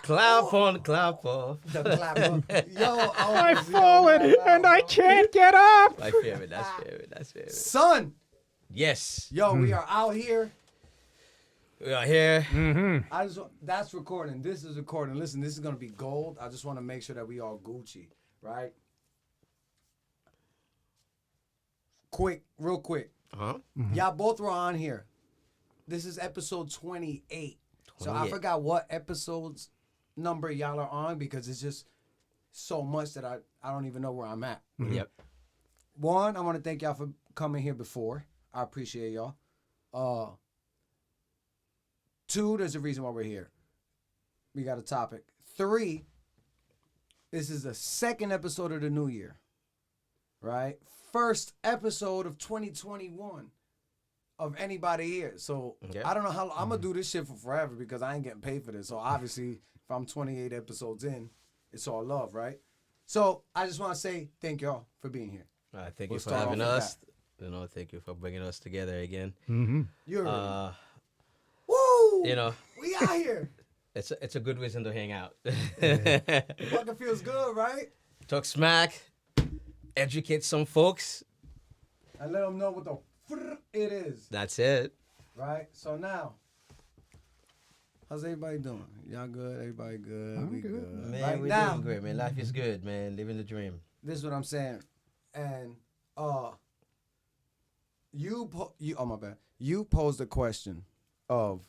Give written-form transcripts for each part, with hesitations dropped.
Clap on, clap off. The clapper. Yo, I've fallen and I can't get up. My favorite. That's favorite. That's favorite. Son. Yes. Yo, we are out here. We are here. That's recording. This is recording. Listen, this is gonna be gold. I just want to make sure that we all Gucci, right? Real quick. Y'all both were on here. This is episode 28. So I forgot what episode's number y'all are on because it's just so much that I don't even know where I'm at. Yep. One, I want to thank y'all for coming here before. I appreciate y'all. Two, there's a reason why we're here. We got a topic. Three, this is the second episode of the new year, right? First episode of 2021 of anybody here. So I don't know how I'm going to do this shit for forever because I ain't getting paid for this. So obviously, if I'm 28 episodes in, it's all love, right? So I just want to say thank y'all for being here. Thank you for having us. Thank you for bringing us together again. You're Woo! We out here. It's a good reason to hang out. Fucking feels good, right? Talk smack, educate some folks. And let them know what the it is. That's it. Right? So now, how's everybody doing? Y'all good? Everybody good? We good. Man, right we're now, doing great, man. Life is good, man. Living the dream. this is what I'm saying. And oh my bad. You posed a question of,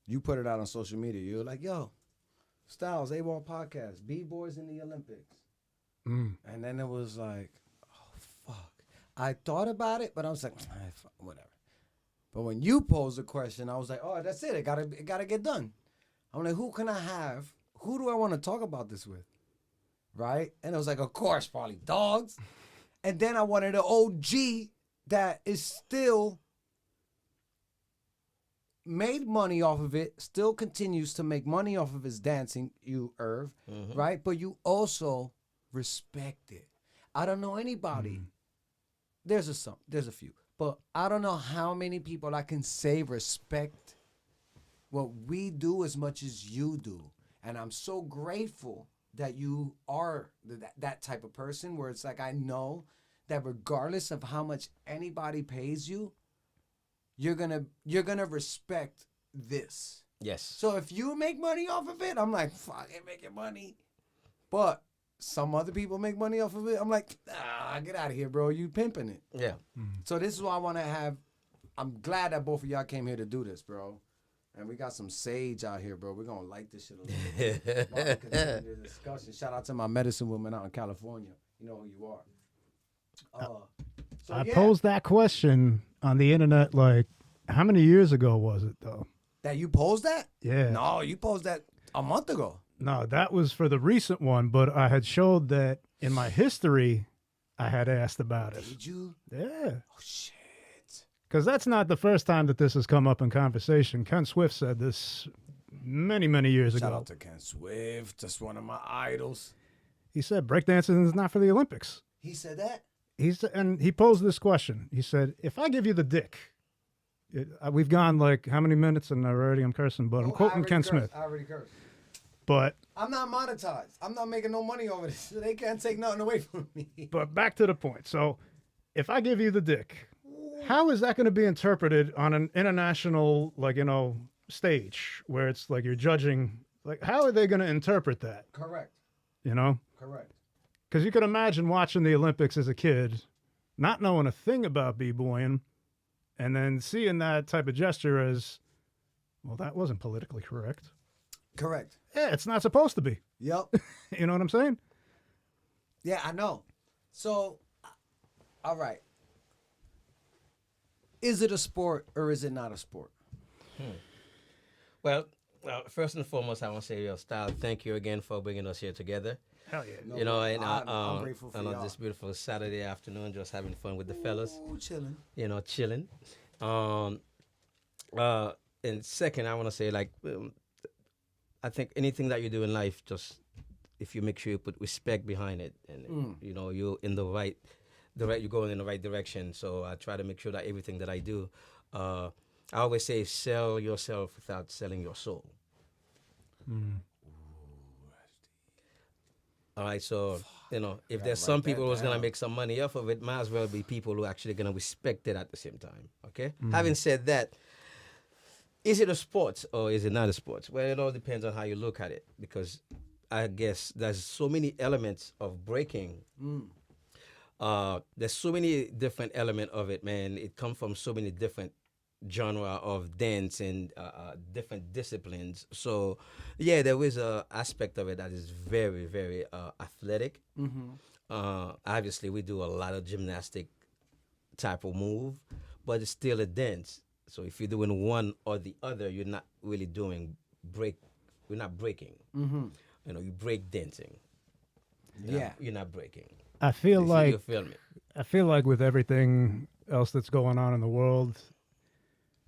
you put it out on social media. You were like, yo, Styles, AWOL podcast, B-Boys in the Olympics. And then it was like, oh, fuck. I thought about it, but I was like, whatever. But when you posed the question, I was like, oh, that's it. It gotta get done. I'm like, who can I have? Who do I want to talk about this with? Right? And it was like, of course, probably dogs. And then I wanted an OG that is still made money off of it, still continues to make money off of his dancing, you, Irv, right? But you also respect it. I don't know anybody. There's a few. But I don't know how many people I can say respect what we do as much as you do. And I'm so grateful that you are that type of person where it's like, I know that regardless of how much anybody pays you, you're gonna respect this. Yes. So if you make money off of it, I'm like, fuck, ain't making money. But some other people make money off of it. I'm like, get out of here, bro. You pimping it. Yeah. So this is why I want to have. I'm glad that both of y'all came here to do this, bro. And we got some sage out here, bro. We're gonna light this shit a little bit. While we continue the discussion. Shout out to my medicine woman out in California. You know who you are. I posed that question on the internet, like, how many years ago was it, though? That you posed that? Yeah. No, you posed that a month ago. No, that was for the recent one, but I had showed that in my history, I had asked about it. Did you? Yeah. Oh, shit. Because that's not the first time that this has come up in conversation. Ken Swift said this many, many years ago. Shout out to Ken Swift, just one of my idols. He said breakdancing is not for the Olympics. He said that? And he posed this question. He said, if I give you the dick, we've gone like how many minutes, and I'm cursing, but I'm quoting Ken Smith. I already cursed. But I'm not monetized. I'm not making no money over this. So they can't take nothing away from me. But back to the point. So if I give you the dick, how is that going to be interpreted on an international, stage where it's like you're judging? Like, how are they going to interpret that? Correct. Correct. Because you could imagine watching the Olympics as a kid, not knowing a thing about b-boying, and then seeing that type of gesture as, well, that wasn't politically correct. Correct. Yeah, it's not supposed to be. Yep. You know what I'm saying? Yeah, I know. So, all right. Is it a sport or is it not a sport? Well, first and foremost, I want to say, Style, thank you again for bringing us here together. Hell yeah. No, I'm grateful for y'all. On this beautiful Saturday afternoon, just having fun with the fellas. Ooh, chilling. Chilling. And second, I want to say, I think anything that you do in life, just if you make sure you put respect behind it, and you're in the right, you're going in the right direction. So I try to make sure that everything that I do, I always say, sell yourself without selling your soul. All right, so if gotta there's some write that people who's gonna down. make some money off of it, might as well be people who actually gonna respect it at the same time. Okay. Mm. Having said that, is it a sport or is it not a sport? Well, it all depends on how you look at it, because I guess there's so many elements of breaking. Mm. There's so many different element of it, man. It comes from so many different genre of dance and different disciplines. So, yeah, there is a aspect of it that is very, very athletic. Mm-hmm. Obviously, we do a lot of gymnastic type of move, but it's still a dance. So if you're doing one or the other, you're not really doing break. You're not breaking. Mm-hmm. You break dancing. Yeah. You're not breaking. I feel You like feel me? I feel like with everything else that's going on in the world,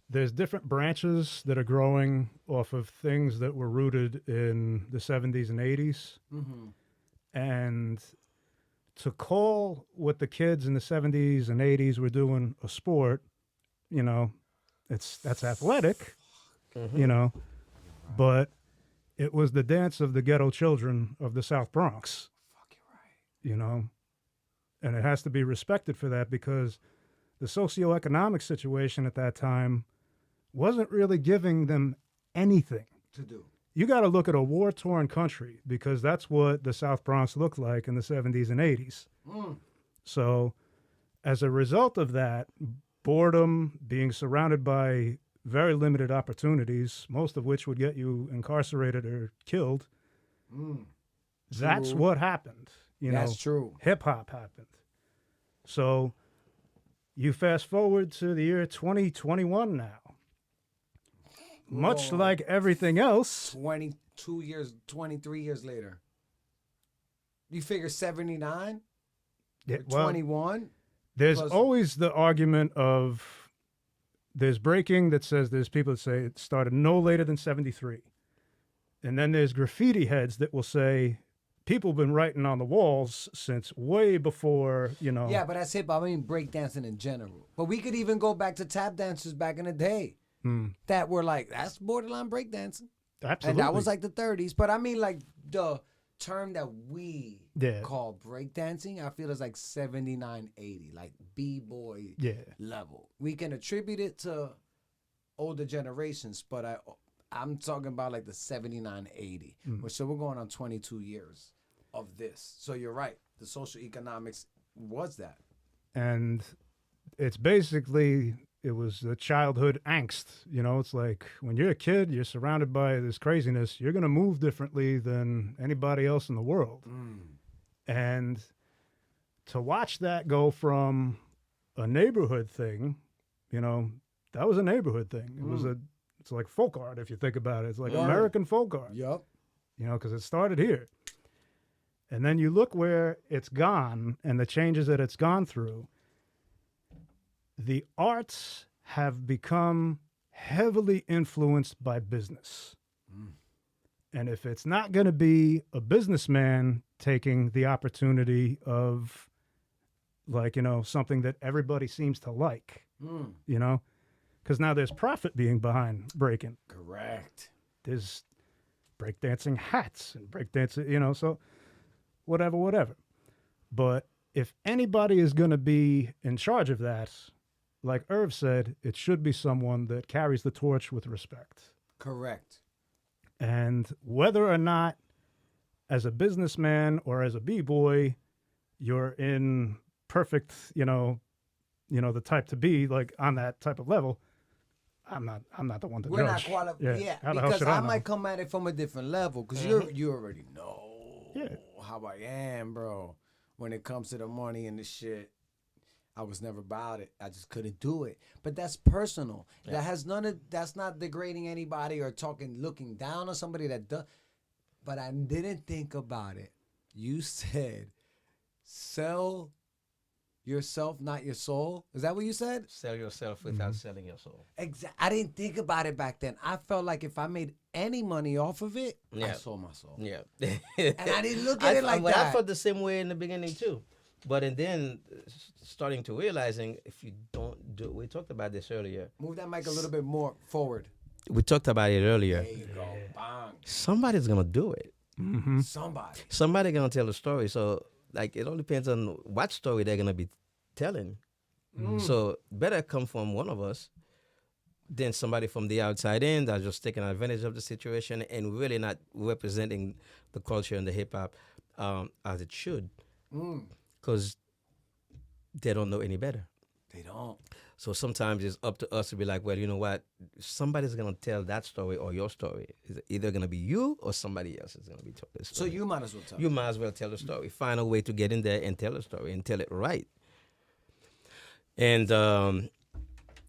there's different branches that are growing off of things that were rooted in the 70s and 80s. Mm-hmm. And to call what the kids in the 70s and 80s were doing a sport, that's athletic, but it was the dance of the ghetto children of the South Bronx, Fuck, you're right. And it has to be respected for that, because the socioeconomic situation at that time wasn't really giving them anything To do. you got to look at a war-torn country, because that's what the South Bronx looked like in the 70s and 80s. Mm. So as a result of that, boredom, being surrounded by very limited opportunities, most of which would get you incarcerated or killed, Mm. that's True. what happened. That's true. Hip-hop happened. So you fast forward to the year 2021 now. Much Whoa. like everything else, 22 years, 23 years later. You figure 79? yeah, Or well, 21? there's plus- always the argument of there's breaking that says there's people that say it started no later than 73. And then there's graffiti heads that will say people have been writing on the walls since way before, Yeah, but that's hip hop. I mean, breakdancing in general. But we could even go back to tap dancers back in the day that were like, that's borderline breakdancing. Absolutely. And that was like the 30s. But I mean, like, the term that we Yeah. call breakdancing, I feel is like 79, 80, like B-boy Yeah. level. We can attribute it to older generations, but I'm talking about like the 79, 80. So we're going on 22 years of this. So you're right. The social economics was that. And it's basically, it was the childhood angst. It's like when you're a kid, you're surrounded by this craziness. You're going to move differently than anybody else in the world. And to watch that go from a neighborhood thing, that was a neighborhood thing. It's like folk art, if you think about it. It's like American folk art, Yup. because it started here. And then you look where it's gone and the changes that it's gone through. The arts have become heavily influenced by business. And if it's not going to be a businessman taking the opportunity of, something that everybody seems to like, because now there's profit being behind breaking. Correct. There's breakdancing hats and breakdancing, so whatever. But if anybody is going to be in charge of that, like Irv said, it should be someone that carries the torch with respect. Correct. And whether or not, as a businessman or as a b-boy, you're in perfect, the type to be like on that type of level, I'm not the one to We're not judge. qualified. Yeah, How the hell because should I know? might come at it from a different level because you already know how I am, bro. When it comes to the money and the shit, I was never about it. I just couldn't do it. But that's personal. Yeah. That has that's not degrading anybody or looking down on somebody that does. But I didn't think about it. You said, sell yourself, not your soul. Is that what you said? Sell yourself without selling your soul. Exactly. I didn't think about it back then. I felt like if I made any money off of it, I sold my soul. Yeah. And I didn't look at it like that. I felt the same way in the beginning too. But and then starting to realizing if you don't do, we talked about this earlier. Move that mic a little bit more forward. We talked about it earlier. There you go. Bang. Somebody's gonna do it. Somebody gonna tell a story. So like it all depends on what story they're gonna be telling. So better come from one of us than somebody from the outside in that's just taking advantage of the situation and really not representing the culture and the hip hop as it should, because they don't know any better. They don't. So sometimes it's up to us to be like, well, you know what? Somebody's gonna tell that story or your story. It's either gonna be you or somebody else is gonna be told this So story. you might as well tell. You might as well tell the story. Find a way to get in there and tell the story and tell it right. And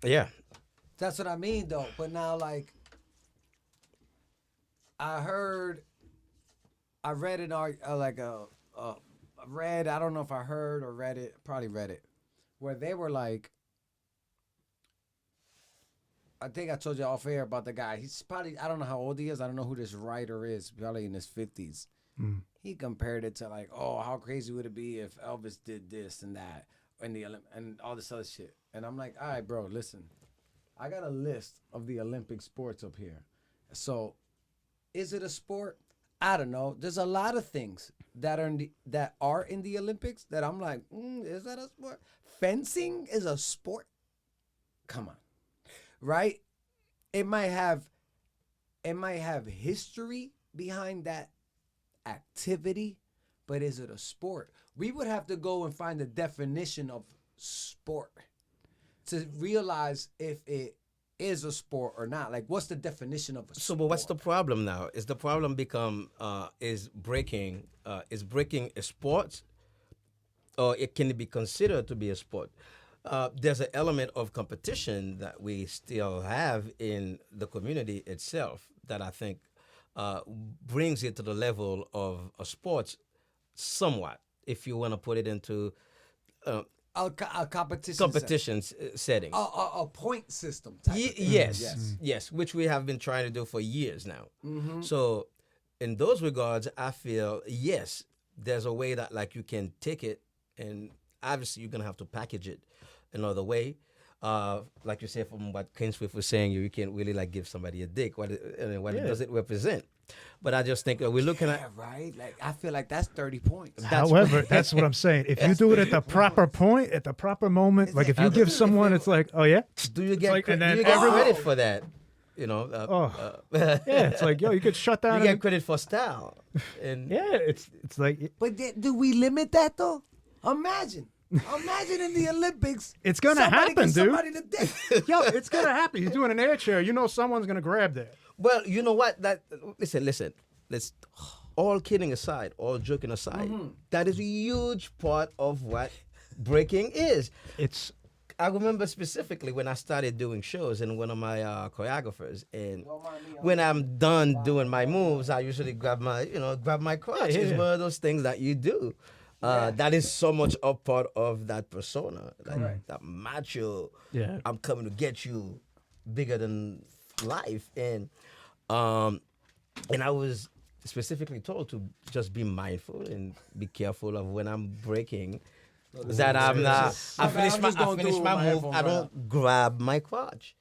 yeah, That's what I mean, though. But now, like, I read an art, I don't know if I heard or read it, probably read it, where they were like, I think I told you off air about the guy. He's probably, I don't know how old he is. I don't know who this writer is, probably in his 50s. He compared it to like, oh, how crazy would it be if Elvis did this and that and all this other shit. And I'm like, all right, bro, listen. I got a list of the Olympic sports up here. So, is it a sport? I don't know. There's a lot of things that are in the Olympics that I'm like, is that a sport? Fencing is a sport? Come on. Right? It might have history behind that activity, but is it a sport? We would have to go and find the definition of sport to realize if it is a sport or not. Like, what's the definition of a sport? So, but what's the problem now? Is the problem become is breaking a sport, or it can be considered to be a sport? There's an element of competition that we still have in the community itself that I think brings it to the level of a sport somewhat, if you want to put it into a competition setting. A point system type of thing. Yes, which we have been trying to do for years now. So in those regards, I feel, yes, there's a way that like you can take it, and obviously you're going to have to package it another way. Like you said, from what Ken Swift was saying, you can't really like give somebody a dick. What does it represent? But I just think we're looking at right. Like I feel like that's 30 points. However, that's what I'm saying. If you do it at the proper point, at the proper moment, like if you give someone, it's like, oh yeah, do you get like, and then credit for that? You know, yeah, it's like, yo, you could shut down. You get credit for style, and yeah, it's like. But do we limit that though? Imagine in the Olympics. It's gonna happen, dude. Yo, it's gonna happen. You're doing an air chair. You know someone's gonna grab that. Well, you know what? Listen. Let's all kidding aside, all joking aside. That is a huge part of what breaking is. I remember specifically when I started doing shows, and one of my choreographers, and when I'm done doing my moves, I usually grab my crotch. It's one of those things that you do. That is so much a part of that persona, like that macho. Yeah, I'm coming to get you, bigger than life, and I was specifically told to just be mindful and be careful of when I'm breaking. That I'm not. I finish my move. I don't grab my crotch.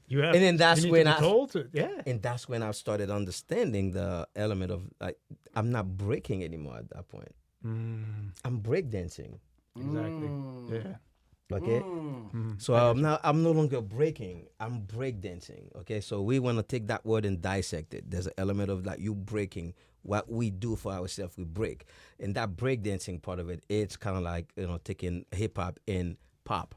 You have, and then that's when and that's when I started understanding the element of like I'm not breaking anymore at that point. I'm breakdancing. Exactly. Yeah. Okay. So I'm no longer breaking. I'm breakdancing. Okay. So we want to take that word and dissect it. There's an element of like you breaking what we do for ourselves. We break, and that breakdancing part of it, it's kind of like taking hip hop and pop,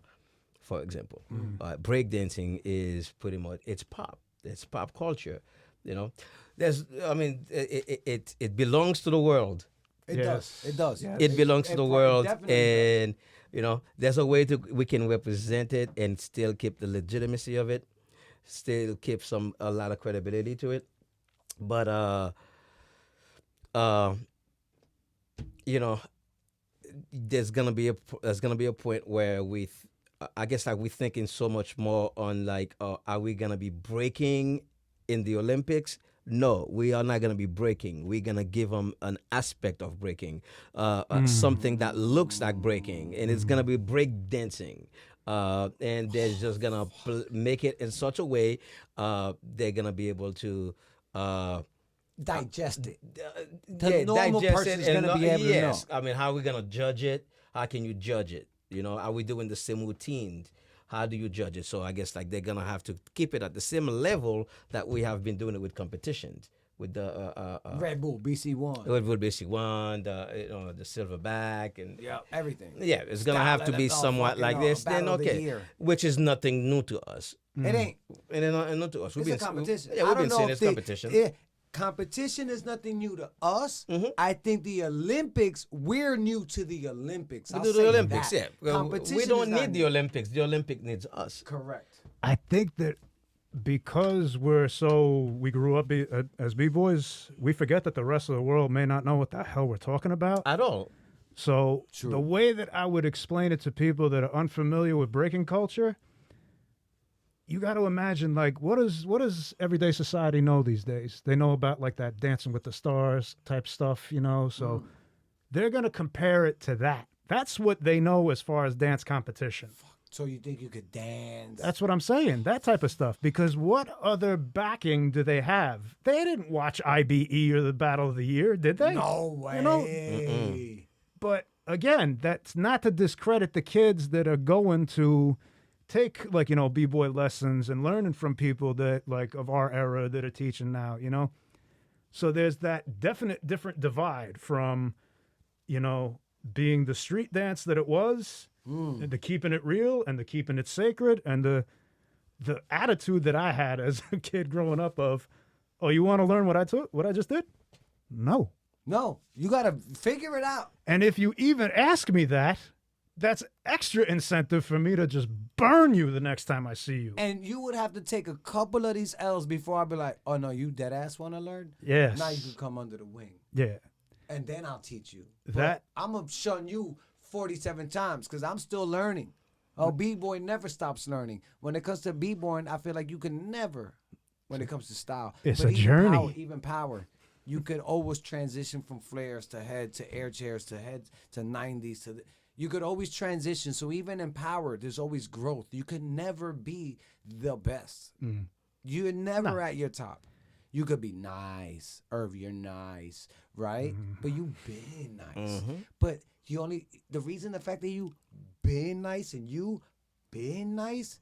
for example. Breakdancing is pretty much it's pop. It's pop culture. It belongs to the world. It does. Yeah. It belongs to the world, and there's a way we can represent it and still keep the legitimacy of it, still keep a lot of credibility to it. But there's gonna be a point where I guess like we're thinking so much more on like, are we gonna be breaking in the Olympics? No, we are not going to be breaking. We're going to give them an aspect of breaking, something that looks like breaking, and it's going to be break dancing. And they're just going to make it in such a way they're going to be able to digest it. Yeah, The normal digest person it is and gonna be able to know. I mean, how are we gonna judge it? How can you judge it? You know, are we doing the same routine? How do you judge it? So I guess like they're gonna have to keep it at the same level that we have been doing it with competitions, with the Red Bull, BC1. Red Bull Basic One, the Silverback, and Everything. yeah, it's gonna Style have to be NFL somewhat fucking, like this. Then Battle of the okay, Year. which is nothing new to us. It ain't. And then not new to us. It's a competition. Yeah, I we've don't been know saying if it's they- competition. Yeah, competition is nothing new to us. I think the Olympics, we're new to the Olympics. We I'll do say the Olympics, that. yeah. Well, Competition we don't is not need the new. Olympics. The Olympic needs us. Correct. I think that because we grew up as b-boys, we forget that the rest of the world may not know what the hell we're talking about. At all. So True. the way that I would explain it to people that are unfamiliar with breaking culture, you got to imagine, like, what does everyday society know these days? They know about like that Dancing with the Stars type stuff, you know. So they're gonna compare it to that. That's what they know as far as dance competition. So you think you could dance? That's what I'm saying. That type of stuff. Because what other backing do they have? They didn't watch IBE or the Battle of the Year, did they? No way. You know? But again, that's not to discredit the kids that are going to take, like, you know, b-boy lessons and learning from people that, like, of our era that are teaching now, you know? So there's that definite different divide from, you know, being the street dance that it was, and the keeping it real and the keeping it sacred, and the attitude that I had as a kid growing up of, oh, you want to learn what I just did? No. No, you got to figure it out. And if you even ask me that, that's extra incentive for me to just burn you the next time I see you. And you would have to take a couple of these L's before I'd be like, oh, no, you dead ass want to learn? Yes. Now you can come under the wing. Yeah. And then I'll teach you. That- But I'm going to shun you 47 times because I'm still learning. Oh, B-boy never stops learning. When it comes to B-boying, I feel like you can never, when it comes to style. It's But a even journey. Even power. You could always transition from flares to head to air chairs to head to 90s to you could always transition. So even in power, there's always growth. You could never be the best. You're never at your top. You could be nice, Irv, you're nice, right? But you been nice. But the fact that you been nice and you been nice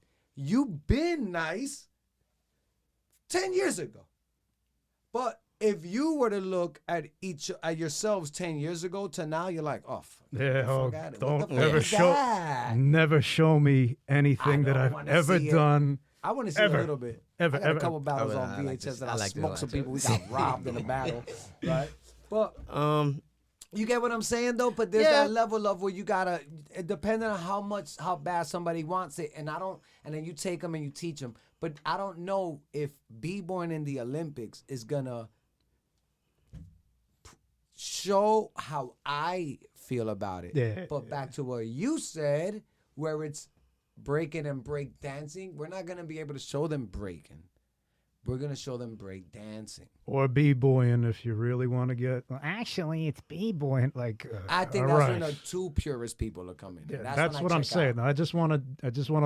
10 years ago. But if you were to look at yourselves 10 years ago to now, you're like, oh, Yeah, fuck outta it. What don't the fuck ever is show that? never show me anything that I I've wanna ever see it. done. I want to see Ever. a little bit. Ever, I got ever. a couple battles Oh, on I like VHS this. that I I, like this smoked one some too. people. We got robbed in a battle, right? But Um, you get what I'm saying, though. But there's Yeah. that level of where you gotta, depending on how bad somebody wants it, and then you take them and you teach them. But I don't know if b-boying in the Olympics is gonna show how I feel about it. Yeah. But back to what you said, where it's breaking and break dancing, we're not gonna be able to show them breaking. We're gonna show them break dancing. Or b-boying if you really want to get. Well, actually, it's b-boying. Like, I think all that's right. when the two purist people are coming. Yeah, in. that's when what I'm check saying. out. I just want to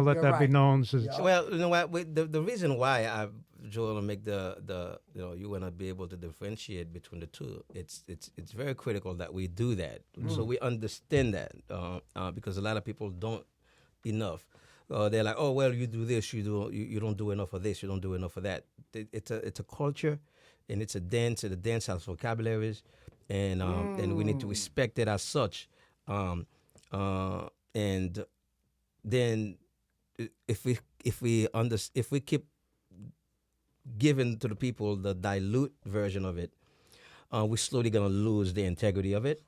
let You're that be right. known. So well, you know what? The reason why Joel, to make you want to be able to differentiate between the two. It's very critical that we do that, so we understand that because a lot of people don't enough. They're like, oh well, you do this, you don't do enough of this, you don't do enough of that. It's a culture, and it's a dance. And the dance has vocabularies, and we need to respect it as such. And then if we keep giving to the people the dilute version of it, we're slowly gonna lose the integrity of it,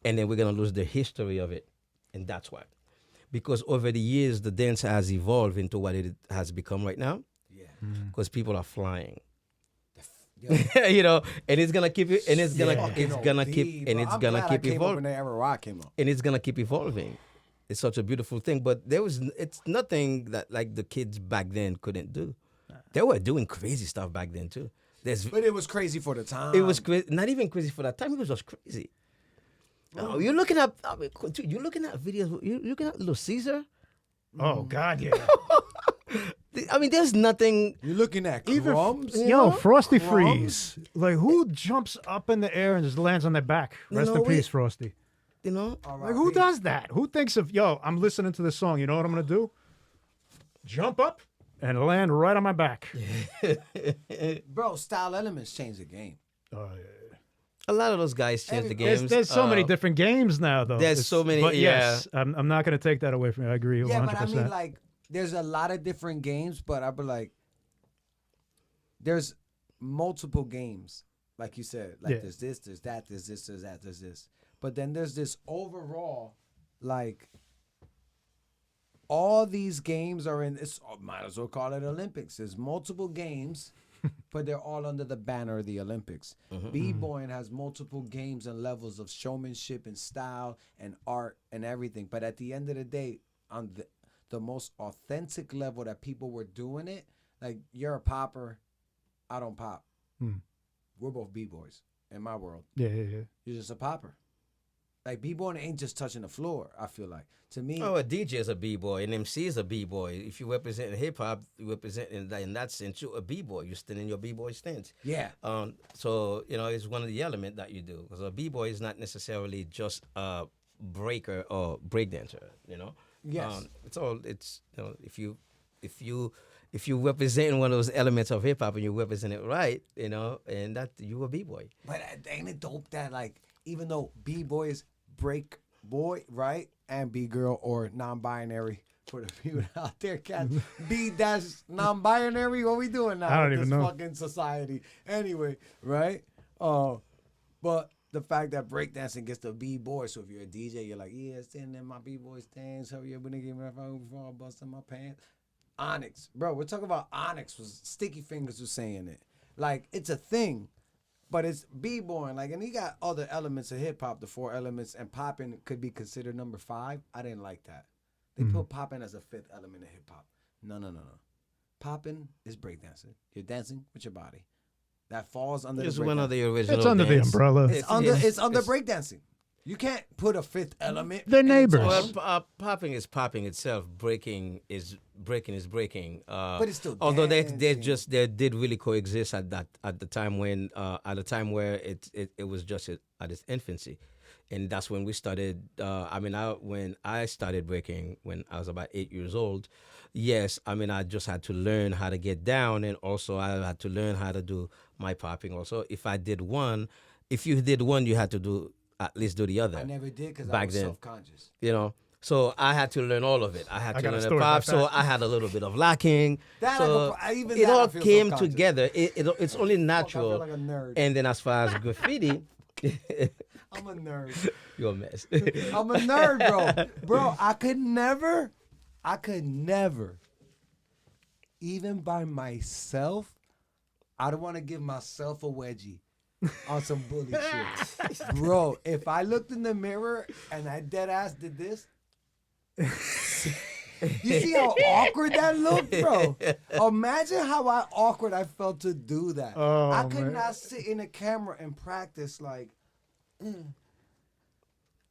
and then we're gonna lose the history of it, and that's why. Because over the years, the dance has evolved into what it has become right now. Yeah. Because people are flying, Yeah. you know, and it's gonna keep it, and it's gonna Fucking keep, OD, and bro. it's I'm gonna glad keep I came up in evolving, the era where I came up. and it's gonna keep evolving. It's such a beautiful thing, but it's nothing that like the kids back then couldn't do. They were doing crazy stuff back then too. But it was crazy for the time. It was not even crazy for that time. It was just crazy. Oh, you're looking at videos. You're looking at Little Caesar. oh God, yeah. I mean, there's nothing. You're looking at Even crumbs. yo, Frosty Crumbs? Freeze. Like, who jumps up in the air and just lands on their back? Rest know, in peace, Frosty. You know, Like, who does that? Who thinks of, yo, I'm listening to this song. You know what I'm going to do? Jump up and land right on my back. Bro, style elements change the game. Oh, yeah. a lot of those guys change the games. There's so many different games now, though. There's so many, But yeah. yes, I'm not going to take that away from you. I agree 100%. Yeah, but I mean, like, there's a lot of different games, but I'd be like, there's multiple games, like you said. Like, Yeah. there's this, there's that, there's this, there's that, there's this. But then there's this overall, like, all these games are in, it's might as well call it Olympics. There's multiple games, but they're all under the banner of the Olympics. Bboying has multiple games and levels of showmanship and style and art and everything. But at the end of the day, on the most authentic level that people were doing it, like, you're a popper, I don't pop. We're both B-boys in my world. Yeah. You're just a popper. Like, B-boying ain't just touching the floor, I feel like. To me, Oh, a DJ is a b-boy, an MC is a b-boy. If you represent hip hop, you represent in that sense, you're a b-boy. You're still in your b-boy stance. yeah. So it's one of the elements that you do, because a b-boy is not necessarily just a breaker or breakdancer. Yes. If you represent one of those elements of hip hop and you represent it right, and that you a b-boy. But ain't it dope that, like, even though B-boy is break boy, right? And B-girl or non-binary for the people out there, cats. B-non-binary, what we doing now I don't in even this know. fucking society? Anyway, right? But the fact that breakdancing gets the B-boy, so if you're a DJ, you're like, yeah, standing in my B-boy stands, hurry up, nigga, before I bust in my pants. Onyx. Bro, we're talking about Onyx. Sticky Fingers was saying it. Like, it's a thing. But it's B-boying, like, and he got other elements of hip hop, the 4 elements, and popping could be considered number 5. I didn't like that. They put popping as a 5th element of hip hop. No. Popping is breakdancing. You're dancing with your body. That falls under It's the one of breakdancing. the original. It's under the dance. umbrella. It's under breakdancing. You can't put a 5th element. They're in its neighbors. own- Well, popping is popping itself. Breaking is breaking. But it's still although they dancing. did really coexist at the time when at a time where it was just at its infancy, and that's when we started. When I started breaking when I was about 8 years old. Yes, I just had to learn how to get down, and also I had to learn how to do my popping. Also, if you did one, you had to at least do the other. I never did because I back was then. self-conscious. So I had to learn all of it. I had I to got a learn the story pop. about So that. I had a little bit of locking. That So even it that I all feel came self-conscious. together. It's only natural. I feel like a nerd. And then as far as graffiti, I'm a nerd. you're a mess. I'm a nerd, bro. Bro, I could never, even by myself, I don't want to give myself a wedgie on some bully shit. Bro, if I looked in the mirror and I dead ass did this, you see how awkward that looked, bro? Imagine how awkward I felt to do that. Oh, I could man. not sit in a camera and practice like,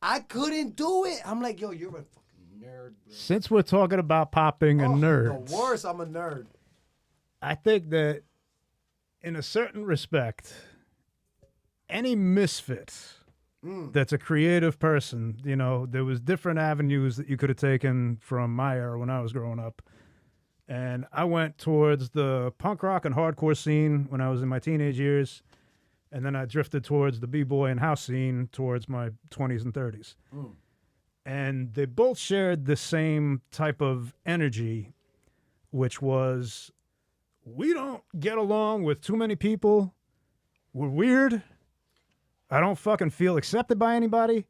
I couldn't do it. I'm like, yo, you're a fucking nerd, bro. Since we're talking about popping and nerds, The worst, I'm a nerd. I think that in a certain respect, any misfit that's a creative person, there was different avenues that you could have taken from my era when I was growing up. And I went towards the punk rock and hardcore scene when I was in my teenage years. And then I drifted towards the b-boy and house scene towards my 20s and 30s. And they both shared the same type of energy, which was, we don't get along with too many people. We're weird. I don't fucking feel accepted by anybody.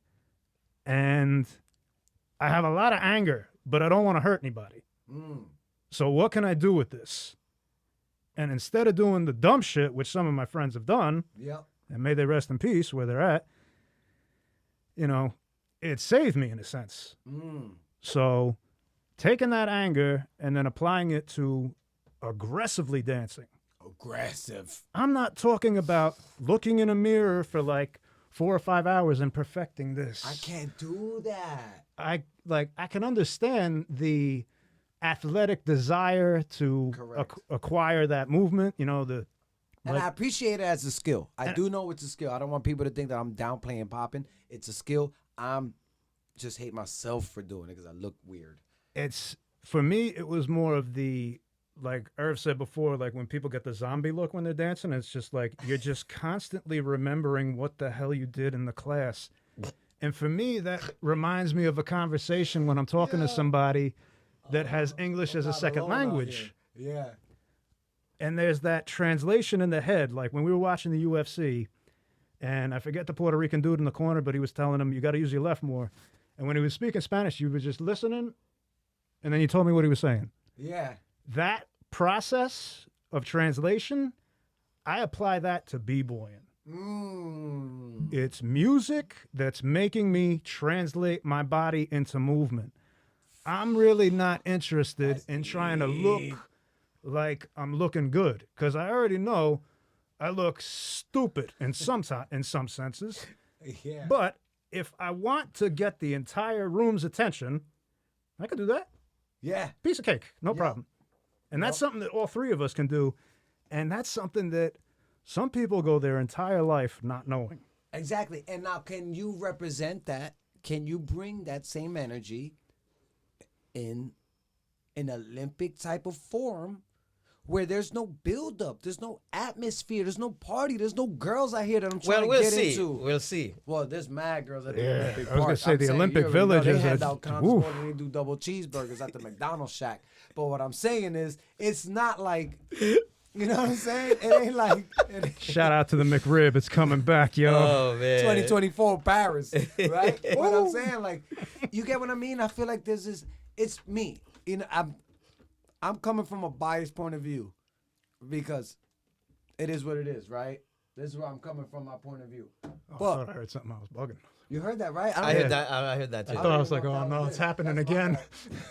And I have a lot of anger, but I don't want to hurt anybody. So what can I do with this? And instead of doing the dumb shit, which some of my friends have done, Yep. and may they rest in peace where they're at, it saved me in a sense. So taking that anger and then applying it to aggressively dancing. Aggressive. I'm not talking about looking in a mirror for like 4 or 5 hours and perfecting this. I can't do that. I can understand the athletic desire to acquire that movement. You know, and I appreciate it as a skill. I do know it's a skill. I don't want people to think that I'm downplaying popping. It's a skill. I'm just hate myself for doing it because I look weird. It's for me. It was more of the, like Irv said before, like when people get the zombie look when they're dancing. It's just like you're just constantly remembering what the hell you did in the class. And for me, that reminds me of a conversation when I'm talking to somebody that has English as a second language. Yeah. And there's that translation in the head. Like when we were watching the UFC, and I forget the Puerto Rican dude in the corner, but he was telling him, you got to use your left more. And when he was speaking Spanish, you were just listening, and then you told me what he was saying. Yeah. That process of translation, I apply that to b-boying. It's music that's making me translate my body into movement. I'm really not interested in trying to look like I'm looking good, because I already know I look stupid in some senses. Yeah. But if I want to get the entire room's attention, I can do that. Yeah. Piece of cake, no problem. And that's something that all three of us can do. And that's something that some people go their entire life not knowing. Exactly. And now, can you represent that? Can you bring that same energy in an Olympic type of form where there's no build-up, there's no atmosphere, there's no party, there's no girls out here that I'm trying to get into? We'll see. Well, there's mad girls at the Yeah, Olympic I was Park. gonna say I'm the saying, Olympic you already know Village they is hand a- out condoms more than they do double cheeseburgers at the McDonald's shack. But what I'm saying is, it's not like, you know what I'm saying? It ain't like Shout out to the McRib. It's coming back, yo. Oh man. 2024 Paris, right? What I'm saying, like, you get what I mean? I feel like there's this. It's me. You know, I'm coming from a biased point of view because it is what it is, right? This is where I'm coming from, my point of view. I But thought I heard something. I was bugging. you heard that, right? I don't- heard that. I heard that I too. thought I was don't like, know if oh that no, was it's it. happening That's my again. bad.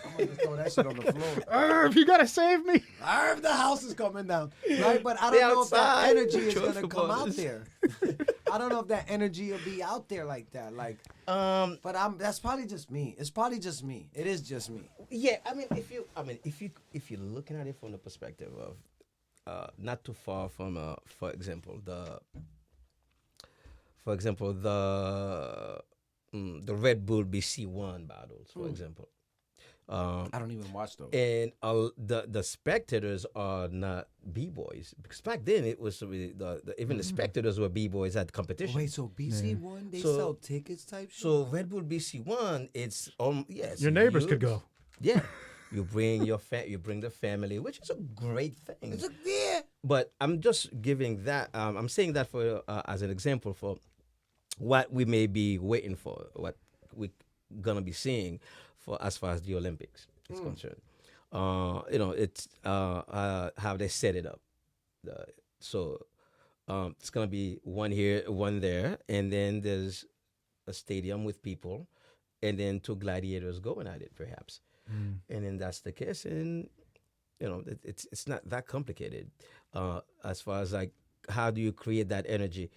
I'm gonna just throw that shit on the floor. Irv, you gotta save me. I heard the house is coming down, right? But I They don't know if that outside. energy is Truth gonna come out boys. there. I don't know if that energy will be out there like that. Like, Um. but that's probably just me. It's probably just me. It is just me. Yeah. I mean, if you're looking at it from the perspective of, not too far from, for example, the Red Bull BC1 battles, for example. I don't even watch those. And the spectators are not b-boys, because back then it was really even the spectators were b-boys at competition. Wait, so BC1 they So- sell tickets type shit? So Red Bull BC1, it's yes, Your neighbors could go. Yeah, you bring you bring the family, which is a great thing. It's yeah. But I'm just giving that. I'm saying that for as an example for what we may be waiting for, what we're gonna be seeing for as far as the Olympics is concerned. It's how they set it up. So it's gonna be one here, one there, and then there's a stadium with people, and then two gladiators going at it, perhaps. And then that's the case, and it's not that complicated as far as like how do you create that energy.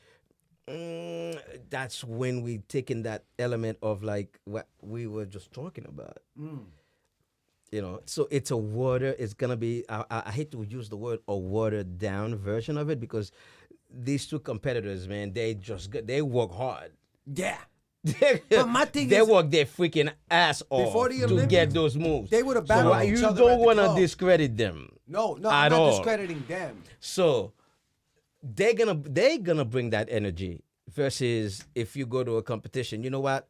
That's when we take in that element of like what we were just talking about. So it's it's gonna be, I hate to use the word a watered down version of it, because these two competitors, man, they work hard. Yeah. But my thing they is, work their freaking ass off Before the to Olympics, get those moves. they would have So battled each you other at don't the want to club. discredit them. No, at I'm not all. discrediting them. So they're gonna bring that energy, versus if you go to a competition, you know what?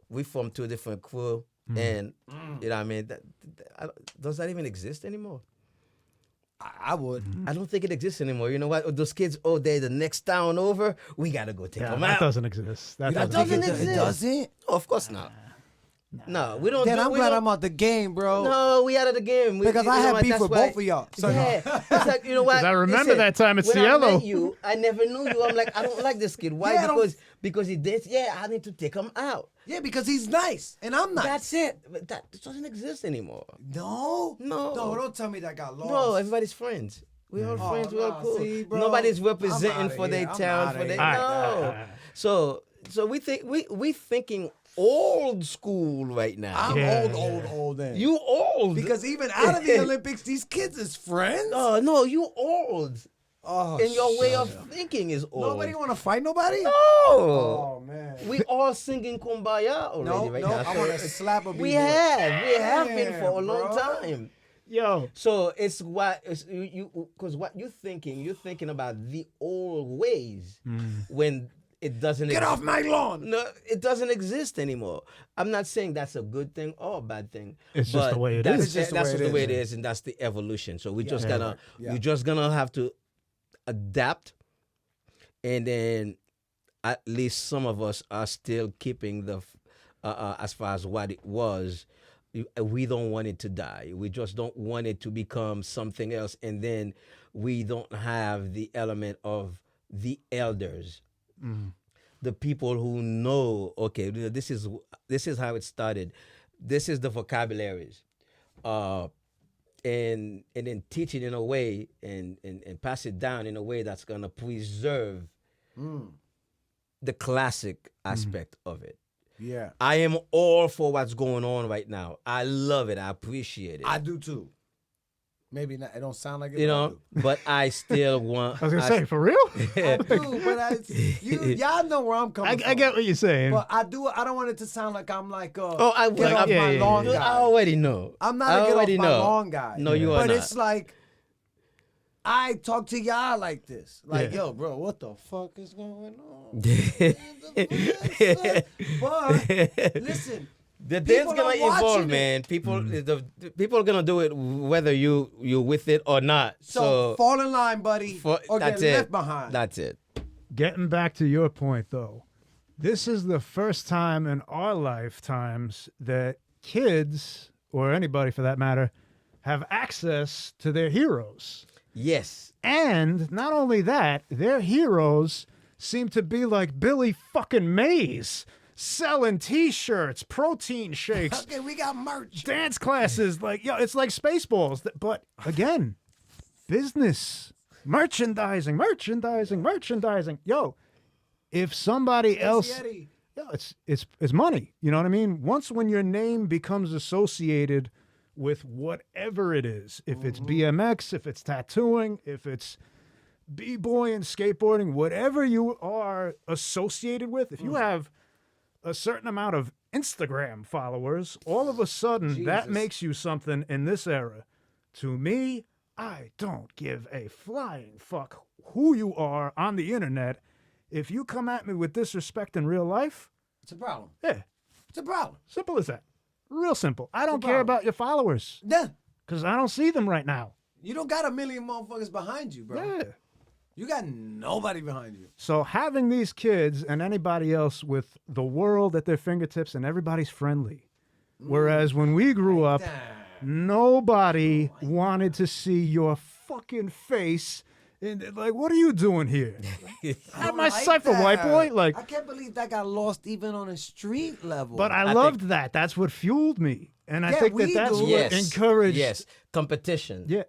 We from two different crew, and you know what I mean. Does that even exist anymore? I would. I don't think it exists anymore. You know what? Those kids, they're the next town over. We gotta go take Yeah, them that out. doesn't exist. That That doesn't doesn't exist. It doesn't? No, of course not. No, we don't. Then I'm we glad don't- I'm out the game, bro. No, we out of the game. Because I have beef with both of y'all. So Yeah, it's like, you know what? 'Cause I remember Listen, that time at when Cielo. I met you, I never knew you. I'm like, I don't like this kid. Why? Yeah, I don't- Because he did. Yeah, I need to take him out. Yeah, because he's nice and I'm nice. That's it. But that doesn't exist anymore. No. No. No, don't tell me that got lost. No, everybody's friends. We all Oh, friends. We all nah, cool. see, bro, Nobody's I'm representing outta for their here. I'm town. outta For their here. no. So we think we thinking old school right now. I'm Yeah. old then. You old. Because even out of the Olympics, these kids is friends. No, you old. Oh, And your way of shut up. thinking is old. Nobody want to fight nobody? No. Oh, man. We all singing Kumbaya already No, right no, now. I So want to slap a we b-boy. have been for a Damn, long bro. time. Yo, So it's what it's you because what you're thinking about the old ways when it doesn't Get off my lawn. No, it doesn't exist anymore. I'm not saying that's a good thing or a bad thing. It's just but the way it that's, is. It's just that's the just way the way it it is. is, and that's the evolution. So we just Yeah. gonna Yeah. you're just gonna have to adapt, and then at least some of us are still keeping the as far as what it was. We don't want it to die. We just don't want it to become something else, and then we don't have the element of the elders, the people who know. Okay, this is how it started. This is the vocabularies, and then teach it in a way and pass it down in a way that's gonna preserve the classic aspect of it. Yeah. I am all for what's going on right now. I love it. I appreciate it. I do too. Maybe not, it don't sound like it. you but I know, do. but I still want. I was gonna say, for real? I do, but y'all know where I'm coming from. I get what you're saying. But I don't want it to sound like I'm like Oh, I get off yeah, my yeah, lawn yeah. guy. I already know. I'm not I a get off already my know. lawn guy. No, you are But not. it's like I talk to y'all like this. Like, Yeah. yo, bro, what the fuck is going on? the But listen, dance people gonna are evolve, watching it. man. People, the people are gonna do it whether you with it or not. So fall in line, buddy, or get that's it. left behind. That's it. Getting back to your point, though, this is the first time in our lifetimes that kids, or anybody for that matter, have access to their heroes. Yes. And not only that, their heroes seem to be like Billy fucking Mays, selling T-shirts, protein shakes, Okay, we got merch. dance classes. Like, yo, it's like Spaceballs. But again, business, merchandising. Yo, if somebody else, Yeti. yo, it's money. You know what I mean? Once when your name becomes associated with whatever it is, if it's BMX, if it's tattooing, if it's b-boying, skateboarding, whatever you are associated with, if you have a certain amount of Instagram followers, all of a sudden that Jesus. makes you something in this era. To me, I don't give a flying fuck who you are on the internet. If you come at me with disrespect in real life, It's a problem. yeah, It's a problem. simple as that. Real simple. I don't No care problem. about your followers Yeah. because I don't see them right now. You don't got a million motherfuckers behind you, bro. Yeah. You got nobody behind you. So having these kids and anybody else with the world at their fingertips and everybody's friendly. Whereas when we grew up, nobody wanted to see your fucking face. And like, what are you doing here? Have my Like cipher, white that. boy. Like, I can't believe that got lost even on a street level. but I I loved that. That's what fueled me. And I Yeah, think that we that's do. what Yes. encouraged. Yes. Competition. Yeah.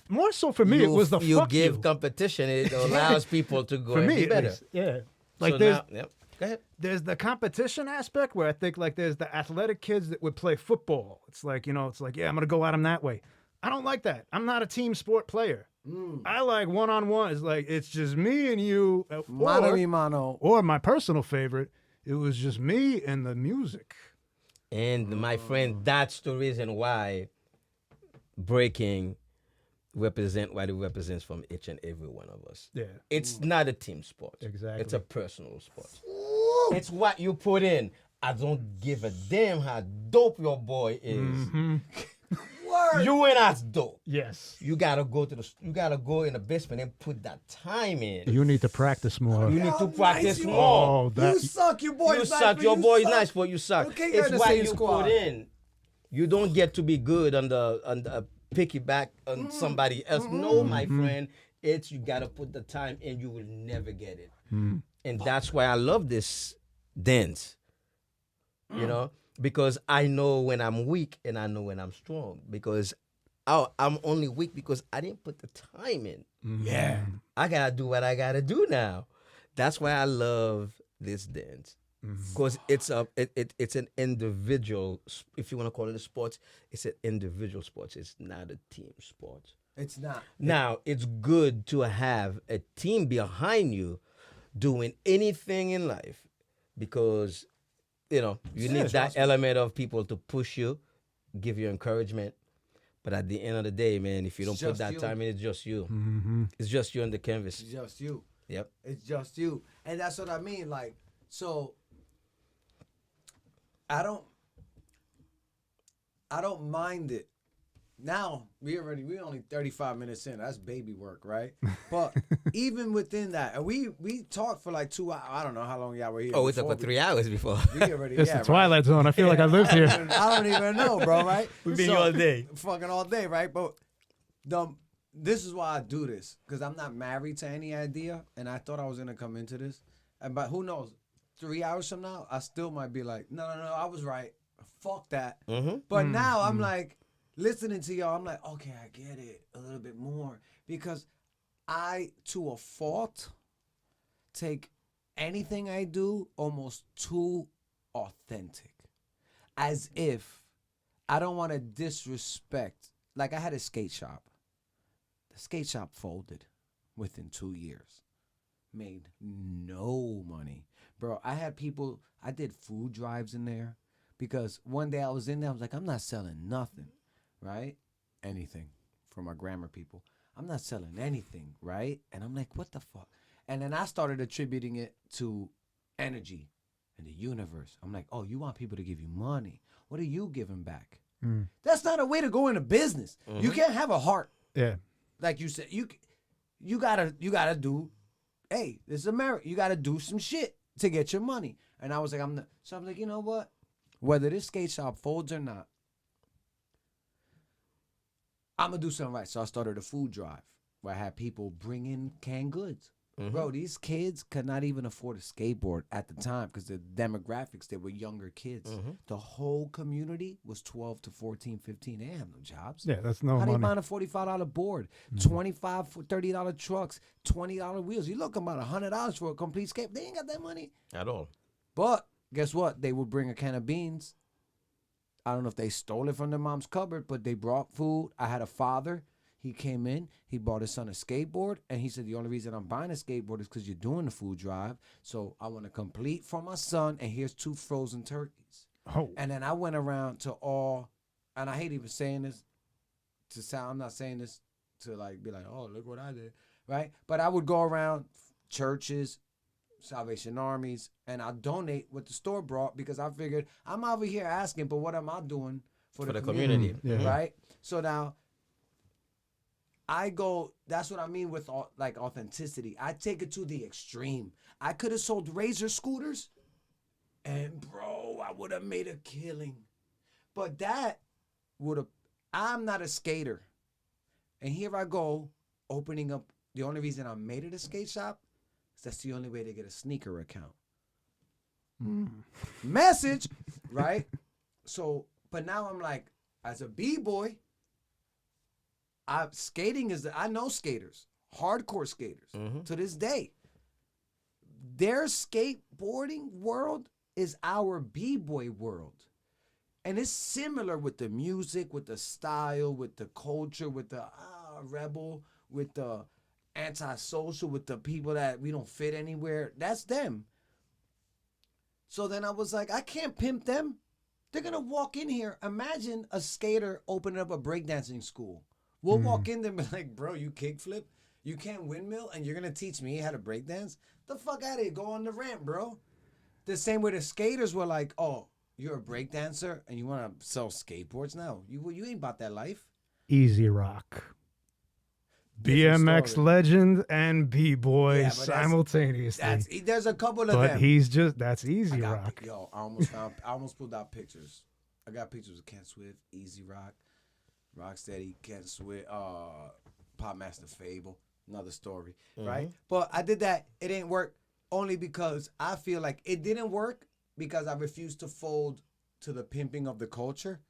More so for me, it was the you fuck give you. competition. It allows people to go For and me, be at better. least. Yeah. Like So there's now, yep. Go ahead. there's the competition aspect where I think like there's the athletic kids that would play football. It's like, it's like, yeah, I'm going to go at them that way. I don't like that. I'm not a team sport player. I like one-on-one. It's like, it's just me and you. mano y mano. Or my personal favorite, it was just me and the music. And my friend, that's the reason why breaking represent what it represents from each and every one of us. Yeah. It's not a team sport. Exactly. It's a personal sport. It's what you put in. I don't give a damn how dope your boy is. Mm-hmm. Word. You ain't as dope. Yes. You gotta go in the basement and put that time in. You need to practice more. You need to How practice nice you more. Oh, that. You suck. Your boy You is nice, suck. but Your you boy is suck. nice, but you suck. Okay, you're It's in the what same you squad. put in. You don't get to be good on the piggyback on somebody else. No, my friend. It's you gotta put the time in. You will never get it. And that's why I love this dance. You know, because I know when I'm weak and I know when I'm strong. Because I'm only weak because I didn't put the time in. Yeah. I gotta do what I gotta do now. That's why I love this dance. because it's an individual. If you want to call it a sport, it's an individual sport. It's not a team sport. It's not. Now it's good to have a team behind you doing anything in life, because you need that element of people to push you, give you encouragement. But at the end of the day, man, if you don't put that time in, it's just you. It's just you on the canvas. It's just you. Yep. It's just you. And that's what I mean. Like, so I don't mind it. Now we only 35 minutes in. That's baby work, right? But even within that, and we talked for like 2 hours. I don't know how long y'all were here. Oh, we talked for 3 hours before. We already, It's the Twilight Zone. I feel like I lived here. I don't even know, bro. Right? We've been here all day. Fucking all day, right? But this is why I do this, because I'm not married to any idea, and I thought I was gonna come into this, but who knows? 3 hours from now, I still might be like, no, I was right. Fuck that. But now I'm like, listening to y'all, I'm like, okay, I get it a little bit more, because I, to a fault, take anything I do almost too authentic, as if I don't want to disrespect. Like, I had a skate shop. The skate shop folded within 2 years. Made no money. Bro, I did food drives in there, because one day I was in there, I was like, I'm not selling nothing, right? Anything, for my grammar people. I'm not selling anything, right? And I'm like, what the fuck? And then I started attributing it to energy and the universe. I'm like, oh, you want people to give you money. What are you giving back? That's not a way to go into business. You can't have a heart. Yeah. Like you said, you gotta do, hey, this is America. You gotta do some shit to get your money. And I was like, I'm like, you know what? Whether this skate shop folds or not, I'm gonna do something right. So I started a food drive where I had people bring in canned goods. Bro, these kids could not even afford a skateboard at the time, because the demographics, they were younger kids. The whole community was 12 to 14, 15. They have no jobs. Yeah, that's no How money. they buying a $45 board, $25 for $30 trucks, $20 wheels? You looking about $100 for a complete skate. They ain't got that money At all. But guess what? They would bring a can of beans. I don't know if they stole it from their mom's cupboard, but they brought food. I had a father. He came in. He bought his son a skateboard. And he said, the only reason I'm buying a skateboard is because you're doing the food drive. So I want to complete for my son. And here's 2 frozen turkeys. Oh. And then I went around to all, and I hate even saying this to sound, I'm not saying this to like be like, oh, look what I did, right? But I would go around churches, Salvation Armies, and I donate what the store brought, because I figured I'm over here asking, but what am I doing for the community? Right? So now I go, that's what I mean with like authenticity. I take it to the extreme. I could have sold Razor scooters, and bro, I would have made a killing. But that would have, I'm not a skater. And here I go, opening up, the only reason I made it a skate shop is that's the only way to get a sneaker account. Message, right? So, but now I'm like, as a B-boy, skating is, I know skaters, hardcore skaters, to this day. Their skateboarding world is our B-boy world. And it's similar with the music, with the style, with the culture, with the rebel, with the antisocial, with the people that we don't fit anywhere. That's them. So then I was like, I can't pimp them. They're going to walk in here. Imagine a skater opening up a breakdancing school. We'll walk in there and be like, bro, you kickflip, you can't windmill, and you're going to teach me how to breakdance? The fuck out of here. Go on the ramp, bro. The same way the skaters were like, oh, you're a breakdancer and you want to sell skateboards now? You ain't about that life. Easy Rock. Different BMX story. legend and B-boy Yeah, but simultaneously. There's a couple of But them. that's Easy Rock. Yo, I almost pulled out pictures. I got pictures of Kent Swift, Easy Rock, Rocksteady, Kent Swift, Popmaster Fable, another story, right? But I did that. It didn't work only because I feel like it didn't work because I refused to fold to the pimping of the culture.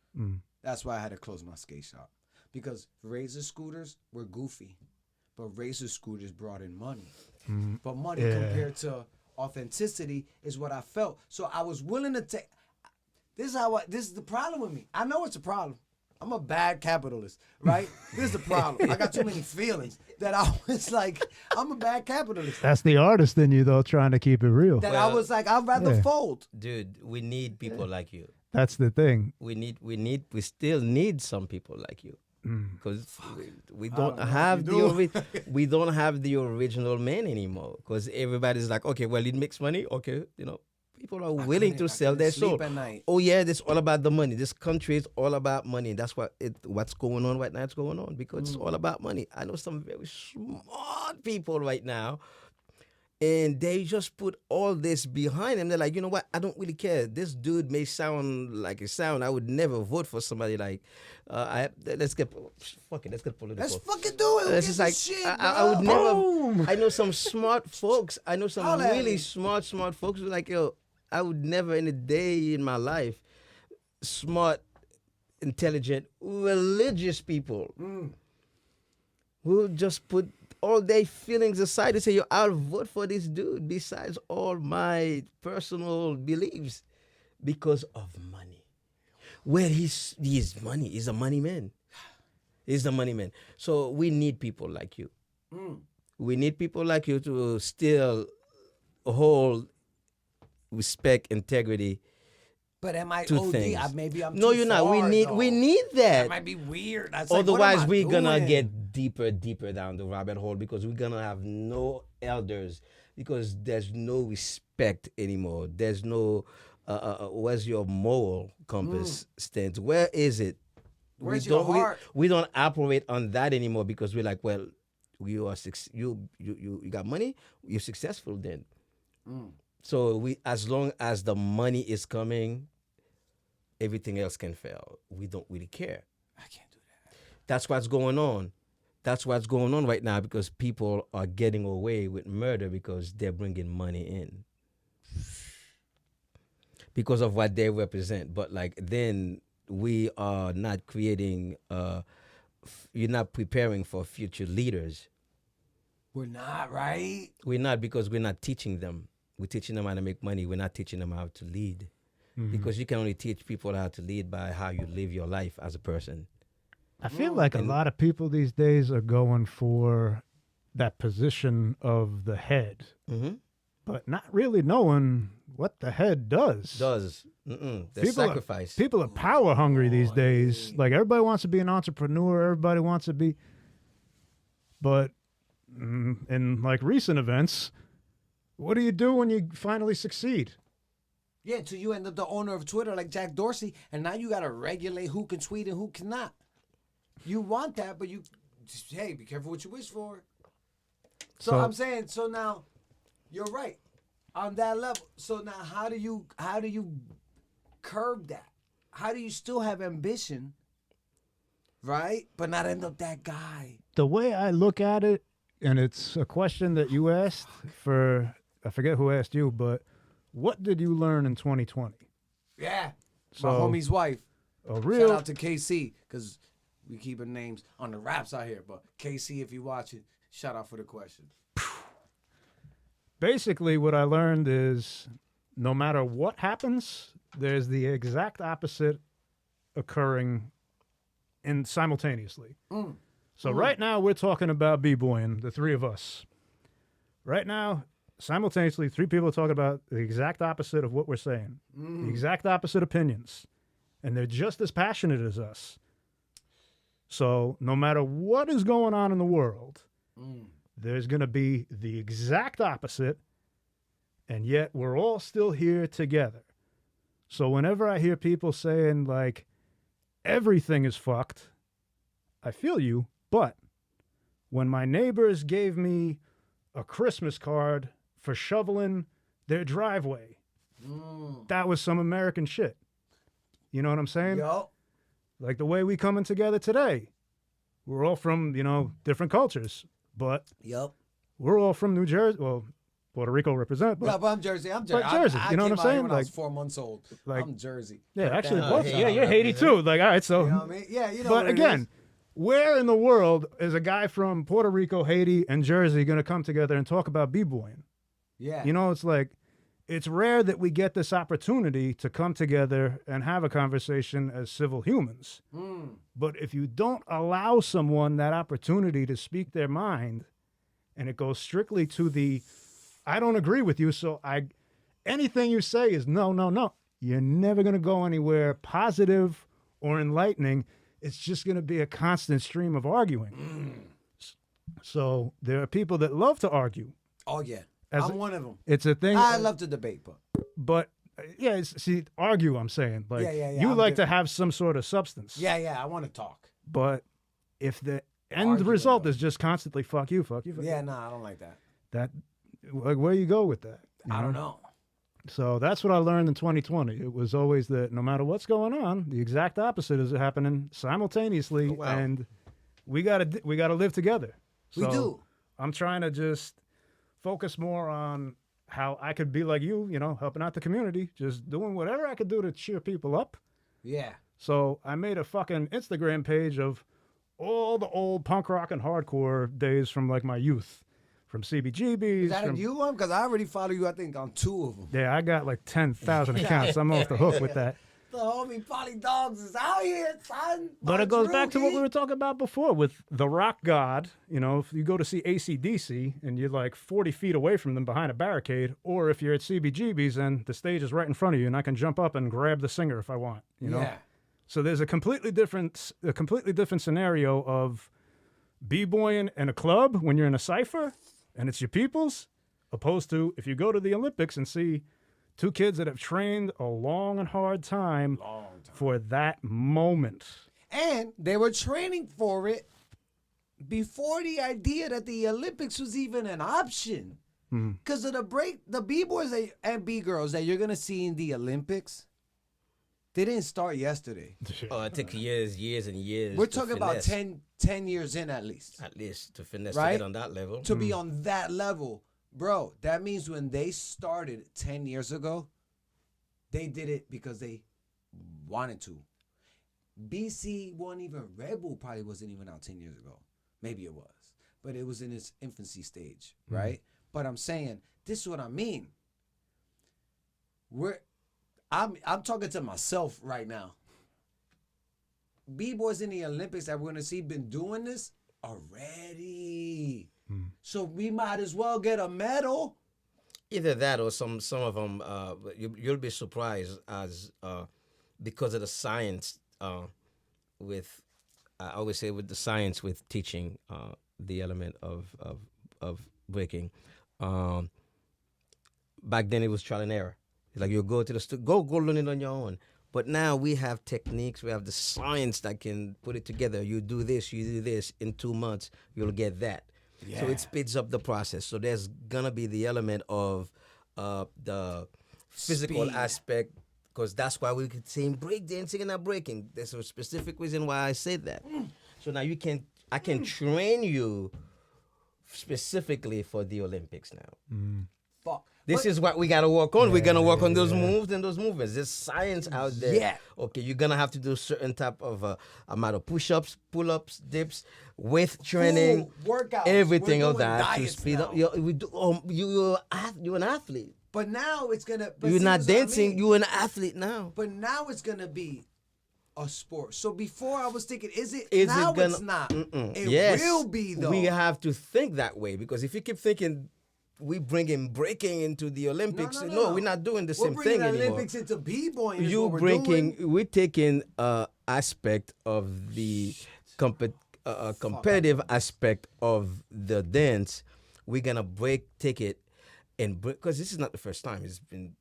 That's why I had to close my skate shop. Because Razor scooters were goofy, but Razor scooters brought in money. But money compared to Authenticity is what I felt. So I was willing to take. This is the problem with me. I know it's a problem. I'm a bad capitalist, right? This is the problem. I got too many feelings that I was like, I'm a bad capitalist. That's the artist in you, though, trying to keep it real. That I was like, I'd rather fold. Dude, we need people like you. That's the thing. We still need some people like you. Because we don't we don't have the original man anymore. Because everybody's like, okay, well, it makes money. Okay, people are willing to sell their soul. Oh yeah, this all about the money. This country is all about money. That's what's going on right now. It's going on because it's all about money. I know some very smart people right now, and they just put all this behind them. They're like, you know what? I don't really care. This dude may sound like a sound. I would never vote for somebody like. Let's get political. Let's fucking do it. It's just like shit, I would never. I know some smart folks. I know some really smart folks who are like, yo, I would never in a day in my life, smart, intelligent, religious people who just put all their feelings aside and say, yo, I'll vote for this dude besides all my personal beliefs because of money. Well, he's money. He's a money man. He's the money man. So we need people like you. We need people like you to still hold respect, integrity. But am I to OD? things. Maybe I'm no, too you're not. far, We need that. That might be weird. Otherwise, we're gonna get deeper down the rabbit hole because we're gonna have no elders because there's no respect anymore. There's no where's your moral compass stands? Where is it? Where's your heart? We don't operate on that anymore because we're like, well, you got money, you're successful then. So as long as the money is coming, everything else can fail. We don't really care. I can't do that. That's what's going on. That's what's going on right now because people are getting away with murder because they're bringing money in. Because of what they represent. But then we are not creating, you're not preparing for future leaders. We're not, right? We're not because we're not teaching them. We're teaching them how to make money. We're not teaching them how to lead. Because you can only teach people how to lead by how you live your life as a person. I feel like a lot of people these days are going for that position of the head, but not really knowing what the head does. There's sacrifice. People are power hungry these days. Like everybody wants to be an entrepreneur. Everybody wants to be. But in like recent events, what do you do when you finally succeed? Yeah, until you end up the owner of Twitter like Jack Dorsey, and now you got to regulate who can tweet and who cannot. You want that, but hey, be careful what you wish for. So I'm saying, so now, you're right on that level. So now, how do you curb that? How do you still have ambition, right, but not end up that guy? The way I look at it, and it's a question that you asked I forget who asked you, but what did you learn in 2020? Yeah, so, my homie's wife. Shout out to KC, because we keeping names on the raps out here. But KC, if you watch it, shout out for the question. Basically, what I learned is no matter what happens, there's the exact opposite occurring simultaneously. So right now, we're talking about Bboying, the three of us. Right now, simultaneously, three people are talking about the exact opposite of what we're saying, the exact opposite opinions, and they're just as passionate as us. So no matter what is going on in the world, there's going to be the exact opposite, and yet we're all still here together. So whenever I hear people saying, like, everything is fucked, I feel you, but when my neighbors gave me a Christmas card for shoveling their driveway, that was some American shit. You know what I'm saying? Yup. Like the way we coming together today. We're all from, different cultures, but we're all from New Jersey. Well, Puerto Rico represent. But, no, but I'm Jersey. I'm Jersey. But Jersey, you know what I'm saying? When I was 4 months old. Like, I'm Jersey. Yeah, actually, down. both. Yeah, you're Haiti too. Like, all right, so. You know what I mean? Yeah, you know. But again, where in the world is a guy from Puerto Rico, Haiti, and Jersey going to come together and talk about Bboying? Yeah. You know, it's like, it's rare that we get this opportunity to come together and have a conversation as civil humans. But if you don't allow someone that opportunity to speak their mind, and it goes strictly to the, I don't agree with you, so anything you say is no, no, no. You're never going to go anywhere positive or enlightening. It's just going to be a constant stream of arguing. So there are people that love to argue. Oh yeah, As I'm one of them. It's a thing. I love to debate, But yeah, see, argue. I'm saying, like, Yeah, you I'm like to different. have some sort of substance. yeah, I want to talk. But if the end Arguing, result though. is just constantly fuck you, fuck you, fuck Yeah, you, I don't like that. that, like, where you go with that? you I don't know. So that's what I learned in 2020. It was always that no matter what's going on, the exact opposite is happening simultaneously, wow. and we gotta live together. We So do. I'm trying to just focus more on how I could be like you, helping out the community, just doing whatever I could do to cheer people up. Yeah. So I made a fucking Instagram page of all the old punk rock and hardcore days from like my youth, from CBGBs. Is that a new one? Because I already follow you, I think, on 2 of them. Yeah, I got like 10,000 accounts. I'm off the hook with that. The homie Polly Dogs is out here, son. But it goes back to what we were talking about before with the rock god. If you go to see AC/DC and you're like 40 feet away from them behind a barricade, or if you're at CBGB's and the stage is right in front of you and I can jump up and grab the singer if I want, Yeah. So there's a completely different scenario of b-boying in a club when you're in a cypher and it's your peoples, opposed to if you go to the Olympics and see two kids that have trained a long and hard time for that moment. And they were training for it before the idea that the Olympics was even an option. Because of the B-boys and B-girls that you're going to see in the Olympics, they didn't start yesterday. Oh, it took years and years. We're to talking about finesse. 10 years in at least. At least to finesse Right? to get on that level. To be on that level. Bro, that means when they started 10 years ago, they did it because they wanted to. BC wasn't even, Red Bull probably wasn't even out 10 years ago. Maybe it was. But it was in its infancy stage, right? But I'm saying, this is what I mean. I'm talking to myself right now. B-boys in the Olympics that we're going to see been doing this already. So we might as well get a medal. Either that or some of them, you'll be surprised as because of the science with, I always say with the science with teaching the element of breaking. Back then it was trial and error. It's like you go to the go learn it on your own. But now we have techniques, we have the science that can put it together. You do this, in 2 months, you'll get that. Yeah. So it speeds up the process. So there's gonna be the element of the physical Speed. aspect, because that's why we could say breakdancing and not breaking. There's a specific reason why I said that. So now I can train you specifically for the Olympics now. Fuck. This is what we gotta work on. We're gonna work on those moves and those movements. There's science out there. Yeah. Okay, you're gonna have to do certain type of amount of push-ups, pull-ups, dips, weight training, workouts. everything We're of doing that to diets speed up. now. You're an athlete. But now it's gonna. But You're see, not that's what I dancing. mean. You're an athlete now. But now it's gonna be a sport. So before I was thinking, is it? Is Now it gonna? it's not. It Yes. will be though. We have to think that way, because if you keep thinking we bringing breaking into the Olympics, No. we're not doing the We're same bringing thing the anymore. Olympics into b-boying. is You what we're doing. we're taking aspect of the competitive aspect of the dance. We're gonna take it and because this is not the first time. It's been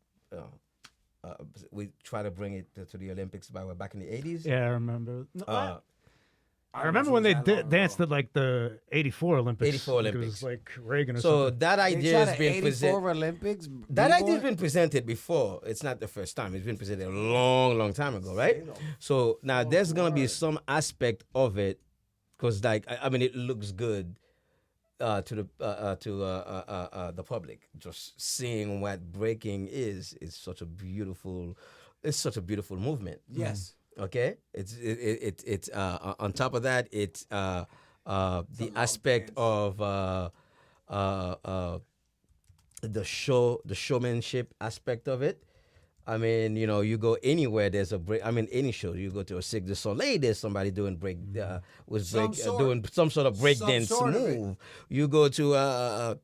we try to bring it to the Olympics back in the 80s. Yeah, I remember. No, I don't remember know when if they it was that long danced ago. at like the 84 Olympics. 84 Like, Olympics. It was like Reagan or So something. that They idea tried has at been 84 presented. Olympics. That idea has b-boy? been presented before. It's not the first time. It's been presented a long time ago, right? So now there's gonna be some aspect of it, because I mean it looks good to the public. Just seeing what breaking is such a beautiful movement. Yes. Okay, it's on top of that, it's the aspect of the showmanship aspect of it. I mean, you know, you go anywhere, there's a break. I mean, any show, you go to a Cirque du Soleil, there's somebody doing doing some sort of break dance move. You go to a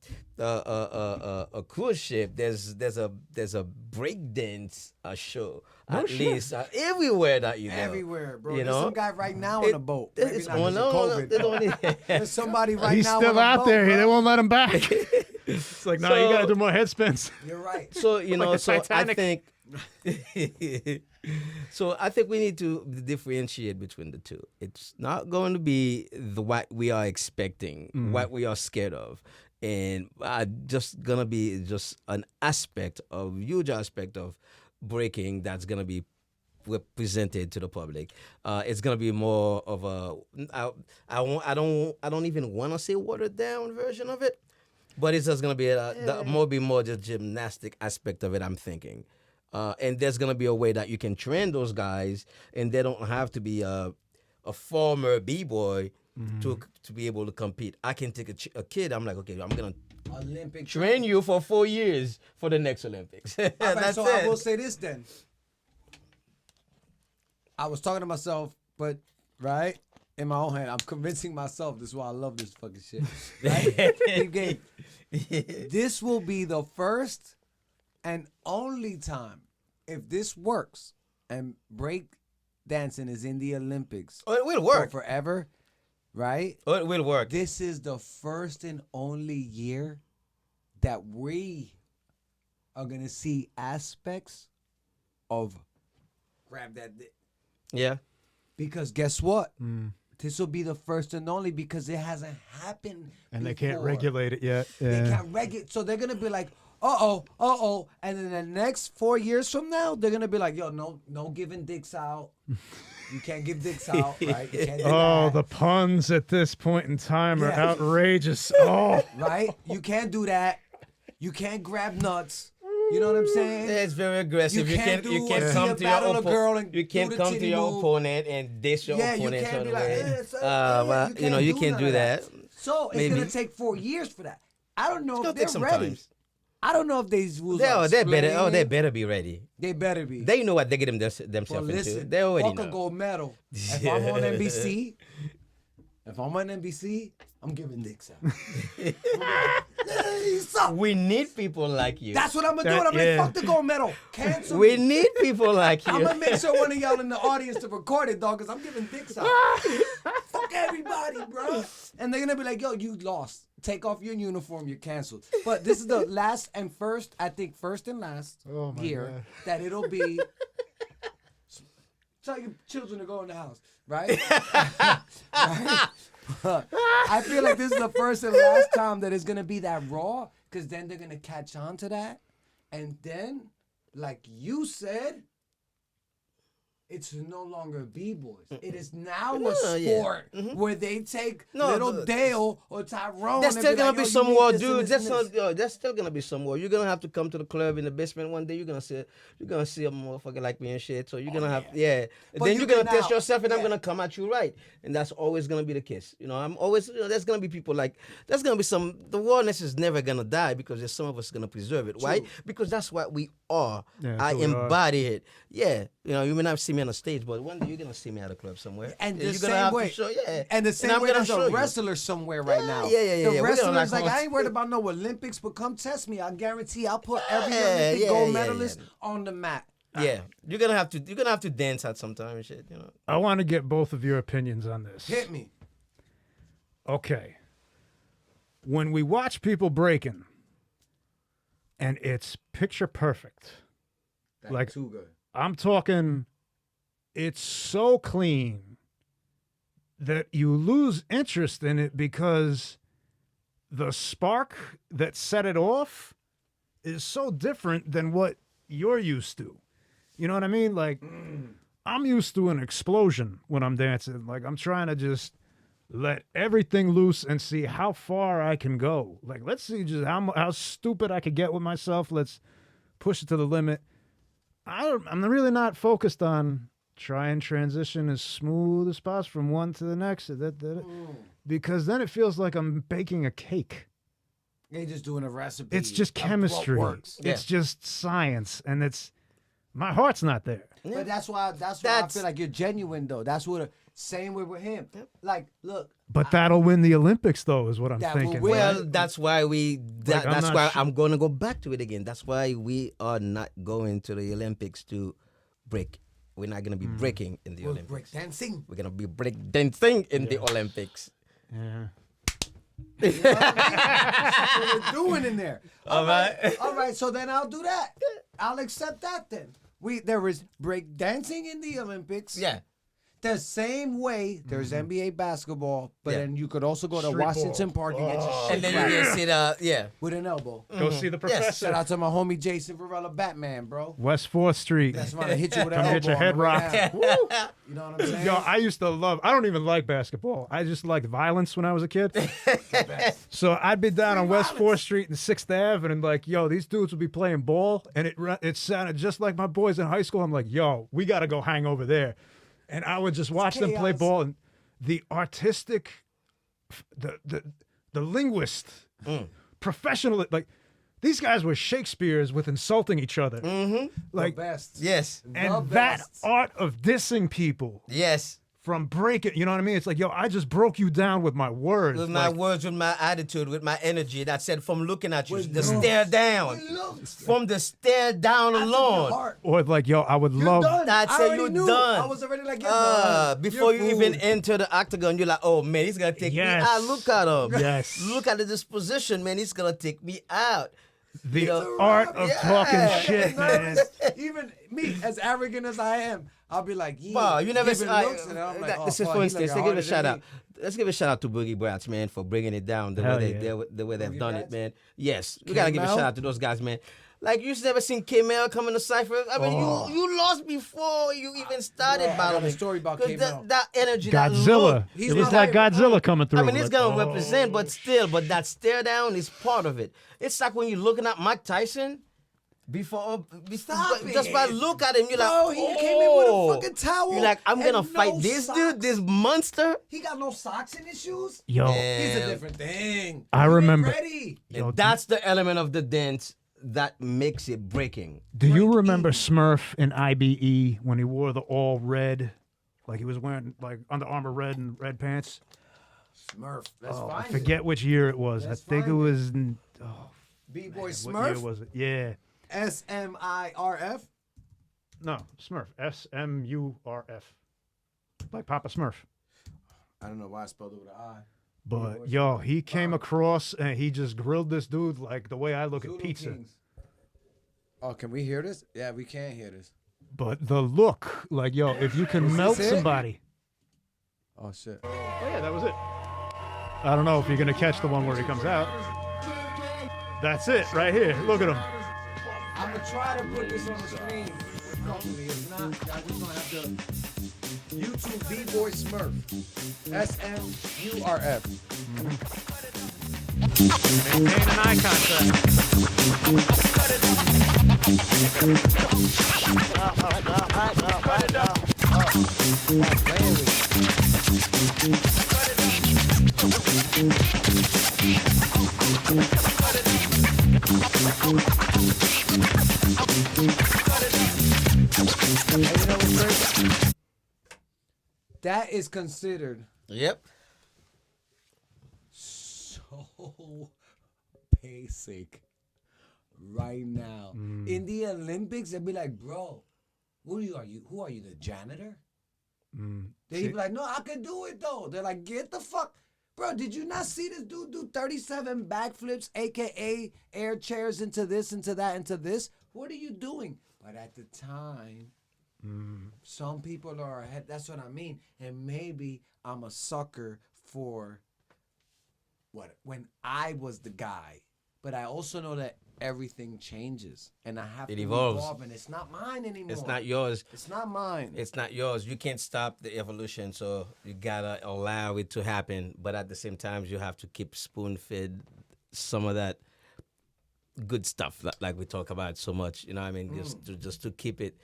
cruise ship, there's a break dance show. At least everywhere that you go. Everywhere, bro. You There's know? some guy right now on a boat. Maybe It's not on 'cause of COVID. There's somebody right He's now still on a out boat, there. bro. They won't let him back. It's like, no, you So- got to do more head spins. You're right. So you know, the so Titanic. I think, so I think we need to differentiate between the two. It's not going to be what we are expecting, what we are scared of, and just gonna be just an huge aspect of breaking that's gonna be presented to the public. It's gonna be more of I don't even want to say watered down version of it. But it's just gonna be more just gymnastic aspect of it. I'm thinking, and there's gonna be a way that you can train those guys, and they don't have to be a former b-boy to be able to compete. I can take a kid. I'm like, okay, I'm gonna Olympic train you for 4 years for the next Olympics. All right, That's so it. I will say this then. I was talking to myself, but right in my own head, I'm convincing myself. This is why I love this fucking shit. Right? Deep game. This will be the first and only time, if this works, and break dancing is in the Olympics Oh, it will for work. forever, right? Oh, it will work. This is the first and only year that we are gonna see aspects of grab that dick. Yeah. Because guess what? This will be the first and only because it hasn't happened. And they can't before. regulate it yet. They Yeah. can't regulate. So they're gonna be like, uh-oh. And then the next 4 years from now, they're gonna be like, yo, no giving dicks out. You can't give dicks out, right? You can't do Oh, that. the puns at this point in time are Yeah. outrageous. Oh, Right? You can't do that. You can't grab nuts. You know what I'm saying? It's very aggressive. You You can't can't see a come to battle your of girl and you can't do the come to titty your move. opponent and dish your Yeah, you opponent. can't on be the like, way. well, You know, you can't none do of that. So it's Maybe. gonna take 4 years for that. I don't know It's if gonna take they're some ready. time. I don't know if these rules They are better. Oh, they explained. better be ready. They better be. They know what they get themselves Well, into. listen, They already fuck a know. gold medal. If I'm on NBC, I'm giving dicks out. Hey, suck. We need people like you. That's what I'm gonna do. That- I'm like, yeah. fuck the gold medal. Cancel We me. need people like I'm you. gonna make sure one of y'all in the audience to record it, dog, because I'm giving dicks out. Fuck everybody, bro. And they're gonna be like, yo, you lost. Take off your uniform, you're canceled. But this is the last and first, I think first and last Oh, my year God. that it'll be. Tell your children to go in the house, right? Right? But I feel like this is the first and last time that it's gonna be that raw, because then they're gonna catch on to that, and then, like you said, it's no longer b-boys. It is now a No, yeah. sport where they take No, little the- Dale or Tyrone. There's and still be gonna like, be yo, some you more need this and dudes. this and this. There's still gonna be some more. You're gonna have to come to the club in the basement one day. You're gonna see a motherfucker like me and shit. So you're gonna have And But then you you're gonna can test now- yourself, and I'm yeah. gonna come at you right. And that's always gonna be the case. You know, I'm always. There's gonna be people like. There's gonna be some. The rawness is never gonna die because there's some of us gonna preserve it. Why? Because that's what we are. Yeah, I that's who we are. embody it. Yeah. You know, you may not see me on the stage, but one day you're gonna see me at a club somewhere. And the you're same gonna have way, to show. Yeah. and the same I'm way gonna there's show a you. wrestler somewhere right now. Yeah. The We don't wrestler's like like, I ain't worried about no Olympics, but come test me. I guarantee I'll put every Olympic Yeah, gold yeah, medalist on the mat. Yeah, you're gonna have to dance at some time and shit. You know. I want to get both of your opinions on this. Hit me. Okay. When we watch people breaking, and it's picture perfect. That's Like- too good. I'm talking, it's so clean that you lose interest in it because the spark that set it off is so different than what you're used to. You know what I mean? Like, I'm used to an explosion when I'm dancing. Like, I'm trying to just let everything loose and see how far I can go. Like, let's see just how stupid I could get with myself. Let's push it to the limit. I'm really not focused on try and transition as smooth as possible from one to the next. Because then it feels like I'm baking a cake. They just doing a recipe. It's just of what chemistry. works. It's just science, and my heart's not there. But that's why I feel like you're genuine though. That's what same way with him. Like, look. But that'll win the Olympics, though, is what I'm That will thinking. win. Well, right? that's why I'm not I'm going to go back to it again. That's why we are not going to the Olympics to break. We're not going to be breaking in the Olympics. Break dancing. We're going to be break dancing in the Olympics. Yeah. That's what we're doing in there. All right. All right. So then I'll do that. I'll accept that then. There is break dancing in the Olympics. Yeah. The same way there's NBA basketball, but Yeah. then you could also go to Street Washington ball. Park and get your shit And then cracked you can see with an elbow. Go see the professor. Shout out to my homie Jason Varela, Batman, bro. West 4th Street. That's why I hit you with an Come elbow. get your on head the way rocked. down. Woo! You know what I'm saying? Yo, I used to I don't even like basketball. I just liked violence when I was a kid. So I'd be down on West 4th Street and 6th Ave, and like, yo, these dudes would be playing ball, and it sounded just like my boys in high school. I'm like, yo, we got to go hang over there. And I would just watch them play chaos. ball, and the artistic, the linguist, professional, like, these guys were Shakespeare's with insulting each other. Like, the best. Yes. and The that best. art of dissing people Yes. from breaking, you know what I mean? It's like, yo, I just broke you down with my words. With my Like, words, with my attitude, with my energy. That said, from looking at you, With the looks. stare down. With looks. From the stare down I took your alone. heart. or like, yo, I would You're love. done. I'd I say already you're knew. done. I was already like, you're done. Before You're you even fooled. enter the octagon, you're like, oh man, he's gonna take Yes. me out. Look at him. Yes. Look at the disposition, man. He's gonna take me out. The You know, art of yeah. talking shit, man. Even me, as arrogant as I am, I'll be like, yeah. Wow, you never. giving looks, and I'm like, oh, this is fuck, for he instance. looking Let's give harder a shout than out. me. Let's give a shout out to Boogie Brats, man, for bringing it down the Hell way yeah. the way they've Boogie done Brats? it, man. Yes, we gotta give a K-Mel? shout out to those guys, man. Like you've never seen K-Mel coming to Cypher. I mean, you lost before you even started Bro, I got a battling. story about 'Cause K-Mel. that energy, that Godzilla. look, He's It was not like like- Godzilla coming through. I mean, he's Like, gonna oh. represent, but that stare down is part of it. It's like when you're looking at Mike Tyson before just by it. look at him, you're Bro, like, he came in with a oh. fucking towel. You're like, I'm gonna and fight no this socks. dude, this monster. He got no socks in his shoes. Yo, He's a Yeah. different thing. I You ain't remember- Ready. Yo, And that's the element of the dance that makes it breaking. do you remember Smurf in IBE when he wore the all red, like he was wearing like Under Armour red and red pants? Smurf. Let's Oh, I find forget which year it was. Let's I think it find was. it. B-Boy What year Smurf. was it? Yeah. SMIRF. No, Smurf. SMURF. Like Papa Smurf. I don't know why I spelled it with an I. But yo, he came across and he just grilled this dude like the way I look at Zulu pizza. Kings. Oh, can we hear this? Yeah, we can hear this. But the look, like yo, if you can Is melt this it? somebody. Oh shit. Oh yeah, that was it. I don't know if you're gonna catch the one where he comes out. That's it, right here. Look at him. I'm gonna try to put this on the screen. Hopefully, if not, I just gonna have to YouTube B-Boy Smurf. SMURF. Maintain an eye contact. That is considered Yep. so basic right now. In the Olympics, they'd be like, bro, who are you? Who are you, the janitor? They'd be like, no, I could do it though. They're like, get the fuck. Bro, did you not see this dude do 37 backflips, aka air chairs into this, into that, into this? What are you doing? But at the time, some people are ahead. That's what I mean. And maybe I'm a sucker for when I was the guy. But I also know that everything changes. And I have It to evolves. evolve. And it's not mine anymore. It's not yours. It's not mine. It's not yours. You can't stop the evolution, so you gotta allow it to happen. But at the same time, you have to keep spoon-fed some of that good stuff, like we talk about so much. You know what I mean? Just to keep it.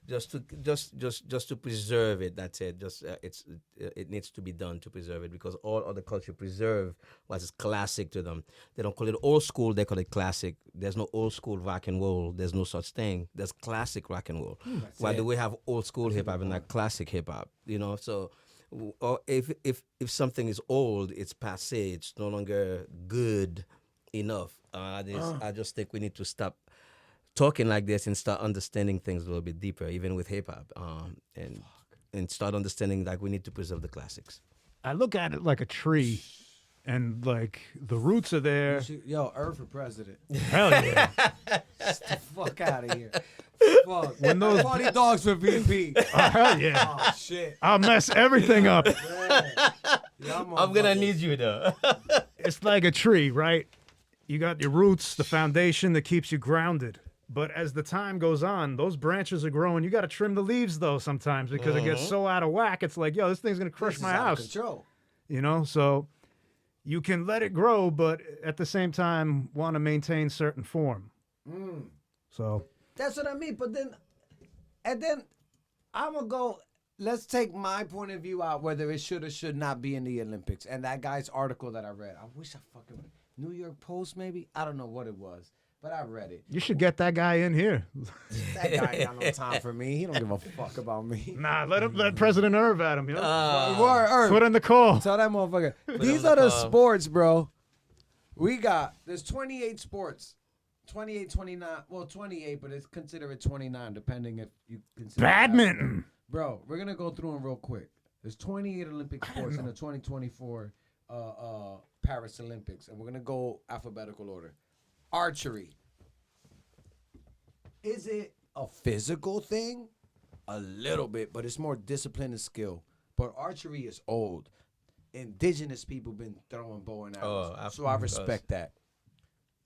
just to preserve it. That's it. Just it needs to be done to preserve it, because all other culture preserve what is classic to them. They don't call it old school, they call it classic. There's no old school rock and roll. There's no such thing. There's classic rock and roll. Why do we have old school hip hop and not classic hip hop? You know, so or if something is old, it's passé. It's no longer good enough. I just think we need to stop talking like this and start understanding things a little bit deeper, even with hip hop, and start understanding like we need to preserve the classics. I look at it like a tree, and like the roots are there. Yo, Irv for president. Hell yeah! Get the fuck out of here. Fuck. When those Party dogs for VP. oh, hell yeah! Oh shit. I'll mess everything up. Yeah, I'm gonna need you though. It's like a tree, right? You got your roots, the foundation that keeps you grounded. But as the time goes on, those branches are growing. You got to trim the leaves, though, sometimes, because it gets so out of whack. It's like, yo, this thing's going to crush my house. Control. You know, so you can let it grow, but at the same time, want to maintain certain form. So That's what I mean. But then, and then I'm going to go, let's take my point of view out, whether it should or should not be in the Olympics. And that guy's article that I read, I wish I fucking, New York Post maybe? I don't know what it was. But I read it. you should get that guy in here. That guy ain't got no time for me. He don't give a fuck about me. Nah, let President Irv at him. You know, Irv, put in the call. tell that motherfucker. These on are the the call. sports, bro. There's 28 sports. 28, 29. Well, 28, but it's considered 29, depending if you consider Badminton. Bro, we're going to go through them real quick. There's 28 Olympic sports in the 2024 Paris Olympics, and we're going to go alphabetical order. Archery. Is it a physical thing? A little bit, but it's more discipline and skill. But archery is old. Indigenous people been throwing bow and arrows. So I respect that.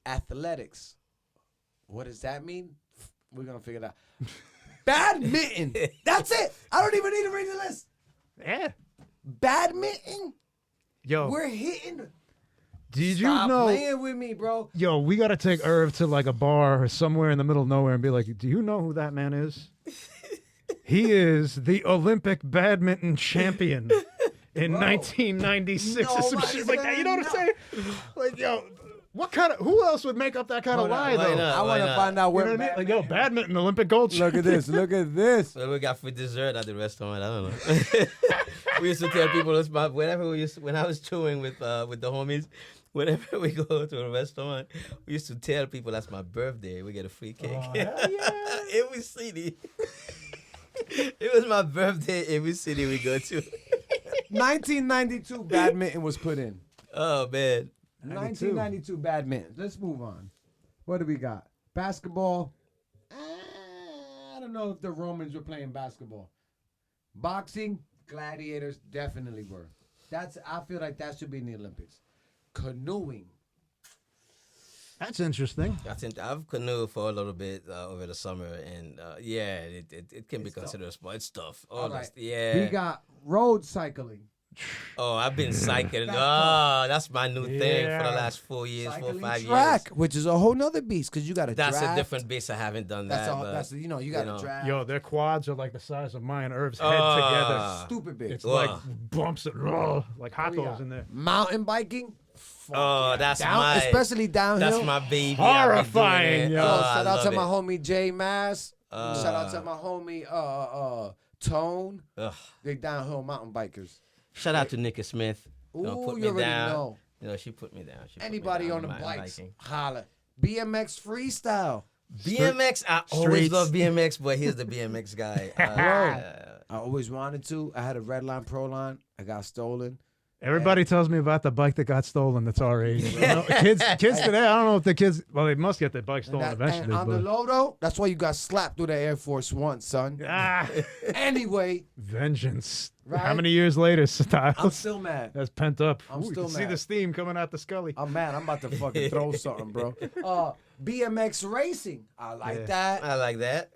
Athletics. What does that mean? We're going to figure it out. Badminton. That's it. I don't even need to read the list. Yeah. Badminton. Yo, We're hitting. did you Stop know? playing with me, bro. Yo, we got to take Irv to like a bar or somewhere in the middle of nowhere and be like, do you know who that man is? He is the Olympic badminton champion in 1996 or some shit like that. You know what I'm saying? Like, yo, who else would make up that kind of lie, why though? not? I want to not? find out You know where. what I mean? Like, yo, badminton, Olympic gold. Look at this. Look at this. What we got for dessert at the restaurant? I don't know. We used to tell people when I was touring with the homies. Whenever we go to a restaurant, we used to tell people that's my birthday. We get a free cake. Oh, hell yeah. Every city. It was my birthday every city we go to. 1992 badminton was put in. Oh, man. 1992 badminton. Let's move on. What do we got? Basketball. I don't know if the Romans were playing basketball. Boxing. Gladiators definitely were. I feel like that should be in the Olympics. Canoeing. That's interesting. I've canoed for a little bit over the summer, and it can be considered a sport. It's tough. All right. Yeah. We got road cycling. Oh, I've been cycling. That's my new thing for the last 4 years, Cycling 5 years. track, which is a whole nother beast because you got to That's draft. a different beast. I haven't done that. That's you got to draft. Yo, their quads are like the size of mine and Irv's head together. Stupid big. It's like bumps it like hot dogs in there. Mountain biking. That's especially downhill. That's my baby. Horrifying, yo. Shout out to my home. homie Jay Mass. Shout out to my homie Tone. They downhill mountain bikers. Shout out to Nikki Smith. Ooh, you already know. You know, she put me down. Anybody on the bikes, holla. BMX freestyle. BMX, I always love BMX, but here's the BMX guy. I always wanted to. I had a Red Line Pro Line. I got stolen. Everybody tells me about the bike that got stolen that's our age. You know, kids today, I don't know if the kids, well, they must get their bike stolen eventually. And on the low, though, that's why you got slapped through the Air Force One, son. Anyway. Vengeance. Right? How many years later, Styles? I'm still mad. That's pent up. I'm you still can see mad. the steam coming out the scully. I'm mad. I'm about to fucking throw something, bro. BMX racing. I like that. I like that.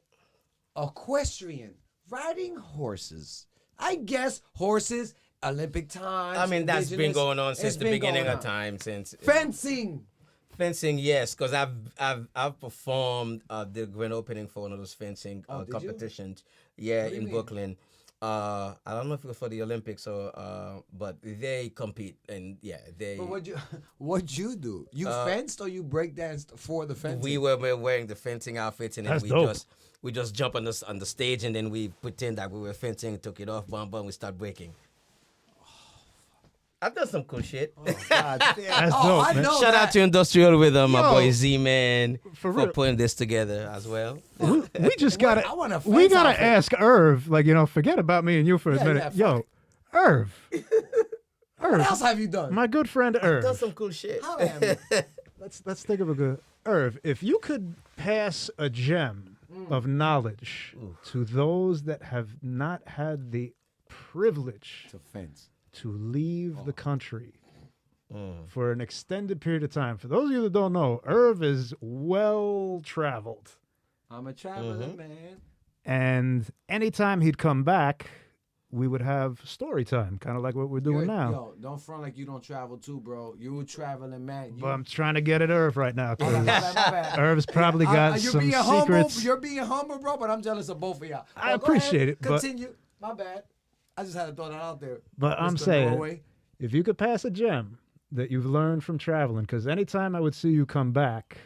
Equestrian. Riding horses. I guess horses, Olympic times. I mean, that's been indigenous, going on since it's the been beginning going of on. time. Since Fencing. Fencing, yes, because I've performed the grand opening for one of those fencing Oh, did you? competitions. Yeah, What do you in mean? Brooklyn. I don't know if it was for the Olympics or but they compete and yeah they. But what'd you do? You fenced or you breakdanced for the fencing? We were wearing the fencing outfits and then That's dope. we just jump on the stage and then we pretend that we were fencing, took it off, bum, we start breaking. I've done some cool shit. Oh, God damn. That's Oh, dope, I man. know Shout that. out to Industrial Rhythm, my Yo, boy Z-Man, for for real. putting this together as well. We just Wait, gotta. I want a We fence gotta outfit. ask Irv. Like, forget about me and you for a Yeah, minute. yeah, fuck Yo, Irv. What else have you done? My good friend Done Irv. some cool shit. How have you? Let's think of a good Irv. If you could pass a gem of knowledge to those that have not had the privilege To fence. to leave the country for an extended period of time. For those of you that don't know, Irv is well traveled. I'm a traveler, man. And anytime he'd come back, we would have story time, kind of like what we're doing now. Yo, don't front like you don't travel too, bro. You traveling, man. You, But I'm trying to get at Irv right now my bad, because my bad. Irv's probably got You're some being secrets. humble. You're being humble, bro. But I'm jealous of both of y'all. I Go ahead, appreciate it, but- Continue. My bad. I just had to throw that out there. But I'm Mr. saying, Norway. if you could pass a gem that you've learned from traveling, because anytime I would see you come back,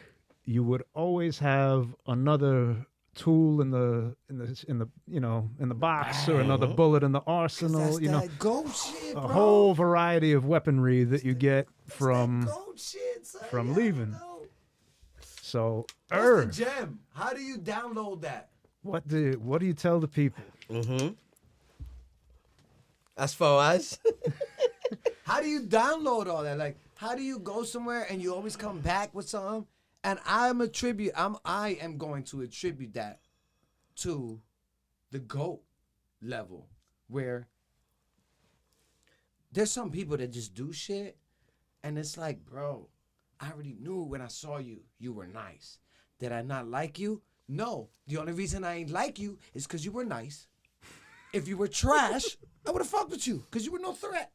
you would always have another tool in the box or another bullet in the arsenal. That's that goat shit, A bro. whole variety of weaponry that you get from That goat shit, son. from Yeah, leaving. I know. So What's Irv, the gem? How do you download that? what do you tell the people? As far as How do you download all that? Like, how do you go somewhere and you always come back with something? And I am going to attribute that to the GOAT level, where there's some people that just do shit, and it's like, bro, I already knew when I saw you, you were nice. Did I not like you? No. The only reason I ain't like you is because you were nice. If you were trash, I would have fucked with you because you were no threat.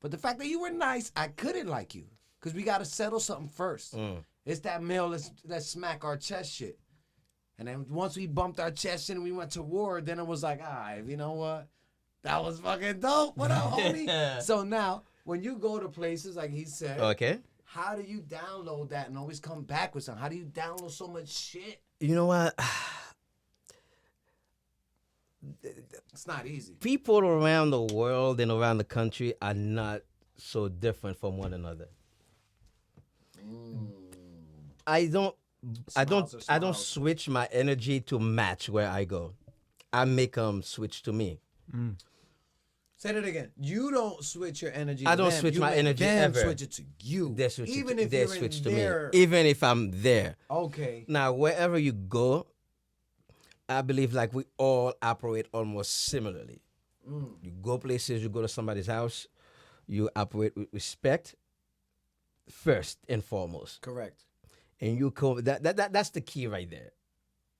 But the fact that you were nice, I couldn't like you because we got to settle something first. It's that male let's smack our chest shit. And then once we bumped our chest and we went to war, then it was like, all right, you know what? That was fucking dope. What up, homie? So now, when you go to places like he said, okay. how do you download that and always come back with something? How do you download so much shit? You know what? It's not easy. People around the world and around the country are not so different from one another. I don't Smiles. switch my energy to match where I go. I make them switch to me. Say that again. You don't switch your energy. I to don't them. switch You my make energy them ever. switch it to you. They switch even it, if they you're switch in to their... me, even if I'm there. Okay. Now, wherever you go, I believe like we all operate almost similarly. You go places, you go to somebody's house, you operate with respect first and foremost. Correct. And you come that's the key right there.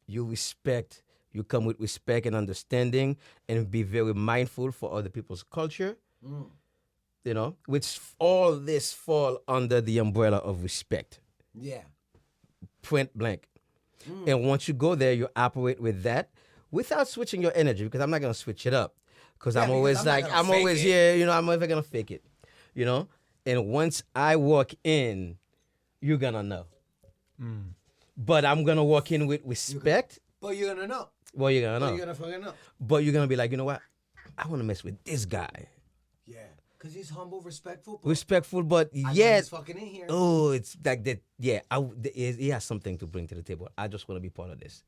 You respect, you come with respect and understanding and be very mindful for other people's culture. You know, which all this fall under the umbrella of respect. Yeah. Point blank. And once you go there, you operate with that without switching your energy, because I'm not gonna switch it up. Because Yeah, I'm because always I'm not like, gonna I'm fake always it. here, you know, I'm never gonna fake it. You know? And once I walk in, you're gonna know. But I'm gonna walk in with respect. But you're gonna know. Well, you're gonna But know. you're gonna fucking know. But you're gonna be like, you know what? I wanna mess with this guy. Yeah. Cause he's humble, respectful. But Respectful, but I know yet, he's fucking in here. oh, it's like that. Yeah, he has something to bring to the table. I just want to be part of this.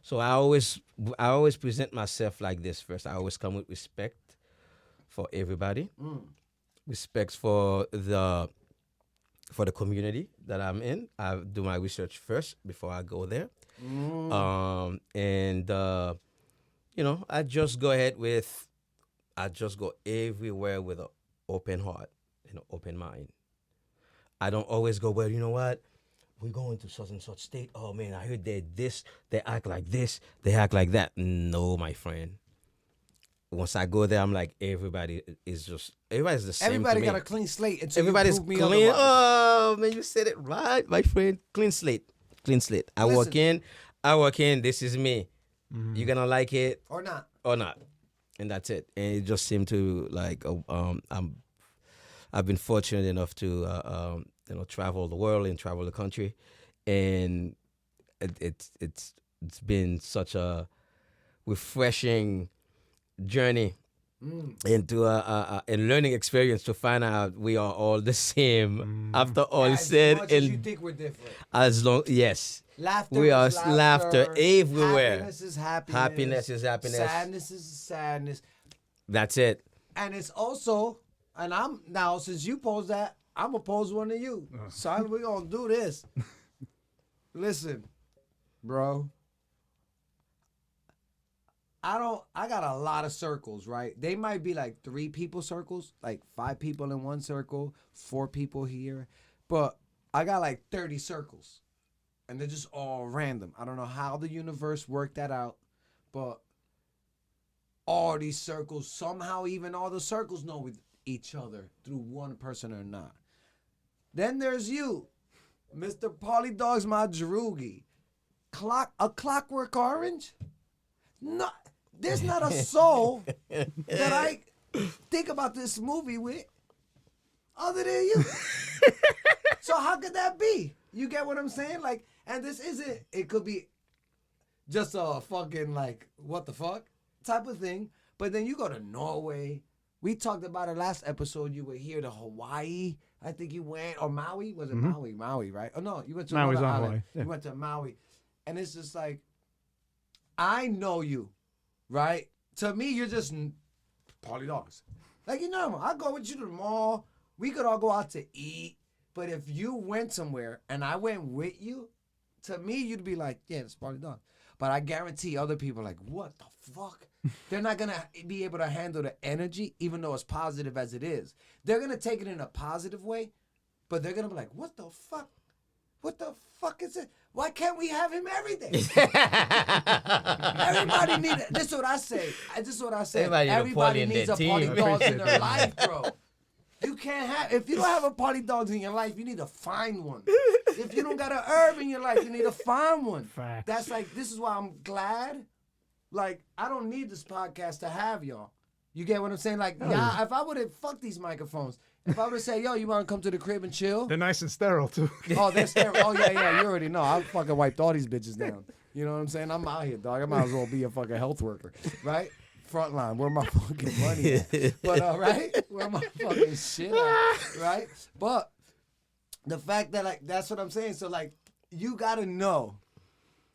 So I always present myself like this first. I always come with respect for everybody, respect for the community that I'm in. I do my research first before I go there, and you know, I just go everywhere with an open heart and an open mind. I don't always go, well, you know what? We're going to such and such state. Oh, man, I heard they act like this, they act like that. No, my friend. once I go there, I'm like, everybody's the same. Everybody to got me. a clean slate until Everybody's you prove me clean. otherwise. Oh man, you said it right, my friend. Clean slate. Clean slate. I walk in. This is me. You're gonna like it Or not. or not, and that's it. And it just seemed to like I've been fortunate enough to travel the world and travel the country, and it's been such a refreshing journey into a learning experience to find out we are all the same after all As said much as you and think we're different. as long yes. Laughter We are is laughter everywhere. Happiness is happiness. Happiness is happiness. Sadness is sadness. That's it. And it's also, and I'm now, since you posed that, I'm going to pose one to you. Son, we're going to do this. Listen, bro. I got a lot of circles, right? They might be like 3 people circles, like 5 people in one circle, 4 people here. But I got like 30 circles. And they're just all random. I don't know how the universe worked that out. But all these circles, somehow even all the circles know with each other through one person or not. Then there's you, Mr. Pauly Dogs Madrugi. A Clockwork Orange? No, there's not a soul that I think about this movie with other than you. So how could that be? You get what I'm saying? Like, and this isn't, it could be just a fucking like, what the fuck type of thing. But then you go to Norway. We talked about it last episode. You were here to Hawaii. I think you went, or Maui. Was it Maui? Maui, right? Oh, no, you went to Maui's another on island. Hawaii. Yeah. You went to Maui. And it's just like, I know you, right? To me, you're just Pauly Dogs. Like, you know, I go with you to the mall. We could all go out to eat. But if you went somewhere and I went with you, to me, you'd be like, yeah, it's Pauly Dogs. But I guarantee other people are like, what the fuck? They're not going to be able to handle the energy, even though it's positive as it is. They're going to take it in a positive way, but they're going to be like, what the fuck? What the fuck is it? Why can't we have him every day? Everybody needs it. This is what I say. Everybody needs a Pauly Dogs in their life, bro. You can't have, if you don't have a Pauly Dogs in your life, you need to find one. If you don't got an herb in your life, you need to find one. Facts. That's like, this is why I'm glad. Like, I don't need this podcast to have y'all. You get what I'm saying? Like, yeah, if I would have fucked these microphones, if I would have said, yo, you want to come to the crib and chill? They're nice and sterile too. Oh, they're sterile. Oh, yeah, you already know. I fucking wiped all these bitches down. You know what I'm saying? I'm out here, dog. I might as well be a fucking health worker, right? Frontline, where my fucking money at? But, right? Where my fucking shit at, right? But the fact that, like, that's what I'm saying. So, like, you got to know.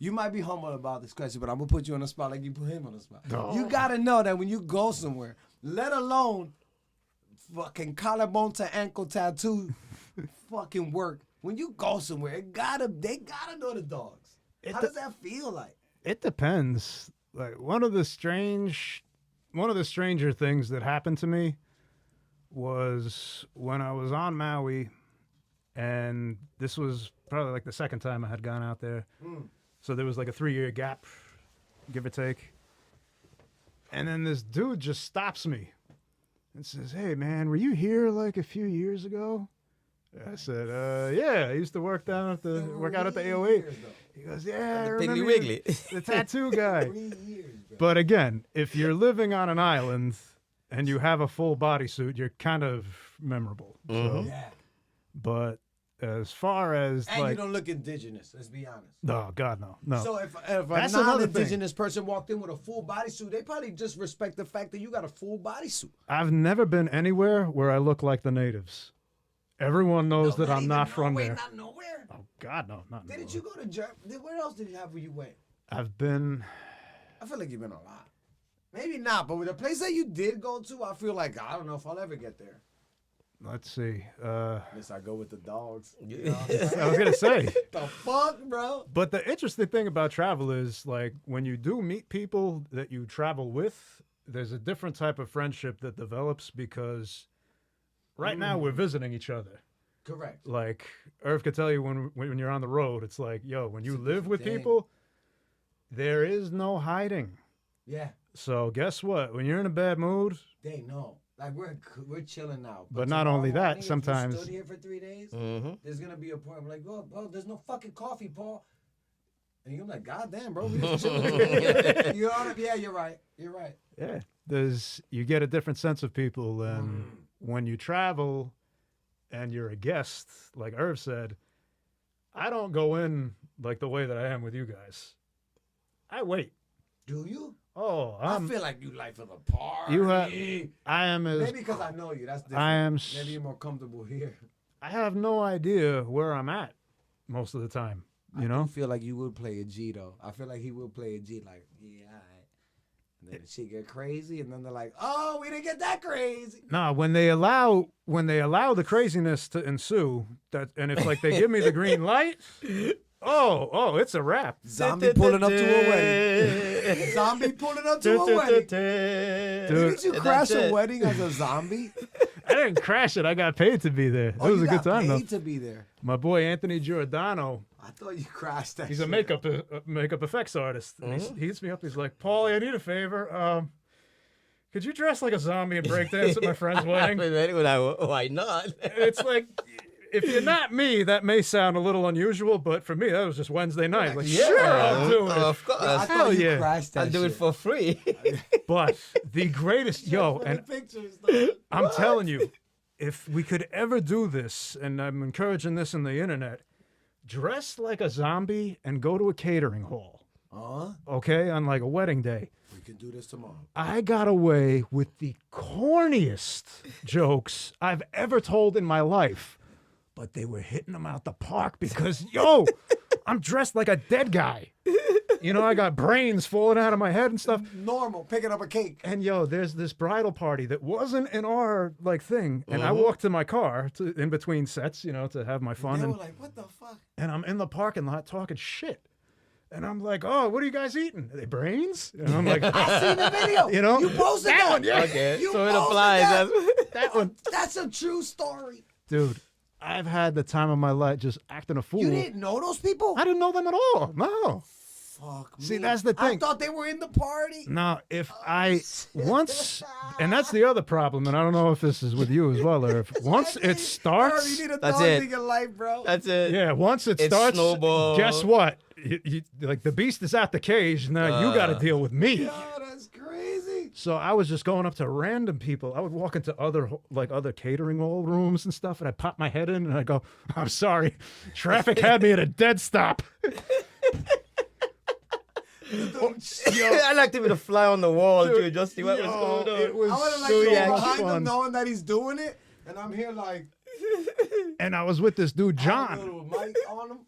You might be humble about this question, but I'm going to put you on the spot like you put him on the spot. No. You got to know that when you go somewhere, let alone fucking collarbone to ankle tattoo fucking work. When you go somewhere, they gotta know the dogs. How does that feel like? It depends. Like one of the stranger things that happened to me was when I was on Maui, and this was probably like the second time I had gone out there. So there was like a 3-year gap, give or take. And then this dude just stops me and says, "Hey man, were you here like a few years ago?" I said, "Yeah, I used to work out at the AOA." He goes, "Yeah, I remember Piggly Wiggly. the tattoo guy." 3 years, bro. But again, if you're living on an island and you have a full bodysuit, you're kind of memorable. So, Yeah. but as far as And like, you don't look indigenous, let's be honest. no, God, no. So if That's a another thing. non-indigenous person walked in with a full bodysuit, they probably just respect the fact that you got a full bodysuit. I've never been anywhere where I look like the natives. Everyone knows that I'm not from there. Not nowhere. Oh God, no, not Didn't nowhere. you go to Germany? Where else did you have where you went? I've been. I feel like you've been a lot. Maybe not, but with the place that you did go to, I feel like, I don't know if I'll ever get there. Let's see. Unless I go with the dogs. You know? I was gonna say. The fuck, bro? But the interesting thing about travel is, like, when you do meet people that you travel with, there's a different type of friendship that develops because right now we're visiting each other. Correct. Like, Irv could tell you when you're on the road, it's like, yo, when you live with thing. people, there is no hiding. Yeah. So guess what? When you're in a bad mood, They know. Like we're chilling now. But not only tomorrow that, morning, if sometimes- you stood here for 3 days, there's gonna be a point. I'm like, bro, there's no fucking coffee, Paul. And you're like, God damn, bro, we just chilling. You know what I mean? Yeah, you're right. You're right. yeah, you get a different sense of people, and when you travel, and you're a guest, like Irv said, I don't go in like the way that I am with you guys. I wait. Do you? Oh, I feel like you like for the party. I am as Maybe because I know you. That's different. I am. Maybe you're more comfortable here. I have no idea where I'm at most of the time. You know. I feel like you would play a G though. I feel like he would play a G. Like, yeah, all right. And then the shit get crazy, and then they're like, "Oh, we didn't get that crazy." No, when they allow the craziness to ensue, and if like they give me the green light, oh, it's a wrap. Zombie pulling up to a wedding. Zombie pulling up to a wedding. Didn't you crash a wedding as a zombie? I didn't crash it. I got paid to be there. It was a good time though. Paid to be there. My boy Anthony Giordano, I thought you crashed that. he's shit. a makeup effects artist. And he hits me up. He's like, "Paulie, I need a favor. Could you dress like a zombie and break dance at my friend's wedding?" Why not? It's like, if you're not me, that may sound a little unusual, but for me, that was just Wednesday night. Like, sure, I'll do it. Of course. I Hell thought you yeah. crashed that. I'll do it shit. for free. But the greatest, and Pictures, though. I'm telling you, if we could ever do this, and I'm encouraging this in the internet, dress like a zombie and go to a catering hall. Okay, on like a wedding day. We can do this tomorrow. I got away with the corniest jokes I've ever told in my life, but they were hitting them out the park because, I'm dressed like a dead guy. You know, I got brains falling out of my head and stuff. Normal, picking up a cake. And there's this bridal party that wasn't in our like thing, and I walked to my car in between sets, to have my fun. They And, were like, "What the fuck?" and I'm in the parking lot talking shit, and I'm like, "Oh, what are you guys eating? Are they brains?" And I'm like, I seen the video. You posted that one, yeah. Okay, You so it posted applies. that one, That's a true story. dude. I've had the time of my life just acting a fool. You didn't know those people? I didn't know them at all. No. Fuck me. See, that's the I thing. thought they were in the party. Now, if I once, and that's the other problem, and I don't know if this is with you as well, or if once it starts, You need a That's dog it. in your life, bro. That's it. yeah, once it It's starts, snowball. guess what? Like the beast is out the cage. Now you got to deal with me. Oh, that's crazy. So I was just going up to random people. I would walk into other catering hall rooms and stuff, and I'd pop my head in and I'd go, "I'm sorry, traffic had me at a dead stop." I like to be the fly on the wall too, just see what was going on. It was I would have so like to go much behind fun. him knowing that he's doing it, and I'm here like And I was with this dude, a John. little mic on him.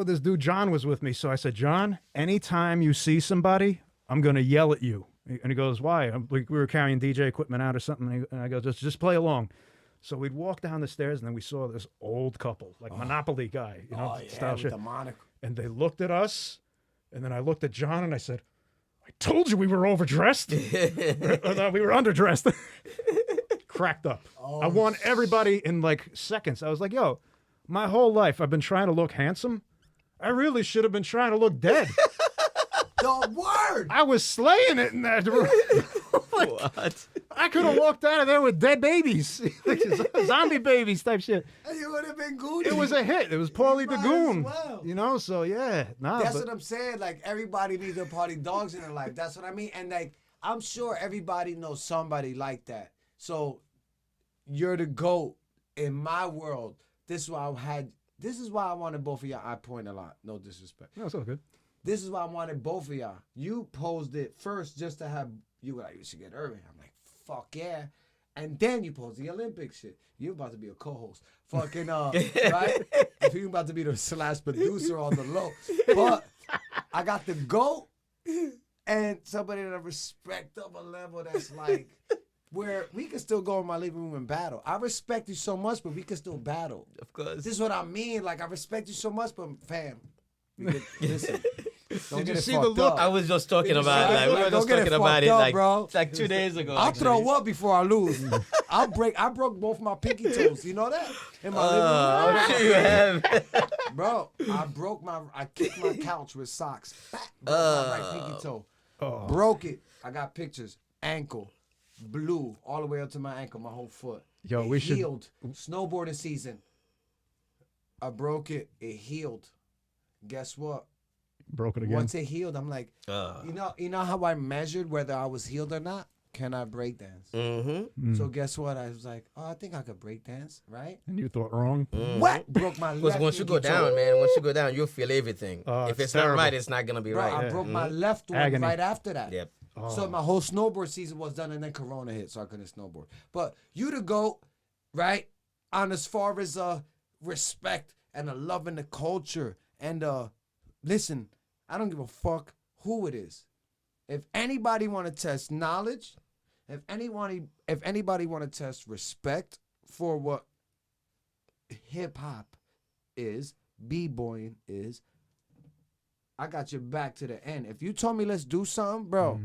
This dude John was with me. So I said, "John, anytime you see somebody, I'm going to yell at you." And he goes, "Why?" We were carrying DJ equipment out or something. And I go, just play along. So we'd walk down the stairs, and then we saw this old couple, like Monopoly guy, style with shit. the monocle. And they looked at us, and then I looked at John, and I said, "I told you we were overdressed." Or no, we were underdressed. Cracked up. I won everybody in like seconds. I was like, my whole life I've been trying to look handsome. I really should have been trying to look dead. The word. I was slaying it in that room. What? I could have walked out of there with dead babies, like zombie babies type shit. You would have been good. It was a hit. It was Paulie the might as Goon. well. So yeah. That's what I'm saying. Like, everybody needs their party dogs in their life. That's what I mean. And like, I'm sure everybody knows somebody like that. So you're the GOAT in my world. This is why I wanted both of y'all. I point a lot. No disrespect. No, it's all good. This is why I wanted both of y'all. You posed it first just to have, you were like, "You should get Irving." I'm like, fuck yeah. And then you posed the Olympic shit. You're about to be a co-host. Fucking, right? If you're about to be the / producer on the low. But I got the GOAT and somebody at a respectable level that's like, where we can still go in my living room and battle. I respect you so much, but we can still battle. Of course. This is what I mean. Like, I respect you so much, but fam, listen. Don't Did get you it see the fucked look? up. I was just talking about Don't we were just get it talking about fucked it up, like, bro. like 2 days ago. I'll actually. throw up before I lose. I broke both my pinky toes. You know that? In my living room. I'm sure you have. Bro, I kicked my couch with socks. Broke my right pinky toe. Oh. Broke it. I got pictures. Ankle, blue, all the way up to my ankle, my whole foot. Yo, it we should- healed. Snowboarding season. I broke it. It healed. Guess what? Broke it again. Once it healed, I'm like, you know how I measured whether I was healed or not? Can I break dance? Mm-hmm. So guess what? I was like, oh, I think I could break dance, right? And you thought wrong. What? Broke my Because left once you go pinky toe. down, man, once you go down, you'll feel everything. If it's it's not terrible. right, it's not gonna be Bro, right. I broke my left one Agony. right after that. Yep. So my whole snowboard season was done, and then Corona hit, so I couldn't snowboard. But you the GOAT, right? On as far as respect and a love in the culture, and listen, I don't give a fuck who it is. If anybody want to test knowledge, if anybody want to test respect for what hip hop is, b-boying is, I got your back to the end. If you told me let's do something, bro,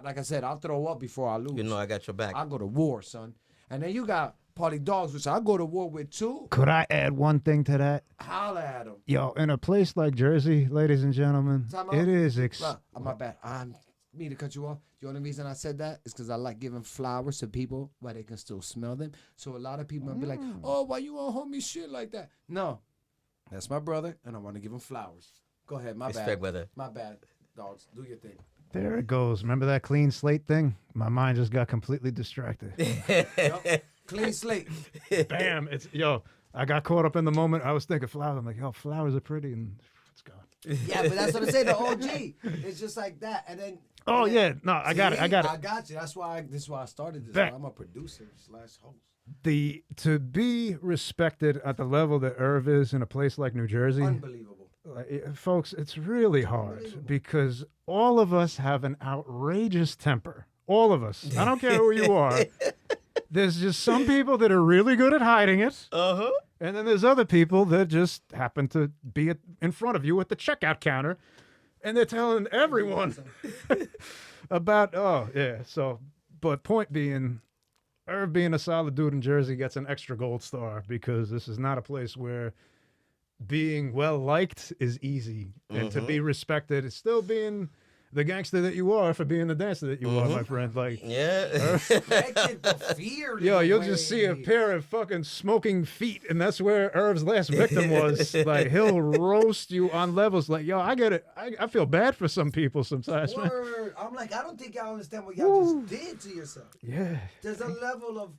like I said, I'll throw up before I lose. You know I got your back. I'll go to war, son. And then you got Party Dogs, which I'll go to war with too. Could I add one thing to that? Holla at them. Yo, in a place like Jersey, ladies and gentlemen, Time out. it is My bad. Me to cut you off. The only reason I said that is because I like giving flowers to people while they can still smell them. So a lot of people might be like, oh, why you on homie shit like that? No. That's my brother, and I want to give him flowers. Go ahead. My Respect, bad. brother. My bad, dogs. Do your thing. There it goes. Remember that clean slate thing? My mind just got completely distracted. Yep. Clean slate. Bam! I got caught up in the moment. I was thinking flowers. I'm like, yo, flowers are pretty, and it's gone. Yeah, but that's what I say. The OG. It's just like that, and then. Oh and yeah, then- no, I got it. I got you. That's why I started this. Bet. I'm a producer / host. To be respected at the level that Irv is in a place like New Jersey, Unbelievable. folks, it's really hard because all of us have an outrageous temper. All of us. I don't care who you are. There's just some people that are really good at hiding it. Uh-huh. And then there's other people that just happen to be in front of you at the checkout counter, and they're telling everyone about, So, but point being, Irv being a solid dude in Jersey gets an extra gold star because this is not a place where being well liked is easy, and to be respected is still being the gangster that you are for being the dancer that you are, my friend. Like, Yeah. Respected the fear. yo, you'll just see a pair of fucking smoking feet, and that's where Irv's last victim was. Like, he'll roast you on levels. Like, yo, I get it. I feel bad for some people sometimes, man. Word. I'm like, I don't think y'all understand what y'all just did to yourself. Yeah. There's a level of,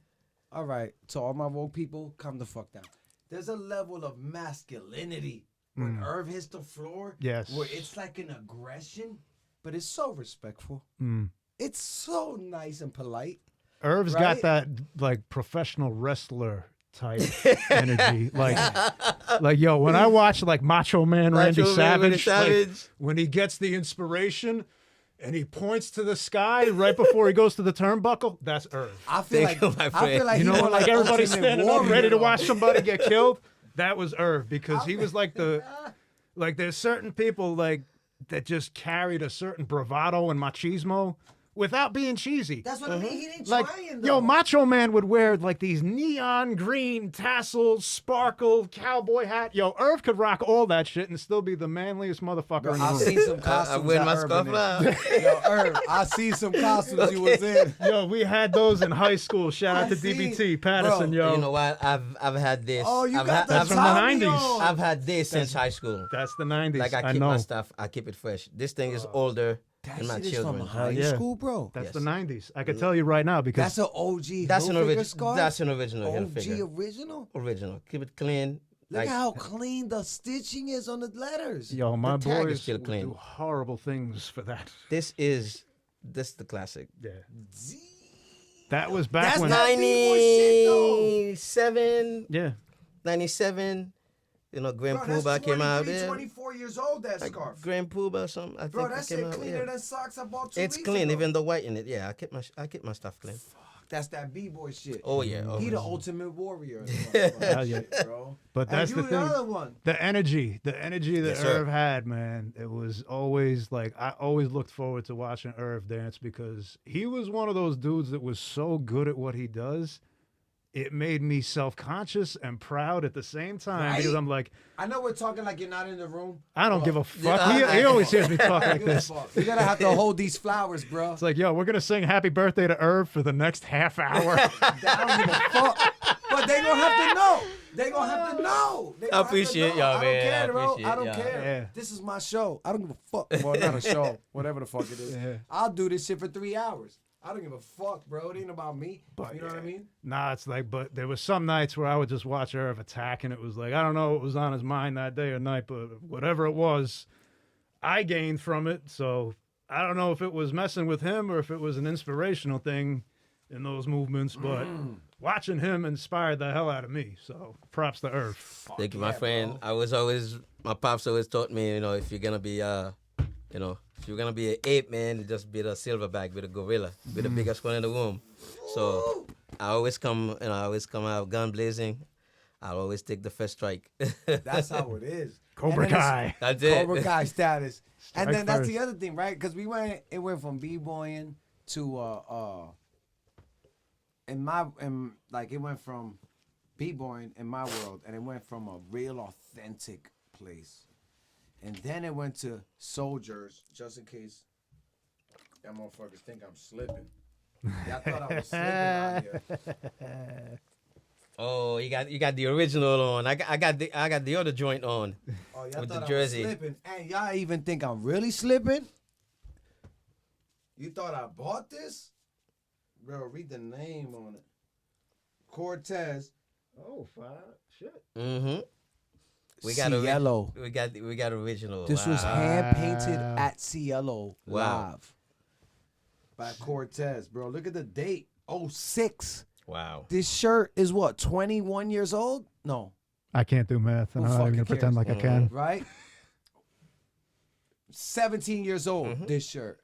all right, to all my woke people, calm the fuck down. There's a level of masculinity when Irv hits the floor. Yes. Where it's like an aggression, but it's so respectful. It's so nice and polite. Irv's got Right? that like professional wrestler type energy. Like yo, when I watch like Macho Man Randy Macho Man Randy Savage, like, Savage. when he gets the inspiration and he points to the sky right before he goes to the turnbuckle, that's Irv. I feel Thank you, my I feel friend. like You he know, was like everybody's Ultimate standing up Warrior, ready to though. watch somebody get killed. That was Irv because he was like like there's certain people like that just carried a certain bravado and machismo without being cheesy. That's what I mean. He didn't Like, try yo, though. Macho Man would wear like these neon green tassels, sparkle, cowboy hat. Yo, Irv could rock all that shit and still be the manliest motherfucker in the I've room. seen some I costumes. wear my that Irv scarf in. now. Yo, Irv, I see some costumes you was in. Yo, we had those in high school. Shout out I to see. DBT Patterson, Bro, yo. You know what? I've had this. Oh, you I've got had, the That's from the Tommy 90s. on. I've had this since high school. That's the 90s. Like I I keep know. my stuff. I keep it fresh. This thing is older That than my shit is children. from high yeah. school, bro. That's Yes. the 90s. I can tell you right now because That's an OG. That's an Hilfiger original. scarf? That's an original OG Hilfiger. original. Original. Keep it clean. Look Like, how clean the stitching is on the letters. yo, my the tag is boys still would clean. do horrible things for that. this is the classic. Yeah. Z- That was back That's when. not- B-boy shit, though. 97, Yeah. 97. You know, Grand Bro, that's Poobah came out 23, there. 24 years old, that Like scarf. Grand Poobah or something. I Bro, think that it came shit out. cleaner Yeah. than socks I bought 2 It's weeks clean, ago. even the white in it. Yeah, I keep my stuff clean. That's that B-boy shit. Oh yeah. Oh, He the ultimate warrior. Hell yeah. bro. But that's and the you thing. other one. The energy that Yes, sir. Irv had, man, it was always like I always looked forward to watching Irv dance because he was one of those dudes that was so good at what he does it made me self-conscious and proud at the same time because Right? I'm like, I know we're talking like you're not in the room. I don't give a fuck. Yeah, He always hears me talk like Give a this. fuck. You're gonna have to hold these flowers, bro. It's like, yo, we're gonna sing "Happy Birthday" to Irv for the next half hour. I don't give a fuck. But they gonna have to know. They gonna have to know. They gonna have to appreciate know. y'all, I man. don't care, I bro. appreciate I don't y'all. care. Yeah. This is my show. I don't give a fuck. Well, not a show. Whatever the fuck it is. Yeah. I'll do this shit for 3 hours. I don't give a fuck, bro. It ain't about me. But, you know what I mean? Nah, it's like, but there was some nights where I would just watch Irv attack, and it was like, I don't know what was on his mind that day or night, but whatever it was, I gained from it. So I don't know if it was messing with him or if it was an inspirational thing in those movements, but watching him inspired the hell out of me. So props to Irv. Thank you, my yeah, friend. bro. My pops always taught me, if you're gonna be if you're gonna be an ape, man, you just be the silverback, be the gorilla, be the biggest one in the room. So I always come out gun blazing. I'll always take the first strike. That's how it is. Cobra And then it's Kai. That's it. Cobra Kai status. And Strike then that's first. the other thing, right? Because it went from b-boying to it went from b-boying in my world, and it went from a real authentic place, and then it went to soldiers. Just in case that motherfuckers think I'm slipping. Y'all thought I was slipping out here. Oh, you got the original on. I got the other joint on. Oh, y'all With the thought I jersey. was slipping, and y'all even think I'm really slipping? You thought I bought this? Bro, read the name on it. Cortez. Oh, shit. Mm-hmm. Cielo. We got original. This was Wow. hand painted at Cielo Wow. live by Cortez, bro. Look at the date. 06. Wow. This shirt is what, 21 years old? No, I can't do math, and Who I'm not even fucking gonna pretend cares? like I can. right? 17 years old, Mm-hmm. this shirt.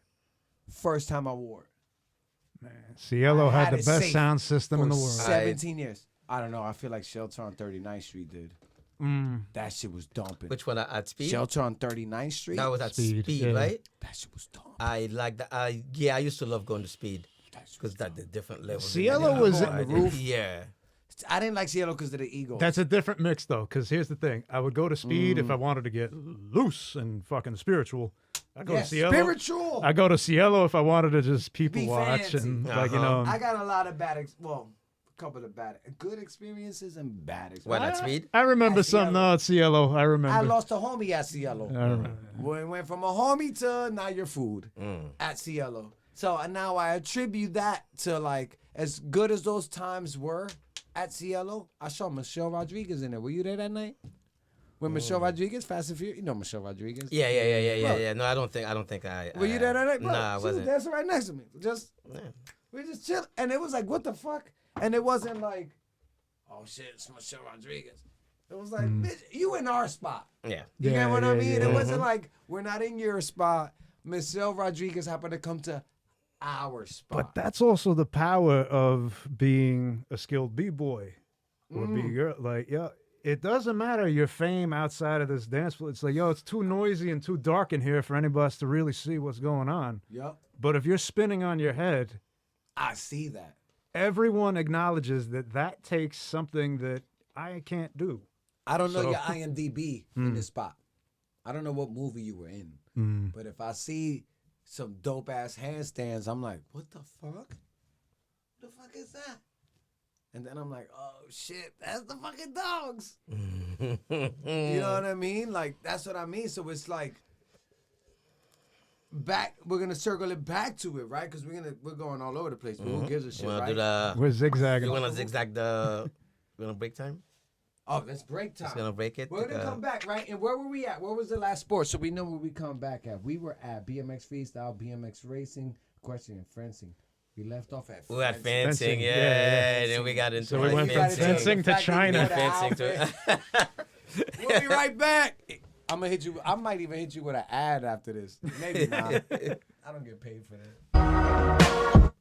First time I wore it. Cielo I had had the it best safe sound system for in the world. 17 years. I don't know. I feel like Shelter on 39th Street did. Mm. That shit was dumping. Which one at Speed? Shelter on 39th Street? That was at Speed, Speed, yeah. right? That shit was dumping. I like that. I used to love going to Speed because that the different levels. Cielo was on the roof. Yeah. I didn't like Cielo because of the Eagles. That's a different mix, though, because here's the thing. I would go to Speed if I wanted to get loose and fucking spiritual. I go to Cielo. spiritual. I go to Cielo if I wanted to just people Be watch fancy. and I got a lot of a couple of good experiences and bad experiences. What at Speed? I remember At something Cielo. at Cielo. I remember. I lost a homie at Cielo. I remember. We went from a homie to now you're food at Cielo. So now I attribute that to like as good as those times were at Cielo. I saw Michelle Rodriguez in there. Were you there that night? When Michelle Rodriguez, Fast and Furious, you know Michelle Rodriguez. Yeah. No, I don't think I. Were you there that night? Bro, Nah, I she was wasn't. dancing right next to me. We just chill, and it was like, what the fuck? And it wasn't like, oh shit, it's Michelle Rodriguez. It was like, bitch, you in our spot. Yeah. You Yeah, get what I yeah, mean? yeah. It wasn't like we're not in your spot. Michelle Rodriguez happened to come to our spot. But that's also the power of being a skilled b-boy or b-girl. Like, yeah, it doesn't matter your fame outside of this dance floor. It's like, yo, it's too noisy and too dark in here for anybody to really see what's going on. Yep, But if you're spinning on your head, I see that. everyone acknowledges that takes something that I can't do. I don't know So- your IMDb in this spot. I don't know what movie you were in. But if I see some dope ass handstands, I'm like, what the fuck? What the fuck is that? And then I'm like, oh shit, that's the fucking dogs. You know what I mean? Like, that's what I mean. So it's like, we're gonna circle it back to it, right? Because we're going all over the place. But who gives a shit, You wanna right? do the? We're zigzagging. You wanna zigzag the? You wanna break time? Oh, let's break time. It's gonna break it. We're gonna come back, right? And where were we at? Where was the last sport? So we know where we come back at. We were at BMX freestyle, BMX racing, equestrian, fencing. We left off at We had fencing. fencing, Fencing, yeah. yeah, And then we got into So we like went from fencing to The fact that you China. wore the fencing to. outfit. We'll be right back. I'm gonna hit you. I might even hit you with an ad after this. Maybe not. I don't get paid for that.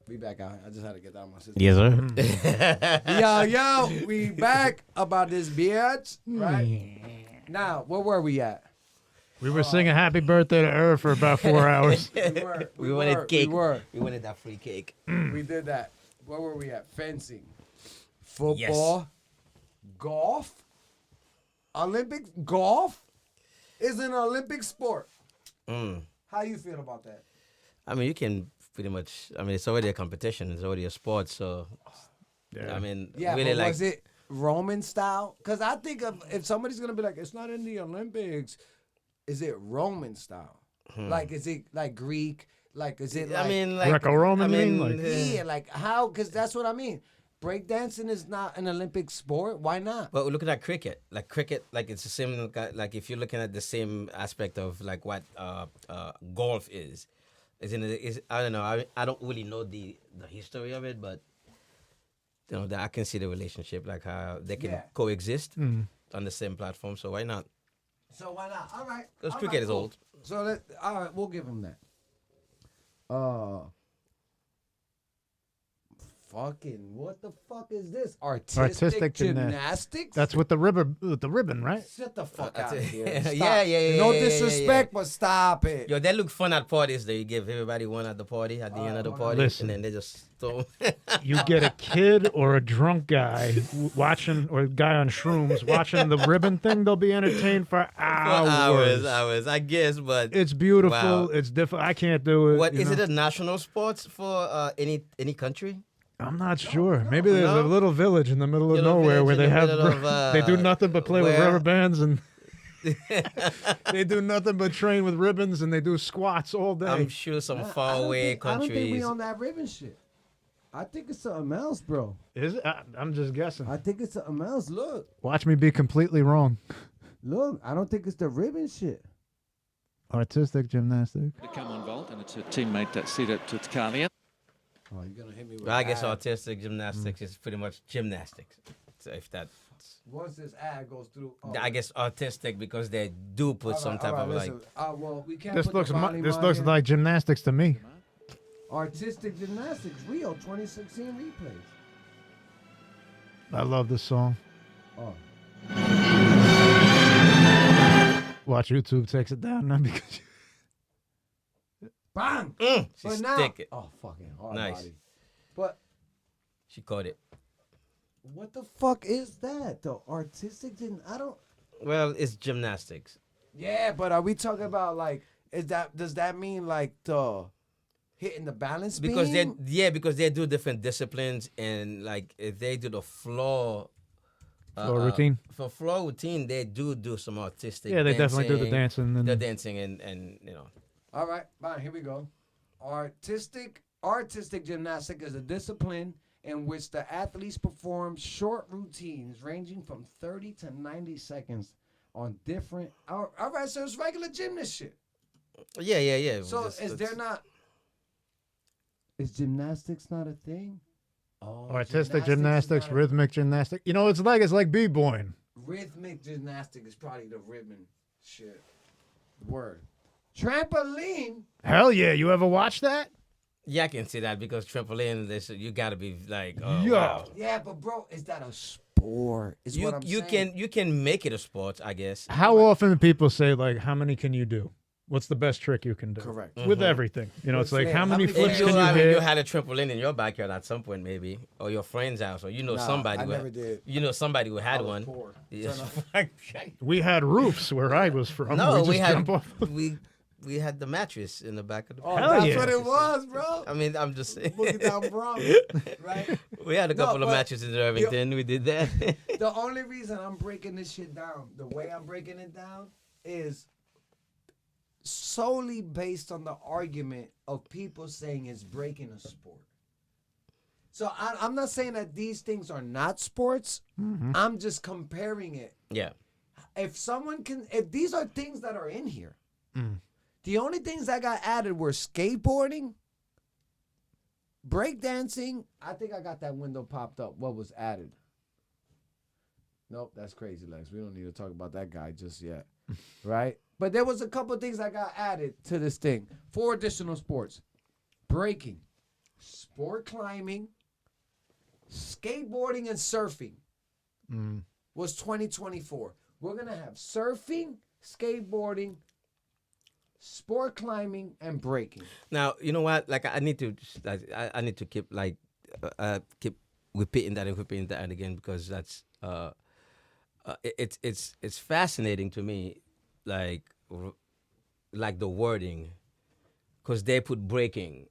We back out. I just had to get that out of my system. Yes, sir. Yo, we back about this bitch, right? Now, where were we at? We were singing happy birthday to Irv for about 4 hours. We wanted cake. We were. We wanted that free cake. We did that. Where were we at? Fencing, football, golf, Olympics. Golf is an Olympic sport. How you feel about that? I mean, you can pretty much. I mean, it's already a competition. It's already a sport. So, Yeah. I mean, Yeah, really but like. was it Roman style? Because I think if somebody's gonna be like, it's not in the Olympics, is it Roman style? Like, is it like Greek? Like, is it like? I mean, like Greco-Roman, I you mean, mean? Like- Yeah, like how? Because that's what I mean. Breakdancing is not an Olympic sport. Why not? But we're looking at cricket. Like cricket, like it's the same. Like if you're looking at the same aspect of like what golf is I don't know. I don't really know the history of it, but you know that I can see the relationship, like how they can coexist on the same platform. So why not? So why not? All right. Because all cricket right, is cool. old. So all right, we'll give him that. Fucking what the fuck is this? Artistic gymnastics? That's with the ribbon, right? Shut the fuck That's out of it. here. Stop. Yeah, No yeah, disrespect, yeah. but stop it. Yo, they look fun at parties. Though you give everybody one at the party at the end of the party, Listen. and then they just throw. You get a kid or a drunk guy watching, or a guy on shrooms watching the ribbon thing. They'll be entertained for hours. hours. I guess, but It's beautiful. Wow. It's different. I can't do it. what you is know? it a national sport for any country? I'm not sure. Maybe there's a No? little village in the middle of Little nowhere village where in they the have middle of, they do nothing but play with where- rubber bands and they do nothing but train with ribbons and they do squats all day. I'm sure some faraway I don't think we countries. on that ribbon shit. I think it's something else, bro. Is it? I'm just guessing. I think it's something else. Look, Watch me be completely wrong. I don't think it's the ribbon shit. Artistic gymnastics. To come on Volt, and it's a teammate that said it to Tkalia. Oh, you're gonna hit me with Well, I guess ad. artistic gymnastics is pretty much gymnastics. So if that, Once this ad goes through, I guess artistic because they do put some type of like. well, we can't This put looks the volume this on looks here. like gymnastics to me. Artistic gymnastics Rio 2016 replays. I love this song. Oh, Watch YouTube takes it down now because bang! She But now, stick it. oh, fucking hard Nice. body. But She caught it. what the fuck is that? The artistic didn't. I don't. Well, it's gymnastics. Yeah, but are we talking about like? Does that mean like the hitting the balance Because beam? because they do different disciplines and like if they do the floor. Floor routine? For floor routine, they do some artistic. yeah, they definitely do the dancing and The dancing and you know. All right, fine. Here we go. Artistic gymnastic is a discipline in which the athletes perform short routines ranging from 30 to 90 seconds on different. All right, so it's regular gymnast shit. Yeah. So Just- is there not? Is gymnastics not a thing? Oh, artistic is gymnastics, not a- rhythmic gymnastics. You know, it's like Bboying. Rhythmic gymnastic is probably the ribbon shit. Word. Trampoline. Hell yeah! You ever watch that? Yeah, I can see that because trampoline, you gotta be like, oh, Yo. wow. Yeah, but bro, is that a sport? Is what I'm saying. You can make it a sport, I guess. How often do people say like, how many can you do? What's the best trick you can do? Correct. With everything, you know, it's like Yeah, how how many many flips If can you you hit? had a trampoline in your backyard at some point, maybe, or your friend's house, or Nah, somebody. I who never did. You know somebody who had I was one. poor. Yeah. We had roofs where I was from. No, we we just had jump off. we had the mattress in the back of the. Oh, Hell that's yeah. what it was, bro. I mean, I'm just saying. Boogie down Bronx, right? We had a No, couple of but- matches in Irvington. We did that. The only reason I'm breaking this shit down, the way I'm breaking it down, is solely based on the argument of people saying it's breaking a sport. So I'm not saying that these things are not sports. I'm just comparing it. Yeah. If these are things that are in here, the only things that got added were skateboarding, breakdancing. I think I got that window popped up. What was added? Nope, that's crazy, Lex. We don't need to talk about that guy just yet. Right? But there was a couple things that got added to this thing. 4 additional sports. Breaking, sport climbing, skateboarding, and surfing was 2024. We're going to have surfing, skateboarding, sport climbing, and breaking. Now you know what? Like I need to keep like keep repeating that and repeating that again because that's it's fascinating to me, like the wording, because they put breaking,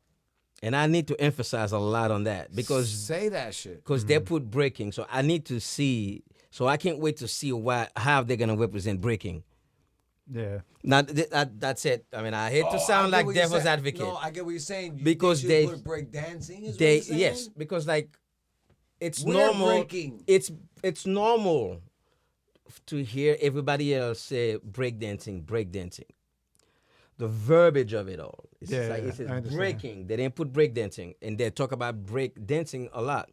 and I need to emphasize a lot on that because say that shit. Because they put breaking, so I need to see. So I can't wait to see how they're gonna represent breaking. Yeah. Now that's it. I mean, I hate to sound like devil's advocate. No, I get what you're saying. Because they they put break dancing. Is what They you're saying? yes, because like it's We're normal. breaking. It's normal to hear everybody else say breakdancing, breakdancing. The verbiage of it all. It's Yeah, like yeah, it says I understand. breaking. They didn't put breakdancing, and they talk about breakdancing a lot.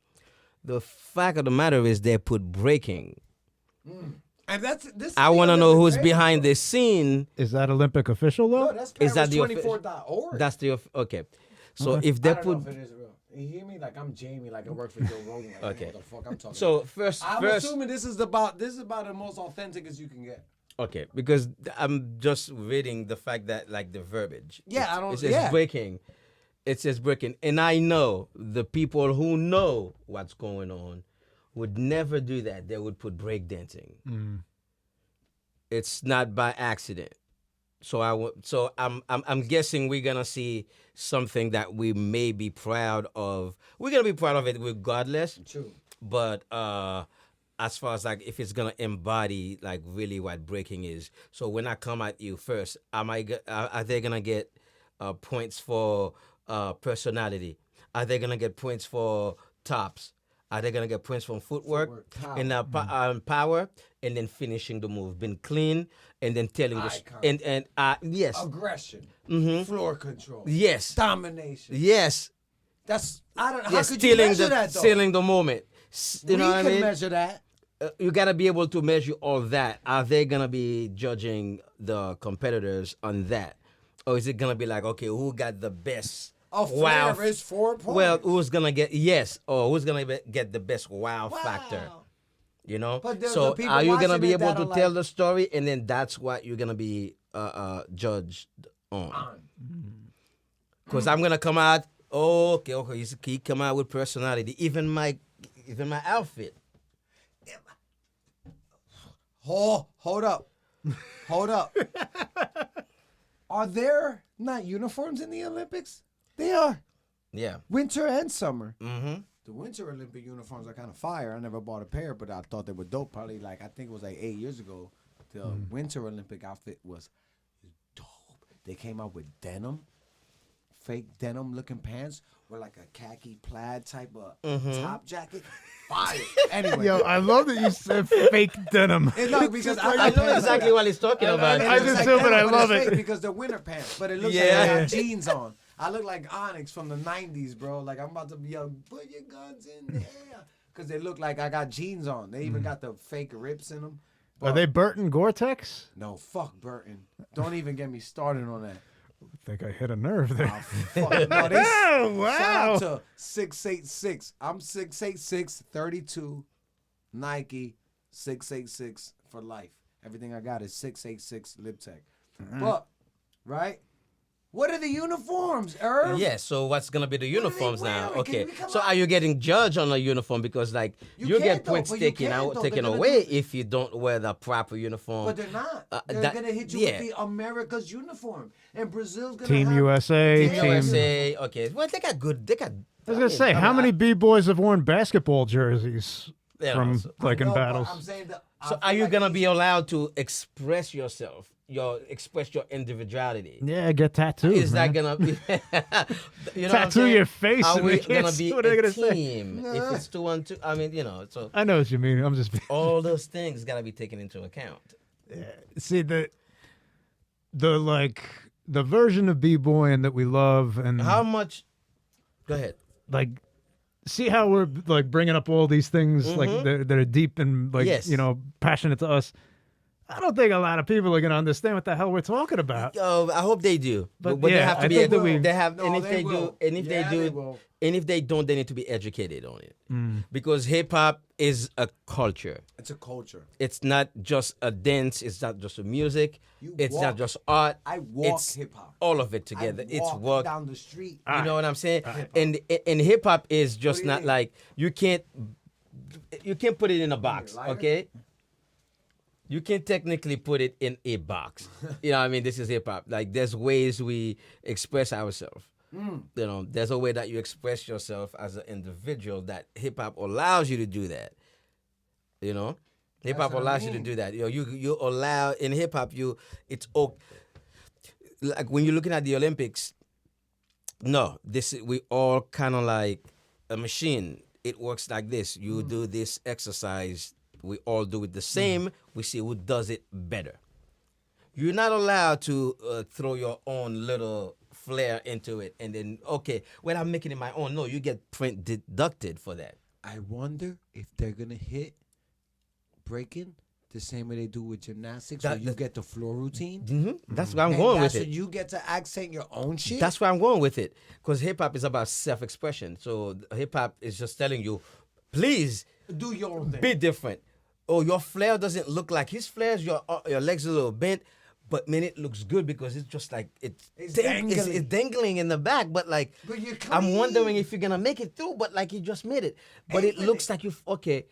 The fact of the matter is they put breaking. And that's this. I want to know who's behind this scene. Is that Olympic official though? No, that's Is that the 24.org. That's the okay. So Okay. if they I don't know put if it is real. You hear me? Like I'm Jamie. Like I work for Joe Rogan. Like, Okay. What the fuck I'm talking so about. first I'm assuming this is about the most authentic as you can get. okay, because I'm just reading the fact that like the verbiage. Yeah, I don't- It says yeah. breaking. It says breaking, and I know the people who know what's going on would never do that. They would put breakdancing. It's not by accident. So I'm guessing we're gonna see something that we may be proud of. We're gonna be proud of it regardless. True. But as far as like if it's gonna embody like really what breaking is, so when I come at you first, are they gonna get points for personality? Are they gonna get points for tops? Are they gonna get points from footwork Power. and power, and then finishing the move, being clean, and then telling Icon. and yes, Aggression. Floor control. yes, Domination. yes, That's I don't. How yes, could you measure that though? stealing the moment. You know we what I can mean? measure that. You got to be able to measure all that. Are they going to be judging the competitors on that? Or is it going to be like, okay, who got the best? A flair is 4 points. Well, who's going to get, yes, or who's going to get the best wow factor? You know? But the So people are you going to watching be it able that to are tell like- the story, and then that's what you're going to be judged on? Because I'm going to come out, okay, he come out with personality. Even my outfit. Hold up. Hold up. Are there not uniforms in the Olympics? They are. Yeah. Winter and summer. Mm-hmm. The Winter Olympic uniforms are kind of fire. I never bought a pair, but I thought they were dope. Probably like, I think it was like 8 years ago. The Winter Olympic outfit was dope. They came out with denim, fake denim looking pants with like a khaki plaid type of top jacket. Fire. Anyway. Yo, I love that you said fake denim. It look because I know exactly what he's talking about. I just do, but I love it. because they're winter pants, but it looks Yeah. like I got jeans on. I look like Onyx from the 90s, bro. Like I'm about to be yell, put your guns in there. Because they look like I got jeans on. They even got the fake rips in them. Are they Burton Gore-Tex? No, fuck Burton. Don't even get me started on that. I think I hit a nerve there. Oh, fuck. No, they, Oh, wow. Shout out to 686. I'm 686, 32, Nike, 686 for life. Everything I got is 686 LibTech. But, right? What are the uniforms, Irv? Yeah, so what's gonna be the uniforms now? wearing? Can Okay, we come so on? are you getting judged on a uniform because like You you get can't, though, points but you taken can't, out though. taken They're gonna away do- if you don't wear the proper uniform? But they're not. They're that- going to hit you yeah. with the America's uniform. And Brazil's going to Team have... USA, Yeah. Team... USA, okay. Well, they got good. They got. I was going to say, how many B-boys have worn basketball jerseys Yeah, from, so- like, in No, but battles? I'm saying that I So feel are you like gonna these- be allowed to express yourself, express your individuality? Yeah, get tattoos, Is man. that gonna be? You know what I'm Tattoo saying? your face Are and we they can't gonna see be what they're a gonna say. team? If it's 2-on-2, I mean, so I know what you mean. I'm just... all those things gotta be taken into account. See, the version of B-boying that we love and... How much? Go ahead. like, see how we're like bringing up all these things like that are deep and like Yes. passionate to us. I don't think a lot of people are gonna understand what the hell we're talking about. I hope they do. But But they yeah, have to I be. think that we- They have, No, and if they they do, will. and if Yeah, they they do, will. and if they don't, they need to be educated on it. Mm. Because hip hop is a culture. It's a culture. It's not just a dance. It's not just a music. You It's walk- not just art. I walk It's hip hop. all of it together. It's walk work. down the street. You know what I'm saying? Hip-hop. And hip hop is just do you not mean? like you can't put it in a box, lighter? okay? You can technically put it in a box. You know what I mean? This is hip hop. Like there's ways we express ourselves. You know, there's a way that you express yourself as an individual that hip hop allows you to do that. You know? Hip hop what I allows you mean. to do that. You know, you allow in hip hop like when you're looking at the Olympics. No, we all kind of like a machine. It works like this. You do this exercise. We all do it the same. We see who does it better. You're not allowed to throw your own little flair into it and then, okay, well, I'm making it my own. No, you get print deducted for that. I wonder if they're gonna hit breaking the same way they do with gymnastics, where you get the floor routine. That's where I'm And going that's with when it. you get to accent your own shit. That's where I'm going with it. Because hip hop is about self-expression. So hip hop is just telling you, please do your own thing. be different. Oh, your flair doesn't look like his flares. Your legs are a little bent, but man, it looks good because it's just like it's dangling. It's dangling in the back. But like, But you're I'm clean. wondering if you're gonna make it through. But like, you just made it. But it Ain't looks it? like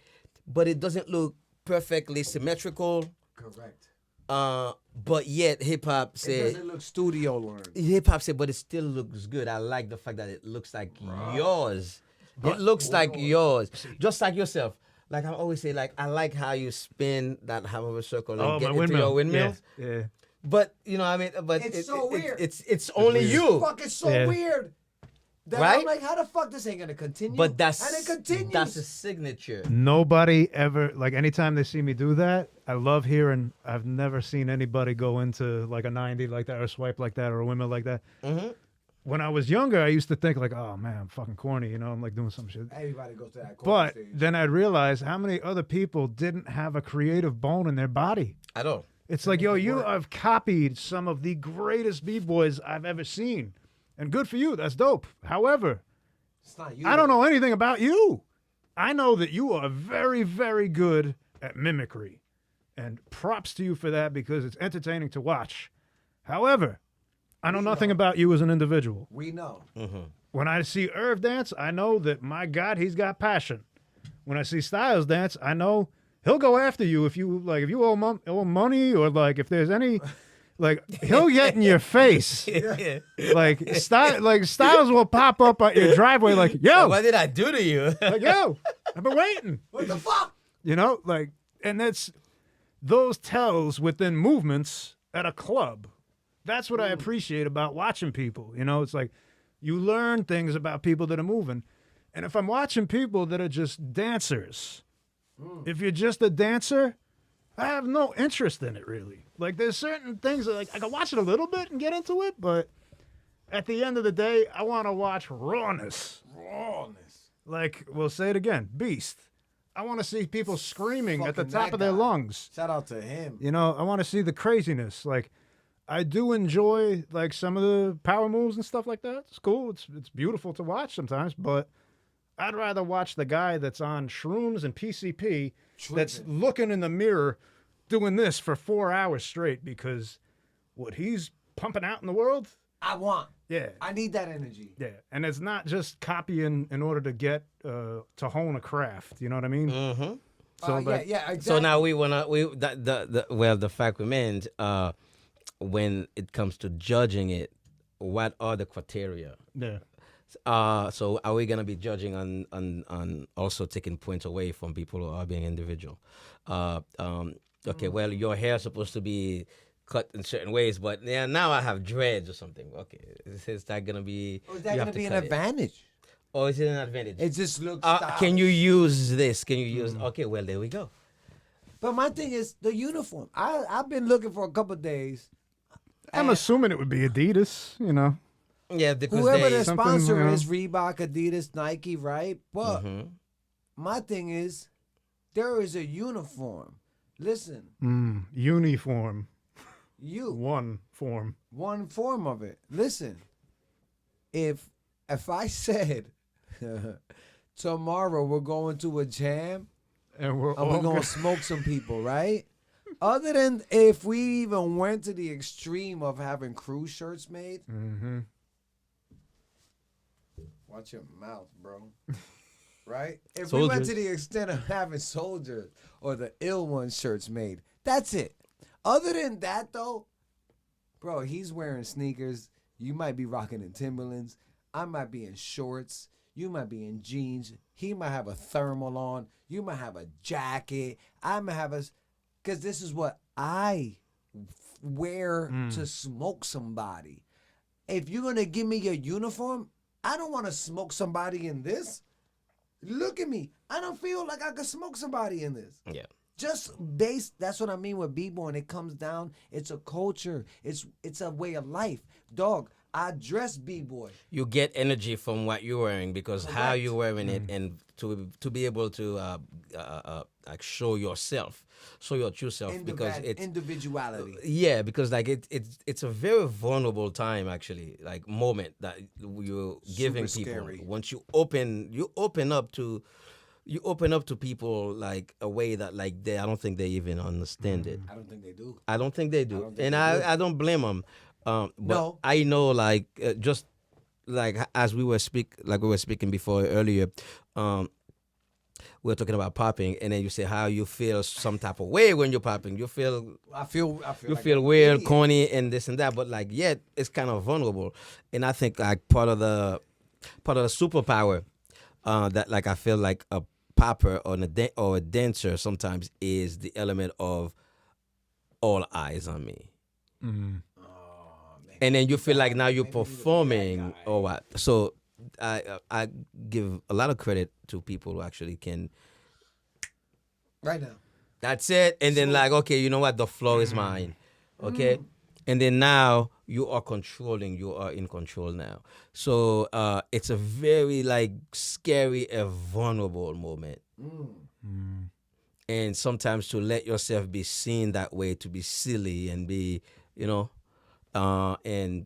but it doesn't look perfectly symmetrical. Correct. But yet hip hop It said. doesn't look studio learned. Hip hop said, but it still looks good. I like the fact that it looks like yours. It looks like yours, just like yourself. Like I always say, like I like how you spin that hammer circle and Oh, get my into your windmill. windmills. Yeah. But you know, what I mean, but It's so weird. It's only weird. you. Fuck, it's so Yeah. weird. That Right? I'm like, how the fuck this ain't gonna continue? But and that's it continues. that's a signature. Nobody ever, like, anytime they see me do that, I love hearing. I've never seen anybody go into like a 90 like that or a swipe like that or a windmill like that. When I was younger, I used to think like, oh man, I'm fucking corny, you know, I'm like doing some shit. Everybody goes to that But stage. then I'd realize how many other people didn't have a creative bone in their body. At all. It's like, yo, you have copied some of the greatest b-boys I've ever seen. And good for you. That's dope. However, It's not you. I don't know anything about you. I know that you are very, very good at mimicry. And props to you for that because it's entertaining to watch. However, I know nothing about you as an individual. We know. When I see Irv dance, I know that, my God, he's got passion. When I see Styles dance, I know he'll go after you if you owe money or like if there's any, like he'll get in your face. Like Styles will pop up at your driveway like, yo, What did I do to you? like, yo, I've been waiting. What the fuck? You know, like, and that's those tells within movements at a club. That's what I appreciate about watching people. You know, it's like you learn things about people that are moving. And if I'm watching people that are just dancers, if you're just a dancer, I have no interest in it really. Like there's certain things that, like I can watch it a little bit and get into it, but at the end of the day, I want to watch rawness. Rawness. Like we'll say it again, beast. I want to see people screaming at the Fucking top that of their guy. lungs. Shout out to him. You know, I want to see the craziness. Like, I do enjoy like some of the power moves and stuff like that. It's cool. It's beautiful to watch sometimes, but I'd rather watch the guy that's on shrooms and PCP that's looking in the mirror doing this for 4 hours straight because what he's pumping out in the world, I want. yeah. I need that energy. Yeah, and it's not just copying in order to get to hone a craft. You know what I mean? Mm-hmm. So yeah, exactly. So now the fact remains, when it comes to judging it, what are the criteria? Yeah. So are we gonna be judging on also taking points away from people who are being individual? Okay, well, your hair is supposed to be cut in certain ways, but yeah, now I have dreads or something. Okay, is that gonna be? Or is that you going have to be an cut it. advantage? Or is it an advantage? It just looks Can you use this? Can you use? Okay, well, there we go. But my thing is the uniform. I've been looking for a couple of days. I'm assuming it would be Adidas. You know. Yeah, because Whoever they. the Something, sponsor you know. is, Reebok, Adidas, Nike, right? But Mhm. my thing is, there is a uniform. Listen, Uniform. you One form. one form of it. Listen, if I said tomorrow we're going to a jam And we're and all we're gonna gonna- smoke some people, right? Other than if we even went to the extreme of having crew shirts made, watch your mouth, bro. Right? If we went to Soldiers. the extent of having soldiers or the ill one shirts made, that's it. Other than that, though, bro, he's wearing sneakers. You might be rocking in Timberlands. I might be in shorts. You might be in jeans. He might have a thermal on. You might have a jacket. I might have a... Because this is what I wear to smoke somebody. If you're going to give me your uniform, I don't want to smoke somebody in this. Look at me. I don't feel like I could smoke somebody in this. Yeah. Just based, that's what I mean with b-boying. It comes down, it's a culture. It's a way of life. Dog, I dress b-boy. You get energy from what you're wearing because how Correct. you're wearing it, and to be able to like show yourself, show your true self, because it's Individuality. yeah, because like it's a very vulnerable time, actually, like moment that you're giving Super people. scary. Once you open up to people like a way that like I don't think they even understand it. I don't think they do. I don't think they do, don't think and they do. I don't blame them. But No. I know, like just like as we were speaking before earlier, we were talking about popping, and then you say how you feel some type of way when you're popping. You feel I feel you like feel an weird, idiot. corny, and this and that, but like yet it's kind of vulnerable, and I think like part of the superpower that like I feel like a popper or a dancer sometimes is the element of all eyes on me. And then you feel like now you're performing or what. So I give a lot of credit to people who actually can. Right now. That's it. And then like, okay, you know what? The floor is mine. Okay. And then now you are controlling. You are in control now. So it's a very like scary and vulnerable moment. And sometimes to let yourself be seen that way, to be silly and be, you know, and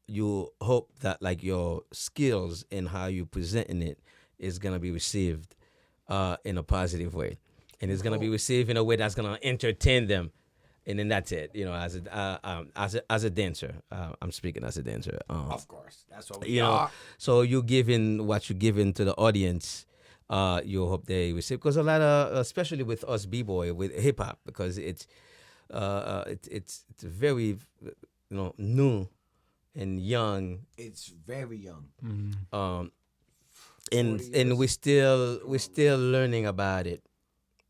you hope that like your skills and how you presenting it is gonna be received in a positive way, and it's gonna be received in a way that's gonna entertain them, and then that's it. You know, as a dancer, I'm speaking as a dancer. Of course. That's what we You know, are. so you giving what you giving to the audience. You hope they receive, because a lot of, especially with us b-boy with hip hop, because it's very new and young, It's very young. and we're still learning about it.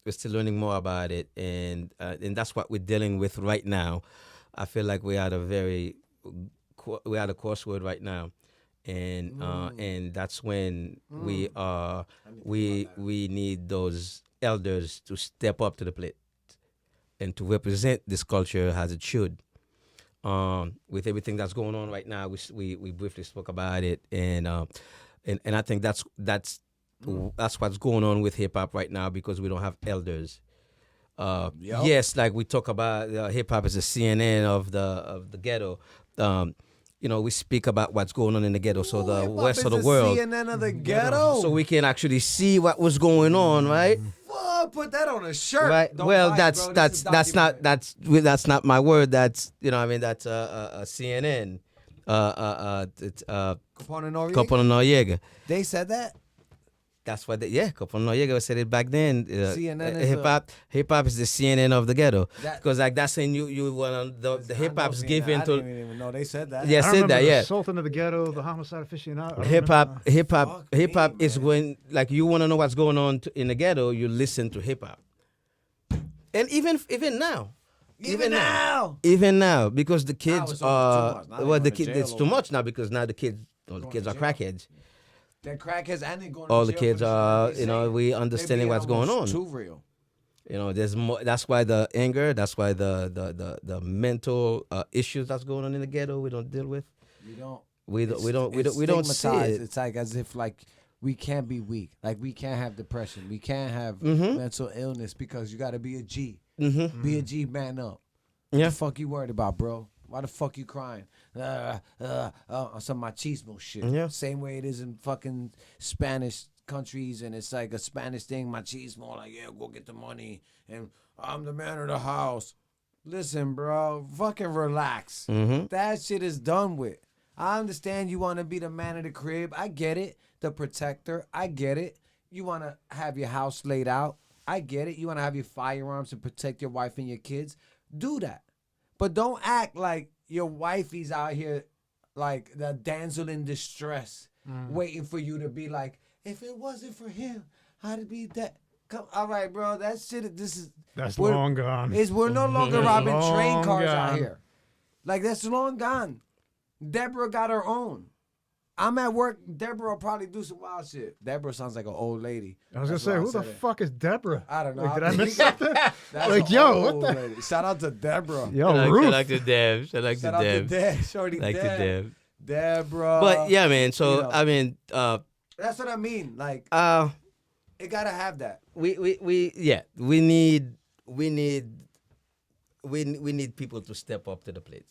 We're still learning more about it, and that's what we're dealing with right now. I feel like we're at a crossroad right now, and that's when we need those elders to step up to the plate and to represent this culture as it should. With everything that's going on right now, we briefly spoke about it, and I think that's what's going on with hip hop right now, because we don't have elders. Yes, like we talk about hip hop as a CNN of the ghetto. We speak about what's going on in the ghetto, so the Hip-hop rest is of the the world, CNN of the ghetto. so we can actually see what was going on, right? Fuck, put that on a shirt. Right. Don't Well, fight, that's bro. This is documentary. that's not my word. That's that's a CNN. It's Capone and Noriega? Couple of Noriega. They said that. That's what Couple of Noriega said it back then. CNN is hip hop is the CNN of the ghetto, That- because like that's when you want the hip hop's I given didn't to even know they said that. yeah I said remember that the yeah. Sultan of the Ghetto, the Homicide Aficionado. I Hip remember- hop me, is when like you want to know what's going on in the ghetto, you listen to hip hop. And even now. Even now. Even now, because the kids it's are almost too much. Now well, they the going to kid jail it's too over much now, because now the kids are to jail. crackheads. They're crackheads and they're going All to the jail kids for the shit are, that they say. we They're understanding being what's going on. almost Too real. There's more. That's why the anger. That's why the mental issues that's going on in the ghetto we don't deal with. You don't. We don't It's see stigmatized. it. It's like as if like we can't be weak. Like, we can't have depression. We can't have mental illness because you got to be a G. Be a G, man up. What the fuck you worried about, bro? Why the fuck you crying? Some machismo shit. Yeah. Same way it is in fucking Spanish countries, and it's like a Spanish thing, machismo. Like, yeah, go get the money, and I'm the man of the house. Listen, bro, fucking relax. That shit is done with. I understand you want to be the man of the crib. I get it. The protector. I get it. You want to have your house laid out. I get it. You want to have your firearms to protect your wife and your kids. Do that. But don't act like your wifey's out here like the damsel in distress, waiting for you to be like, if it wasn't for him, I'd be that. Come, all right, bro. That shit. That's long gone. We're no longer robbing train cars out gone. here. Like, that's long gone. Deborah got her own. I'm at work. Deborah will probably do some wild shit. Deborah sounds like an old lady. I was going to say, who the fuck is Deborah? I don't know. Like, did I miss something? That's Like, an yo, old what the? lady. Shout out to Deborah. Yo, I Ruth. like the Debs. I like Shout the out to Debs. Deb. Shorty Like the Deb. Deb. Deborah. But yeah, man. So you know. I mean, That's what I mean. Like, it gotta have that. we need people to step up to the plate.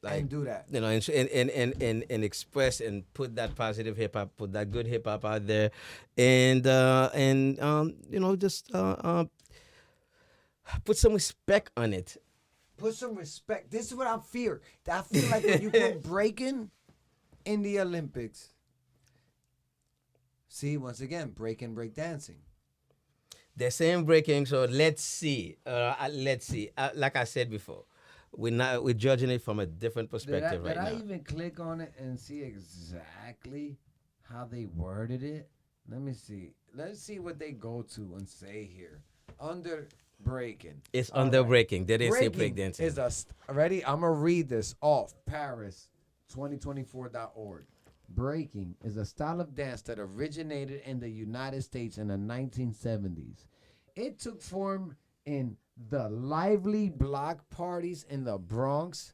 Like, And do that. You know, and express and put that positive hip hop, put that good hip hop out there, and you know, just put some respect on it. Put some respect. This is what I fear. I feel like when you put breaking in the Olympics. See, once again, breaking, break dancing. They're saying breaking, so let's see. Let's see. Like I said before, we're judging it from a different perspective Did I now. even click on it and see exactly how they worded it? Let me see. Let's see what they go to and say here. Under breaking. It's All under right. breaking. They didn't say Breaking breakdancing. is ready? I'm going to read this off Paris2024.org. Breaking is a style of dance that originated in the United States in the 1970s. It took form in the lively block parties in the Bronx,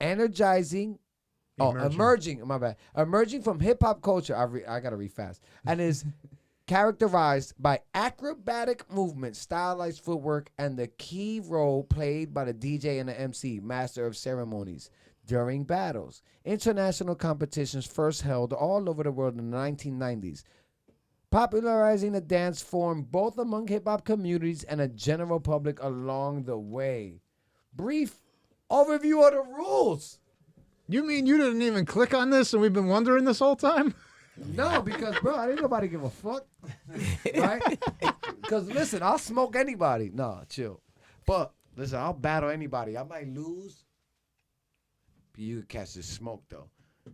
emerging from hip-hop culture. I got to read fast. And is characterized by acrobatic movement, stylized footwork, and the key role played by the DJ and the MC, master of ceremonies, during battles. International competitions first held all over the world in the 1990s, popularizing the dance form both among hip-hop communities and a general public along the way. Brief overview of the rules. You mean you didn't even click on this and we've been wondering this whole time? No, because, bro, I didn't nobody give a fuck. Right? Because, listen, I'll smoke anybody. No, chill. But, listen, I'll battle anybody. I might lose. You can catch the smoke, though.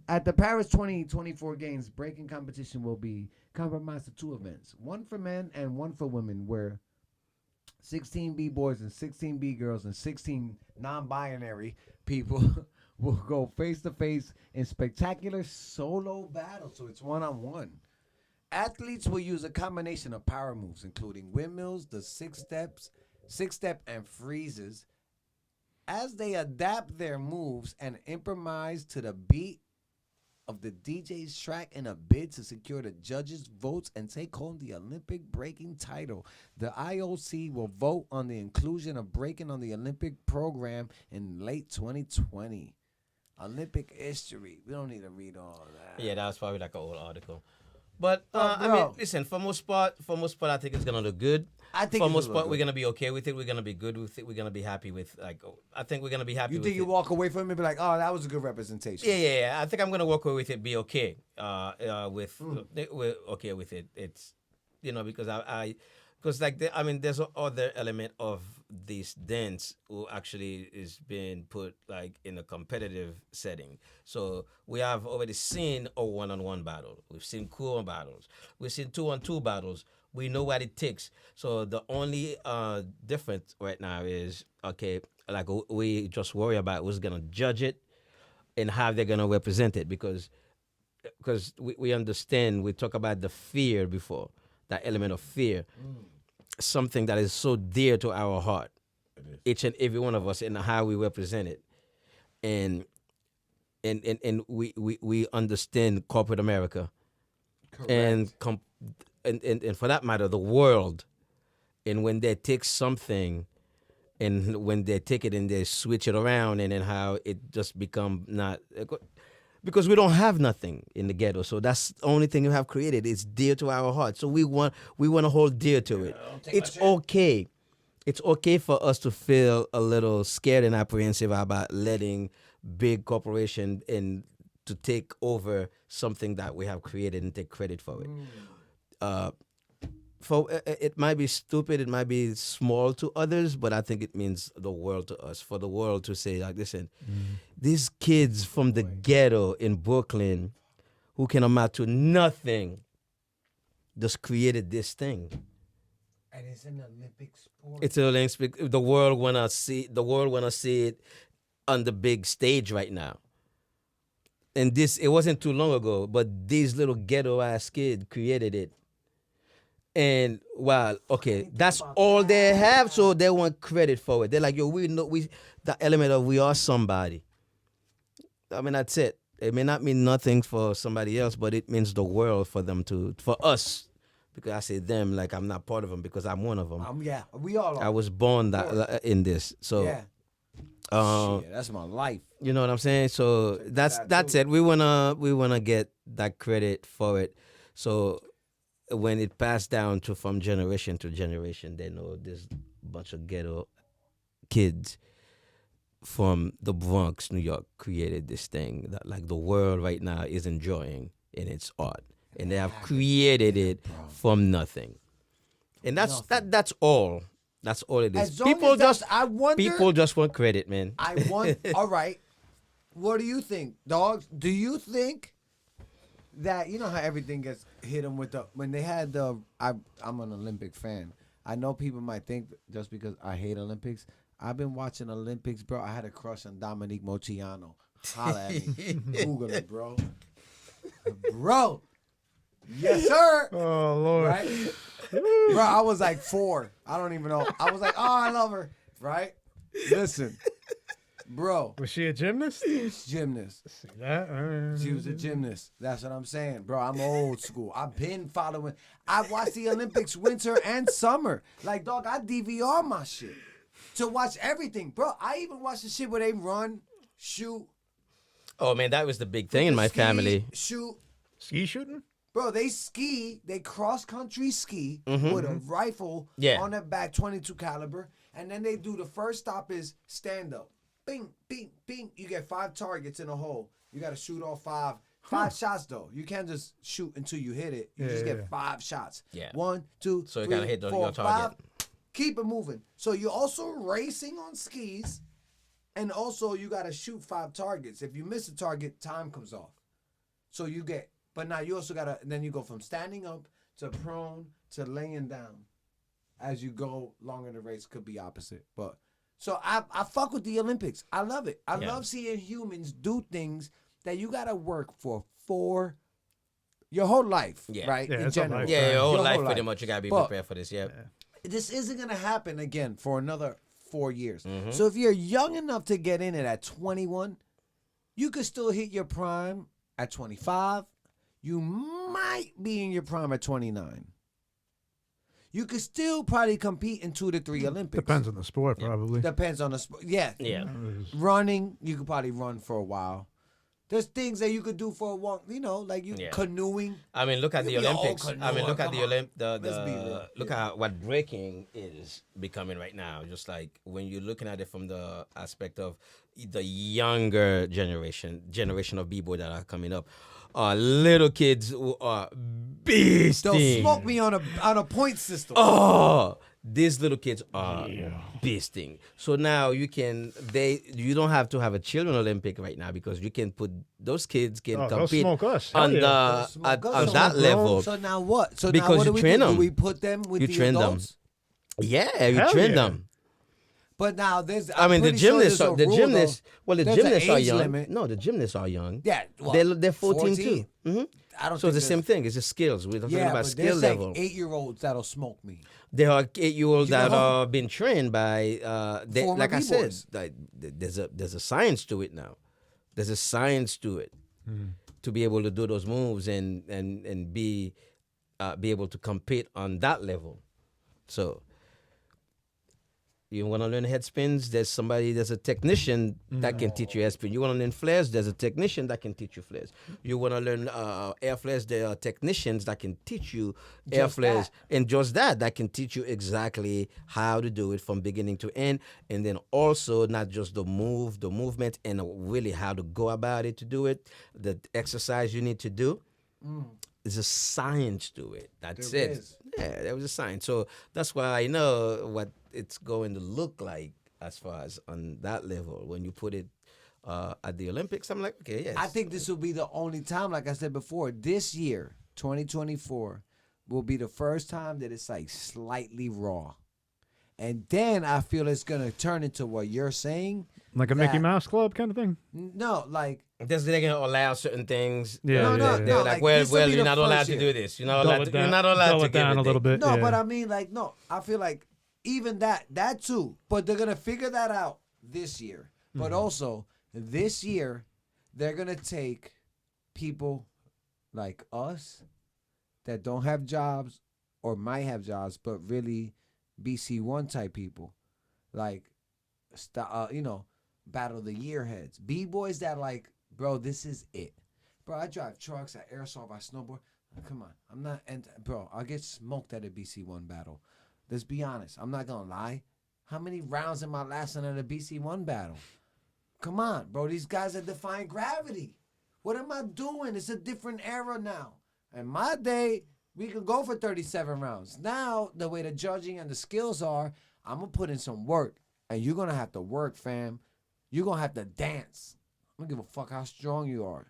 At the Paris 2024 Games, breaking competition will be compromised of two events. One for men and one for women, where 16 B-boys and 16 B-girls and 16 non-binary people will go face-to-face in spectacular solo battles. So it's one-on-one. Athletes will use a combination of power moves, including windmills, the six-step, and freezes, as they adapt their moves and improvise to the beat of the DJ's track in a bid to secure the judges' votes and take home the Olympic breaking title. The IOC will vote on the inclusion of breaking on the Olympic program in late 2020. Olympic history. We don't need to read all of that. Yeah, that was probably like an old article. But Oh, I bro. mean, listen. For most part, I think it's gonna look good. I think for it's most gonna part, look we're good. gonna be okay with it. We're gonna be good with it. We're gonna be happy with I think we're gonna be happy. You with think you it. walk away from it and be like, oh, that was a good representation? Yeah. I think I'm gonna walk away with it. Be okay. We're okay with it. It's because because there's other element of this dance who actually is being put like in a competitive setting. So we have already seen a one-on-one battle. We've seen cool battles. We've seen two-on-two battles. We know what it takes. So the only difference right now is we just worry about who's gonna judge it and how they're gonna represent it because we understand. We talk about the fear before, that element of fear. Something that is so dear to our heart, each and every one of us, and how we represent it, and we understand corporate America, and for that matter, the world. And when they take something, and when they take it and they switch it around, and then how it just become not, because we don't have nothing in the ghetto, so that's the only thing we have created. It's dear to our heart, so we want to hold dear to it. It's okay. It's okay for us to feel a little scared and apprehensive about letting big corporation and to take over something that we have created and take credit for it. For it might be stupid, it might be small to others, but I think it means the world to us. For the world to say, like, listen, these kids from the ghetto in Brooklyn, who can amount to nothing, just created this thing. And it's an Olympic sport. It's an Olympic. The world wanna see. The world wanna see it on the big stage right now. And it wasn't too long ago, but these little ghetto ass kids created it. And wow, okay, that's all they have, so they want credit for it. They're like, yo, the element of we are somebody. I mean, that's it. It may not mean nothing for somebody else, but it means the world for us. Because I say them like I'm not part of them because I'm one of them. Yeah, we all are. I was born in this, so yeah. Shit, that's my life. you know what I'm saying. So that's it. We wanna get that credit for it. So when it passed down from generation to generation, they know there's a bunch of ghetto kids from the Bronx, New York, created this thing that like the world right now is enjoying in its art. And they have created it from nothing. And that's all. That's all it is. People just want credit, man. All right. What do you think, dogs? Do you think that, you know how everything gets hit them with when they had I'm an Olympic fan. I know people might think just because I hate Olympics. I've been watching Olympics, bro. I had a crush on Dominique Moceanu. Holla at me. Google it, bro. Bro. Yes, sir. Oh, Lord. Right? Bro, I was like 4. I don't even know. I was like, oh, I love her. Right? Listen. Bro. Was she a gymnast? Gymnast. See that? She was a gymnast. That's what I'm saying. Bro, I'm old school. I've been following. I watch the Olympics winter and summer. Like, dog, I DVR my shit to watch everything. Bro, I even watch the shit where they run, shoot. Oh, man, that was the big thing in my family. Shoot. Ski shooting? Bro, they cross-country ski with a rifle on their back, 22 caliber, and then they do the first stop is stand-up. Bing, bing, bing. You get 5 targets in a hole. You got to shoot all 5. 5 shots, though. You can't just shoot until you hit it. You just get 5 shots. Yeah. 1, 2, so you 3, gotta hit 4, your target. 5. Keep it moving. So you're also racing on skis, and also you got to shoot 5 targets. If you miss a target, time comes off. So you get... But now you also gotta, then you go from standing up to prone to laying down. As you go longer, the race could be opposite. But so I fuck with the Olympics. I love it. I love seeing humans do things that you gotta work for your whole life, right? Yeah, in general. Yeah, your whole life pretty much. You gotta be prepared for this. Yeah. This isn't gonna happen again for another 4 years. So if you're young enough to get in it at 21, you could still hit your prime at 25. You might be in your prime at 29. You could still probably compete in 2 to 3 Olympics. Depends on the sport, probably. Depends on the sport. Yeah. Running, you could probably run for a while. There's things that you could do for a while, you know, like canoeing. I mean, look at the Olympics. I mean, look at the look at what breaking is becoming right now. Just like when you're looking at it from the aspect of the younger generation of b-boy that are coming up. Little kids who are beasting. They'll smoke me on a point system. Oh, these little kids are beasting. So now you don't have to have a children Olympic right now because you can put those kids can compete on that level. So now what? So because now what you train them. Do we put them with you the train adults? Them. Yeah, you train them. But now there's. The gymnasts are young. Limit. No, the gymnasts are young. Yeah, well, they're 14 too. Mm-hmm. I don't. So it's the same thing. It's the skills. We're talking about skill level. Like 8-year-olds that'll smoke me. There are 8-year-olds that are being trained by. Like I said, there's a science to it now. There's a science to it. to be able to do those moves and be able to compete on that level. So you want to learn head spins, there's a technician that can teach you head spin. You want to learn flares, there's a technician that can teach you flares. You want to learn air flares, there are technicians that can teach you air flares. And just that can teach you exactly how to do it from beginning to end. And then also not just the movement, and really how to go about it to do it, the exercise you need to do. There's a science to it. That's There it. is. Yeah, there was a science. So that's why I know what it's going to look like as far as on that level. When you put it at the Olympics, I'm like, okay, yes. I think this will be the only time, like I said before, this year, 2024, will be the first time that it's like slightly raw. And then I feel it's going to turn into what you're saying. Like a Mickey Mouse Club kind of thing? No, like... They're going to allow certain things. Yeah, They're like, well, you're not allowed to do this. You're not allowed to, you're not allowed to it down a little bit. No, yeah. but I mean, like, no. I feel like even that too. But they're going to figure that out this year. But also, this year, they're going to take people like us that don't have jobs or might have jobs, but really BC1 type people. Like, Battle of the Year heads. B-boys that like, bro, this is it. Bro, I drive trucks, I airsoft, I snowboard. Come on. I'm not, and bro, I'll get smoked at a BC1 battle. Let's be honest. I'm not going to lie. How many rounds am I lasting at a BC1 battle? Come on, bro. These guys are defying gravity. What am I doing? It's a different era now. In my day, we could go for 37 rounds. Now, the way the judging and the skills are, I'm going to put in some work. And you're going to have to work, fam. You're going to have to dance. I don't give a fuck how strong you are.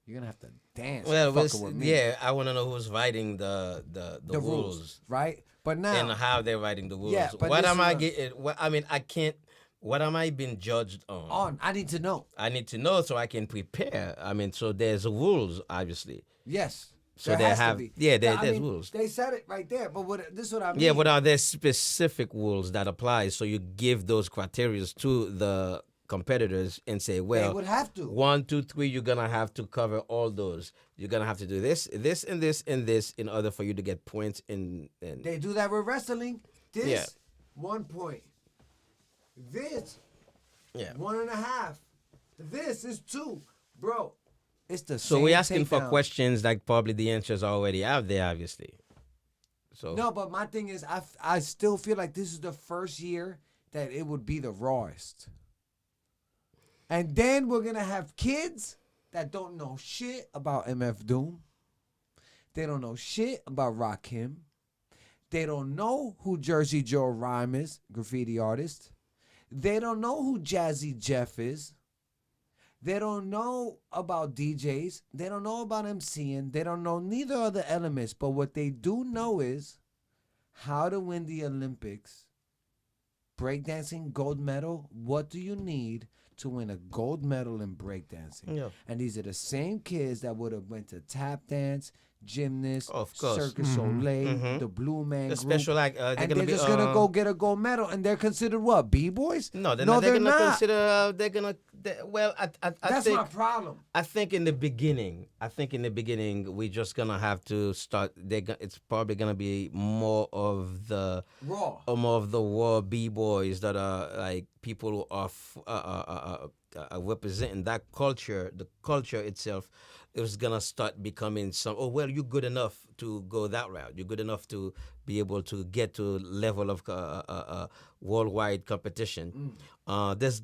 You're going to have to dance. Well, with me. yeah, I want to know who's writing the rules. Right? But now. And how they're writing the rules. Yeah, but what am I getting? I can't. What am I being judged on? I need to know. I need to know so I can prepare. So there's rules, obviously. Yes. So there has to be. There's rules. They said it right there, but this is what I mean. Yeah, but are there specific rules that apply? So you give those criteria to the competitors and say, well, they would have to. 1, 2, 3, you're gonna have to cover all those. You're gonna have to do this, this, and this, and this in order for you to get points. They do that with wrestling. 1 point. This 1.5. This is 2, bro. It's the so same. we're asking for takedown. questions like probably the answers are already out there, obviously. So no, but my thing is, I still feel like this is the first year that it would be the rawest. And then we're gonna have kids that don't know shit about MF Doom. They don't know shit about Rakim. They don't know who Jersey Joe Rhyme is, graffiti artist. They don't know who Jazzy Jeff is. They don't know about DJs. They don't know about MCing. They don't know neither of the elements. But what they do know is how to win the Olympics. Breakdancing, gold medal. What do you need to win a gold medal in breakdancing? Yeah. And these are the same kids that would have went to tap dance, gymnast, of course. Circus Soleil, the Blue Man the Group. special they're And gonna they're be, just going to go get a gold medal. And they're considered what? B-boys? No, they're no, not. They're they're gonna not. consider. They're gonna. Well, I That's think. my problem. I think in the beginning, we're just gonna have to start. It's probably gonna be more of the raw b-boys that are like people who are representing that culture. The culture itself is gonna start becoming some. Oh well, you're good enough to go that route. You're good enough to be able to get to level of worldwide competition. There's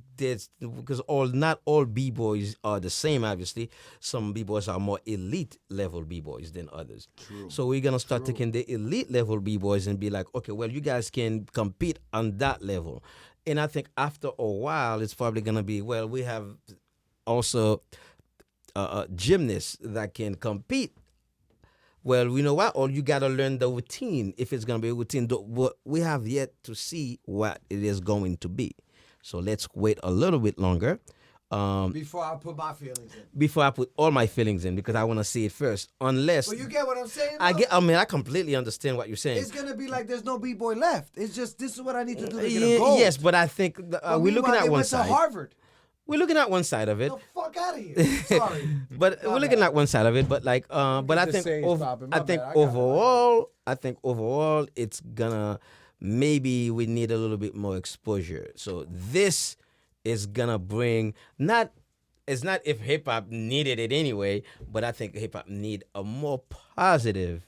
because not all b-boys are the same. Obviously, some b-boys are more elite level b-boys than others. True. So we're gonna start taking the elite level b-boys and be like, okay, well, you guys can compete on that level. And I think after a while, it's probably gonna be, well, we have also gymnasts that can compete. Well, you know what? Or you got to learn the routine, if it's going to be a routine. But we have yet to see what it is going to be. So let's wait a little bit longer. Before I put my feelings in. Before I put all my feelings in, because I want to see it first. Unless... Well, you get what I'm saying? I completely understand what you're saying. It's going to be like there's no b-boy left. It's just, this is what I need to do to get a gold. Yes, but I think we're looking at they one went side. to Harvard. we're looking at one side of it. The fuck out of here. Sorry. But My we're looking bad. at one side of it, but like, but I the think, sayings popping. My I think bad. I got it. overall, it's gonna maybe we need a little bit more exposure. So this is gonna bring not. It's not if hip hop needed it anyway, but I think hip hop need a more positive,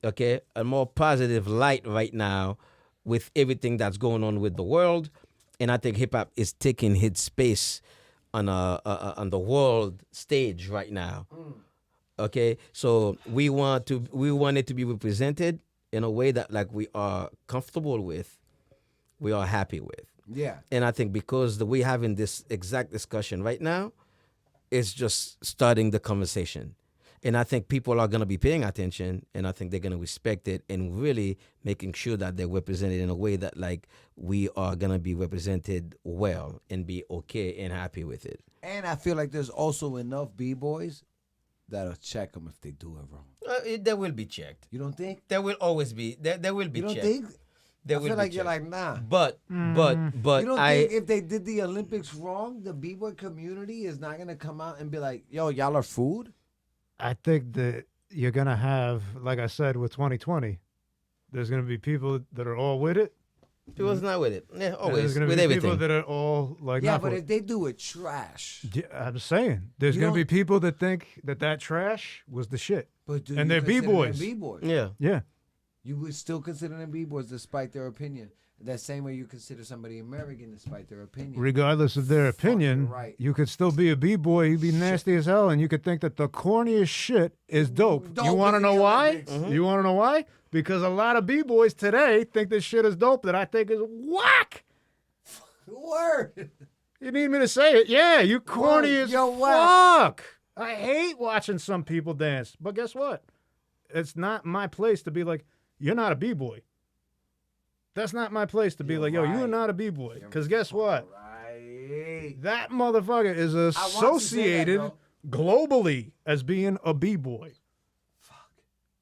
a more positive light right now with everything that's going on with the world, and I think hip hop is taking its space on the world stage right now. Okay, so we want it to be represented in a way that like we are comfortable with, we are happy with. Yeah. And I think because we're having this exact discussion right now, it's just starting the conversation. And I think people are going to be paying attention, and I think they're going to respect it and really making sure that they're represented in a way that like we are going to be represented well and be okay and happy with it. And I feel like there's also enough B-boys that'll check them if they do it wrong. They will be checked. You don't think? There will always be, there will be You don't checked. think? There I will feel be like you're checked. like, nah. But You don't I, think if they did the Olympics wrong, the B-boy community is not going to come out and be like, yo, y'all are food? I think that you're gonna have, like I said, with 2020, there's gonna be people that are all with it. people's not with it. Yeah, and always there's gonna with be everything. people that are all like, Yeah, not but for if it. they do it trash. Yeah, I'm saying there's You gonna be don't- people that think that trash was the shit. But do And you they're consider them B-boys. B-boys? Yeah. Yeah, You would still consider them B-boys despite their opinion. That same way you consider somebody American despite their opinion. regardless of their opinion, right. you could still be a b-boy. You'd be nasty as hell, and you could think that the corniest shit is dope. Dope You want to is know the why? Olympics. You want to know why? Because a lot of b-boys today think this shit is dope that I think is whack. Word. You need me to say it? Yeah, you corny Word. as Yo, whack. fuck. I hate watching some people dance, but guess what? It's not my place to be like, you're not a b-boy. That's not my place to be You're like, yo, you're right. not a b-boy. Because guess what? Right. That motherfucker is to say that, associated bro. globally as being a b-boy. Fuck.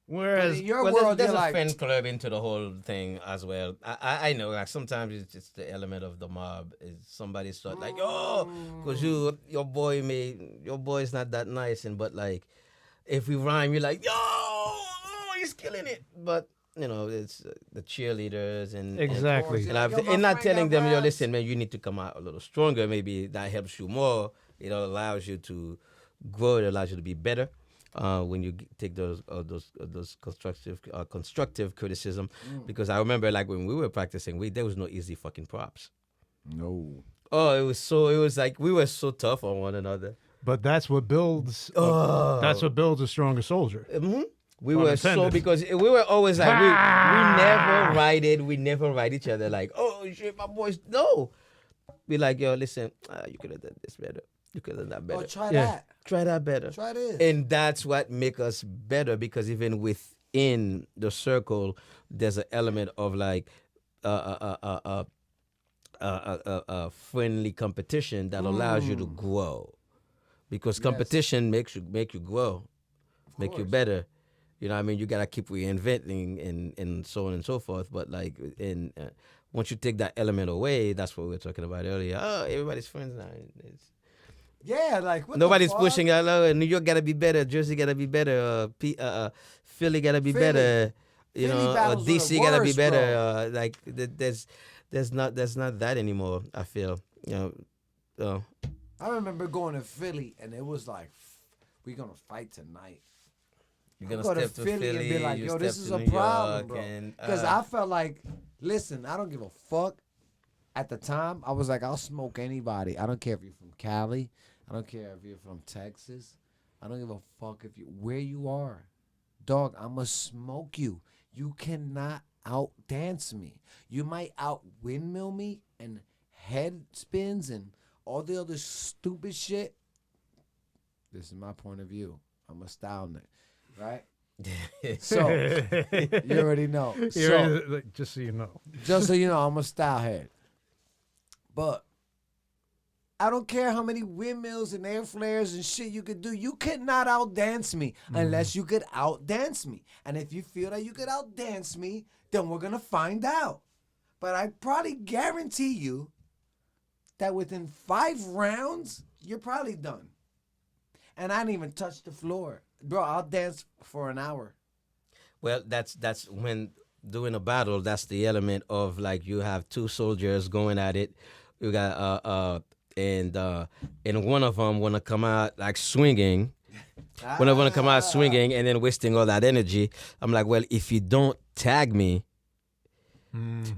Whereas, In your Well, world, there's you're a like, fan club into the whole thing as well. I know, like sometimes it's just the element of the mob. Is somebody start like, oh, because your boy's not that nice, and but like, if we rhyme, you're like, yo, oh, he's killing it. But you know, it's the cheerleaders and exactly. You're and, like, yo, my and not friend telling got them, yo, raps. listen, man, you need to come out a little stronger. Maybe that helps you more. It allows you to grow. It allows you to be better. When you take those constructive criticism, because I remember like when we were practicing, there was no easy fucking props. no. Oh, it was like we were so tough on one another. But that's what builds. Oh. That's what builds a stronger soldier. We Pun were intended. so because we were always like we never ride each other like, oh shit, my boys. No, be like, yo, listen, you could have done this better. You could have done that better. Oh, try Yeah. that. Try that better. Try this. And that's what make us better, because even within the circle, there's an element of like friendly competition that allows you to grow, because competition makes you grow, make you better. You know what I mean? You gotta keep reinventing and so on and so forth. But like once you take that element away, that's what we were talking about earlier. Oh, everybody's friends now. Yeah, like, what Nobody's the fuck? pushing out. Oh, New York gotta be better. Jersey gotta be better. Philly gotta be Philly. better. You Philly know, or battles are the DC gotta be worst, better. Like there's not that anymore. I feel. You know. I remember going to Philly, and it was like, we're going to fight tonight. You're gonna Go to step to Philly and be like, you yo, this step is to a New problem, York, bro. and, Because I felt like, listen, I don't give a fuck. At the time, I was like, I'll smoke anybody. I don't care if you're from Cali. I don't care if you're from Texas. I don't give a fuck where you are. Dog, I'ma smoke you. You cannot outdance me. You might out windmill me and head spins and all the other stupid shit. This is my point of view. I'm a style nigga, right? So you already know. Just so you know. Just so you know, I'm a style head. But I don't care how many windmills and air flares and shit you could do. You could not outdance me unless you could outdance me. And if you feel that you could outdance me, then we're going to find out. But I probably guarantee you that within 5 rounds, you're probably done. And I didn't even touch the floor. Bro, I'll dance for an hour. Well, that's when doing a battle. That's the element of like you have 2 soldiers going at it. You got and one of them wanna come out like swinging. When I want to come out swinging and then wasting all that energy, I'm like, well, if you don't tag me,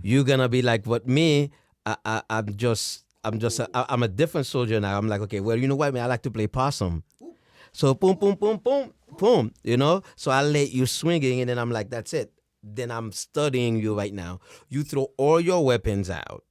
you're gonna be like, what me? I'm a different soldier now. I'm like, okay, well, you know what, man? I like to play possum. So boom, boom, boom, boom, boom. You know, so I let you swinging, and then I'm like, that's it. Then I'm studying you right now. You throw all your weapons out,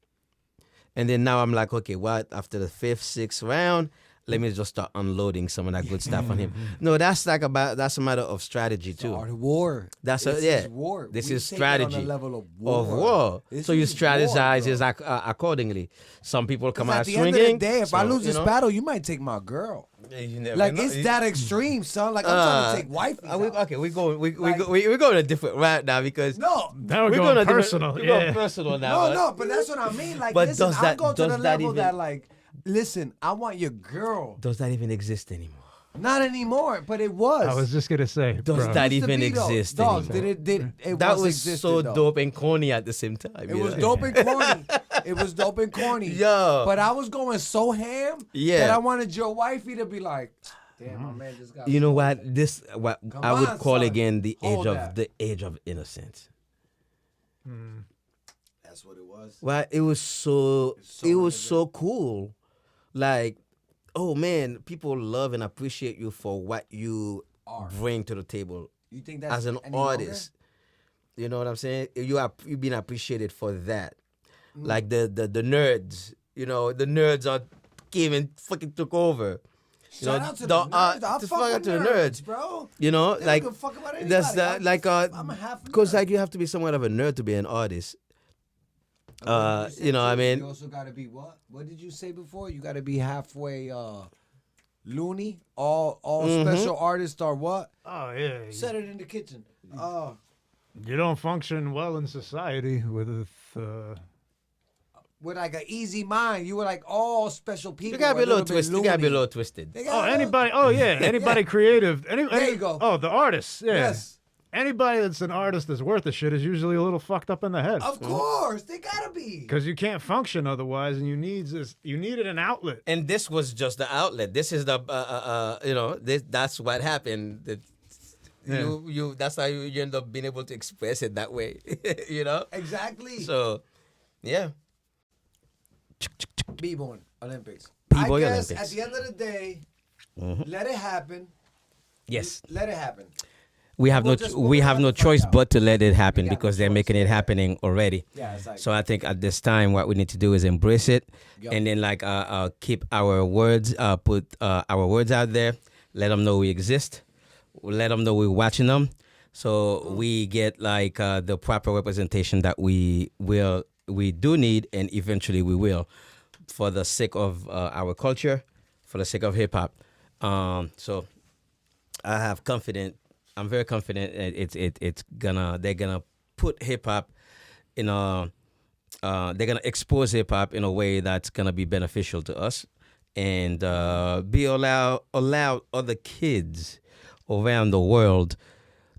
and then now I'm like, okay, what? After the 5th, 6th round, let me just start unloading some of that good stuff on him. No, that's a matter of strategy too. Art of war. This is war. This We is take it on the strategy level of war. of war. This So you is strategize war, bro. accordingly. Some people come 'Cause out at the swinging. end of the day, if I so, lose you this know, battle, you might take my girl. you never Like, know. it's that extreme, son. Like, I'm trying to take wifey. Okay, we're going a different route now because No. Now we're we're going a different- personal. We're Yeah. going personal now. No, but that's what I mean. Like, But listen, does I'll that- go to the does that level even- that, like, listen, I want your girl. Does that even exist anymore? Not anymore, but it was. I was just gonna say, Does bro. that Used to even be, though. exist Dogs, anymore? it That once was existed, so though. dope and corny at the same time. It was dope and corny. It was dope and corny. Yo. But I was going so ham Yeah. that I wanted your wifey to be like, damn, my man just got. You know what? This what Come I would on, call son. again the Hold that. age of innocence. That's what it was. Well, it was so cool. Like, oh man, people love and appreciate you for what you bring to the table You think that's as an any artist. You know what I'm saying? You've been appreciated for that. Like the nerds, you know, the nerds came and fucking took over. You Shout know, out to the nerds. I'll just fuck fuck out with to the nerds, nerds. bro. You know, They don't like give a fuck about that's anybody. like I'm a half because nerd. like you have to be somewhat of a nerd to be an artist. What did You know, say, I too? mean, You also gotta be what? What did you say before? You gotta be halfway loony. All special artists are what? Oh yeah. Set it in the kitchen. You don't function well in society with With like an easy mind. You were like all special people. you gotta be a little bit twisted. You gotta be a loony. little twisted. They Oh, got a little- anybody. Oh, yeah. Anybody creative. There you go. Oh, the artists. Yeah. Yes. Anybody that's an artist that's worth a shit is usually a little fucked up in the head. Of course, they gotta be. Because you can't function otherwise, and you needed an outlet. And this was just the outlet. This is the you know, that's what happened. That's how you end up being able to express it that way. You know? Exactly. So yeah. Bboying Olympics. Bboying I guess Olympics. at the end of the day, let it happen. Yes. Let it happen. We have We'll no find choice out. but to let it happen We got because no they're choice, making it yeah. happening already. Yeah, it's like So I think at this time, what we need to do is embrace it, Yup. and then like keep our words, put our words out there. Let them know we exist. Let them know we're watching them, so we get like the proper representation that we do need, and eventually we will, for the sake of our culture, for the sake of hip hop. So I'm very confident that they're gonna put hip hop in a they're gonna expose hip hop in a way that's gonna be beneficial to us, and allow other kids around the world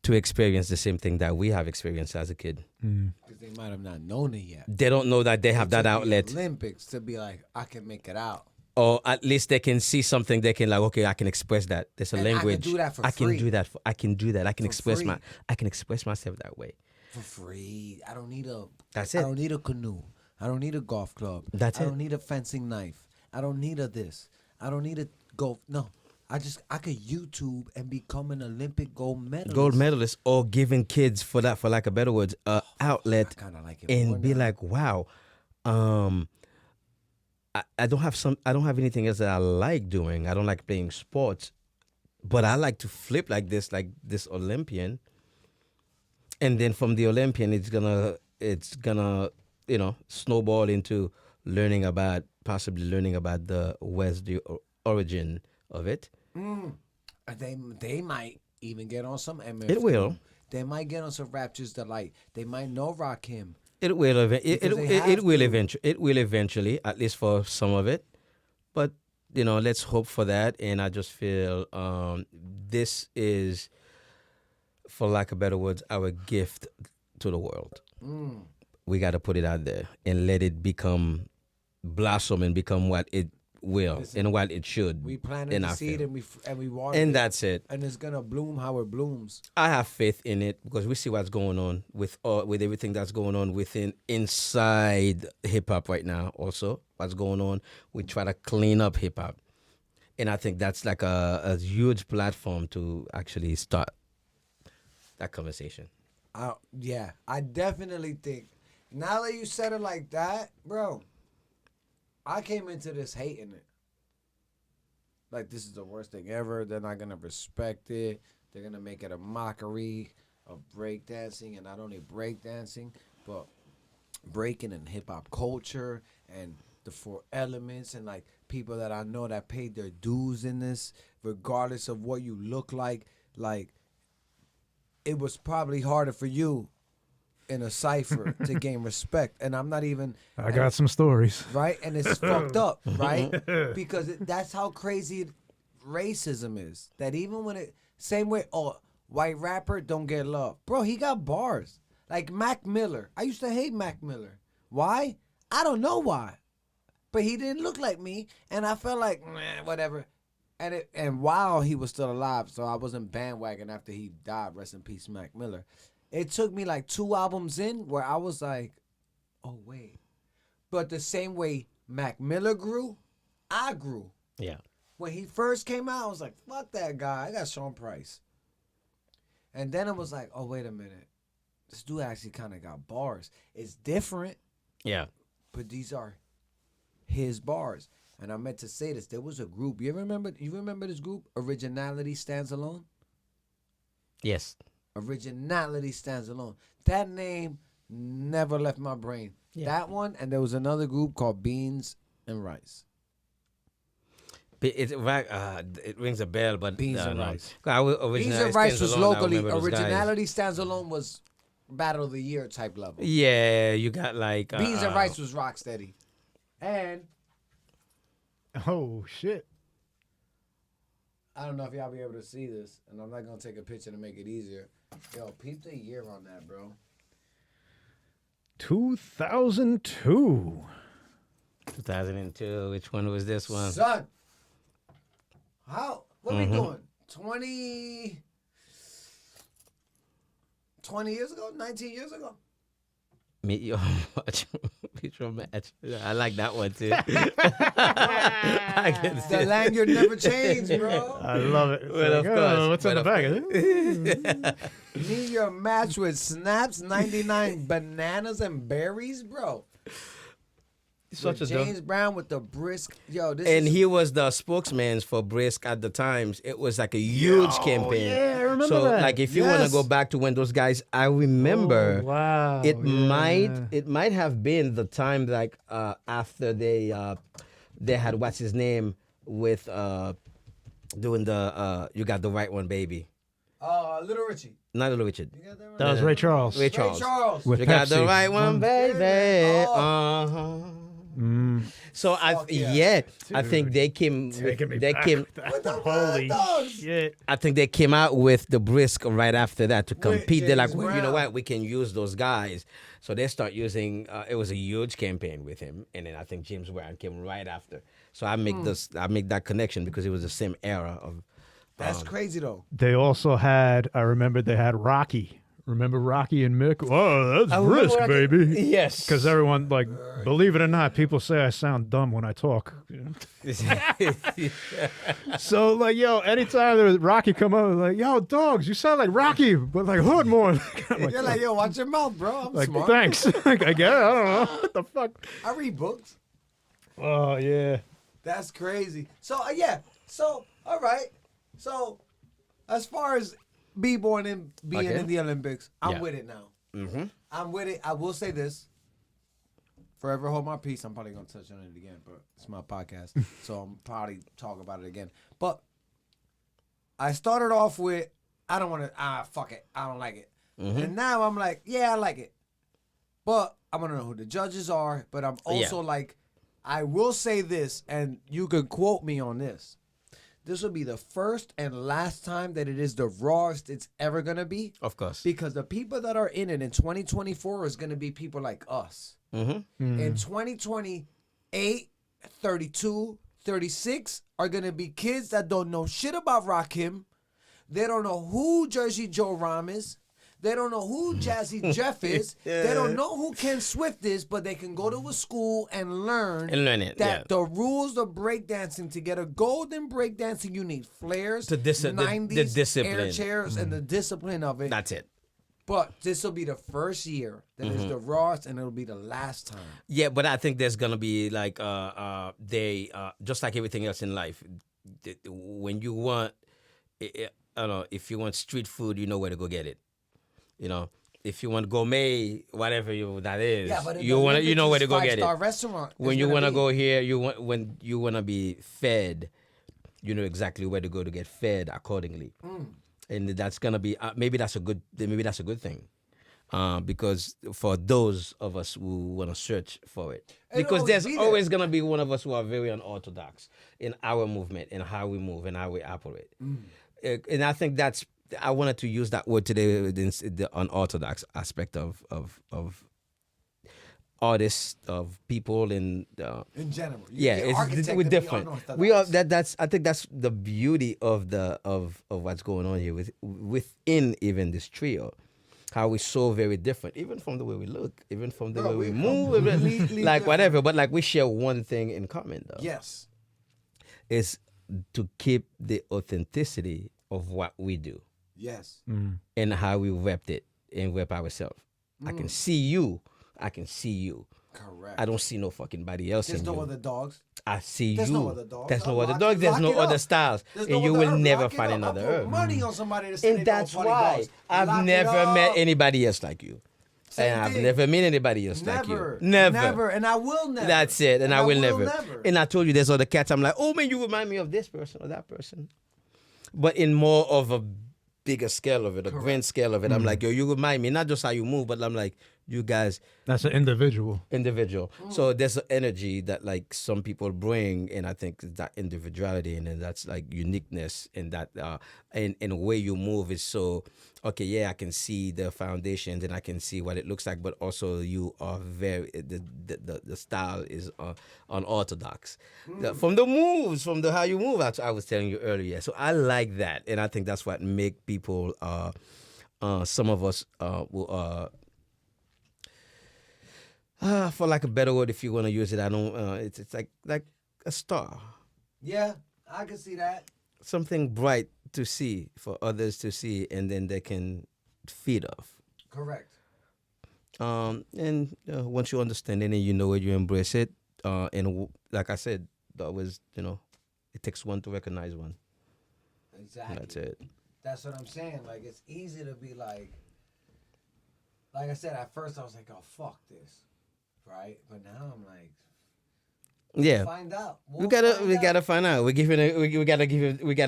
to experience the same thing that we have experienced as a kid. because they might have not known it yet. They don't know that they have that To the outlet, Olympics to be like, I can make it out. or at least they can see something. They can like, okay, I can express that. There's a And I can language. do that for I can free. do that. I can do that. I can For express free. I can express myself that way. For free. I don't need a. That's I it. don't need a canoe. I don't need a golf club. That's I it. don't need a fencing knife. I don't need a this. I don't need a golf. No. I could YouTube and become an Olympic gold medalist. Gold medalist, or giving kids for lack of better words, outlet, I kind of like it more and be now. like, wow, I don't have anything else that I like doing. I don't like playing sports, but I like to flip like this Olympian, and then from the Olympian, it's gonna snowball into possibly learning about the origin of it. They might even get on some MF. It will. They might get on some raptures that like they might know Rakim It will. Because they have to. It will eventually, at least for some of it. But let's hope for that. And I just feel this is, for lack of better words, our gift to the world. We got to put it out there and let it blossom and become what it will and what it should. We planted the seed and we watered and it. That's it. And it's gonna bloom how it blooms. I have faith in it because we see what's going on with everything that's going on inside hip hop right now. Also, what's going on, we try to clean up hip hop, and I think that's like a huge platform to actually start that conversation. Yeah, I definitely think. Now that you said it like that, bro, I came into this hating it. Like, this is the worst thing ever. They're not going to respect it. They're going to make it a mockery of breakdancing. And not only breakdancing, but breaking and hip-hop culture and the 4 elements. And, like, people that I know that paid their dues in this, regardless of what you look like. Like, it was probably harder for you in a cipher to gain respect. And I'm not even... I got some stories. Right? And it's fucked up, right? Because that's how crazy racism is. That even when it... Same way, white rapper don't get love. Bro, he got bars. Like Mac Miller. I used to hate Mac Miller. Why? I don't know why. But he didn't look like me. And I felt like, whatever. And while he was still alive, so I wasn't bandwagon after he died. Rest in peace, Mac Miller. It took me like 2 albums in where I was like, oh, wait. But the same way Mac Miller grew, I grew. Yeah. When he first came out, I was like, fuck that guy. I got Sean Price. And then it was like, oh, wait a minute. This dude actually kind of got bars. It's different. Yeah. But these are his bars. And I meant to say this. There was a group. You remember this group? Originality Stands Alone? Yes. Originality Stands Alone. That name never left my brain. Yeah. That one, and there was another group called Beans and Rice. It rings a bell, but Beans and Rice. Beans and Rice was locally. Originality Stands Alone was Battle of the Year type level. Yeah, you got like Beans and Rice was Rocksteady, and oh shit. I don't know if y'all be able to see this, and I'm not gonna take a picture to make it easier. Yo, peep the year on that, bro. 2002. 2002. Which one was this one? Son, what are we doing? 20 years ago? 19 years ago? Meet your match. Meet your match. I like that one too. The lanyard never changed, bro. I love it. Well, of course. What's in the bag? Meet your match with snaps, 99 bananas and berries, bro. Such a James Brown with the brisk, he was the spokesman for Brisk at the times. It was like a huge campaign. Yeah, I remember that. Like if you want to go back to when those guys, I remember. Oh, wow. It might have been the time like after they had what's his name with doing the You Got the Right One, Baby. Little Richie. Not Little Richard. That was Ray Charles. Ray Charles. With You Pepsi. Got the Right One, baby. So I think they came. Holy shit! I think they came out with the Brisk right after that to compete. They're like, well, you know Brown. what? We can use those guys. So they start using. It was a huge campaign with him, and then I think James Brown came right after. So I make that connection because it was the same era of. That's crazy though. They also had. I remember they had Rocky. Remember Rocky and Mick? Oh, that's Brisk, baby. Yes. Because everyone, like, believe it or not, people say I sound dumb when I talk. So, like, yo, anytime there was Rocky come up, like, yo, dogs, you sound like Rocky, but like hood more. Like, You're like, yo, watch your mouth, bro. I'm like, smart. thanks. Like, I get it. I don't know. What the fuck? I read books. Oh, yeah. That's crazy. So, all right. So, as far as B-Boying and being in the Olympics, I'm with it now. Mm-hmm. I'm with it. I will say this. Forever hold my peace. I'm probably going to touch on it again, but it's my podcast, so I'm probably talk about it again. But I started off with, I don't want to, fuck it. I don't like it. Mm-hmm. And now I'm like, yeah, I like it. But I want to know who the judges are, but I'm Yeah. also like, I will say this, and you can quote me on this. This will be the first and last time that it is the rawest it's ever going to be. Of course. Because the people that are in it in 2024 is going to be people like us. Mm-hmm. In 2028, 32, 36 are going to be kids that don't know shit about Rakim. They don't know who Jersey Joe Ram is. They don't know who Jazzy Jeff is. They don't know who Ken Swift is, but they can go to a school and learn it. that the rules of breakdancing, to get a gold in breakdancing, you need flares, The 90s, discipline. air chairs, and the discipline of it. That's it. But this will be the first year that is the rawest, and it'll be the last time. Yeah, but I think there's gonna be like just like everything else in life. When you want, I don't know, if you want street food, you know where to go get it. You know, if you want gourmet, whatever that is, Yeah, but you know where to go get it. Five-star restaurant. When you want to go here, when you want to be fed, you know exactly where to go to get fed accordingly. And that's gonna be maybe that's a good thing, because for those of us who want to search for it, because always there's be there. always gonna be one of us who are very unorthodox in our movement and how we move and how we operate. And I think I wanted to use that word today, the unorthodox aspect of artists, of people, and in general. we're different. We are I think that's the beauty of what's going on here within even this trio. How we're so very different, even from the way we look, even from the way we move, like whatever. But like we share one thing in common, though. Yes. Is to keep the authenticity of what we do. Yes. And how we rep it and rep ourselves. I can see you. Correct. I don't see no fucking body else There's in no you. other dogs. I see There's you. no other dogs. There's no other Lock dogs. it- There's lock no it other up. styles. There's And no you other will herb. never Lock it find up. another I put herb. money on somebody to say they And got that's 20 why dogs. I've Lock it never met up. anybody else like you. Same And I've thing. never met anybody else like Never. you. Never. Never. And I will never. That's it. And I will never. never. And I told you there's other cats. I'm like, oh man, you remind me of this person or that person. But in more of a bigger scale of it, a grand scale of it. I'm like, yo, you remind me, not just how you move, but I'm like, you guys. That's an individual. So there's an energy that like some people bring, and I think that individuality and then that's like uniqueness, and that and the way you move is so okay. Yeah, I can see the foundations and I can see what it looks like, but also you are very the style is unorthodox from the moves, from the how you move. I was telling you earlier. So I like that, and I think that's what make people. Some of us will. For like a better word, if you want to use it, I don't. It's like a star, Yeah, I can see that. something bright to see for others to see, and then they can feed off. Correct. And once you understand it and you know it, you embrace it. Like I said, that was it takes one to recognize one. Exactly. That's it. That's what I'm saying. Like, it's easy to be like I said, at first I was like, oh, fuck this. Right? But now I'm like, Yeah. find out. We gotta find out. We gotta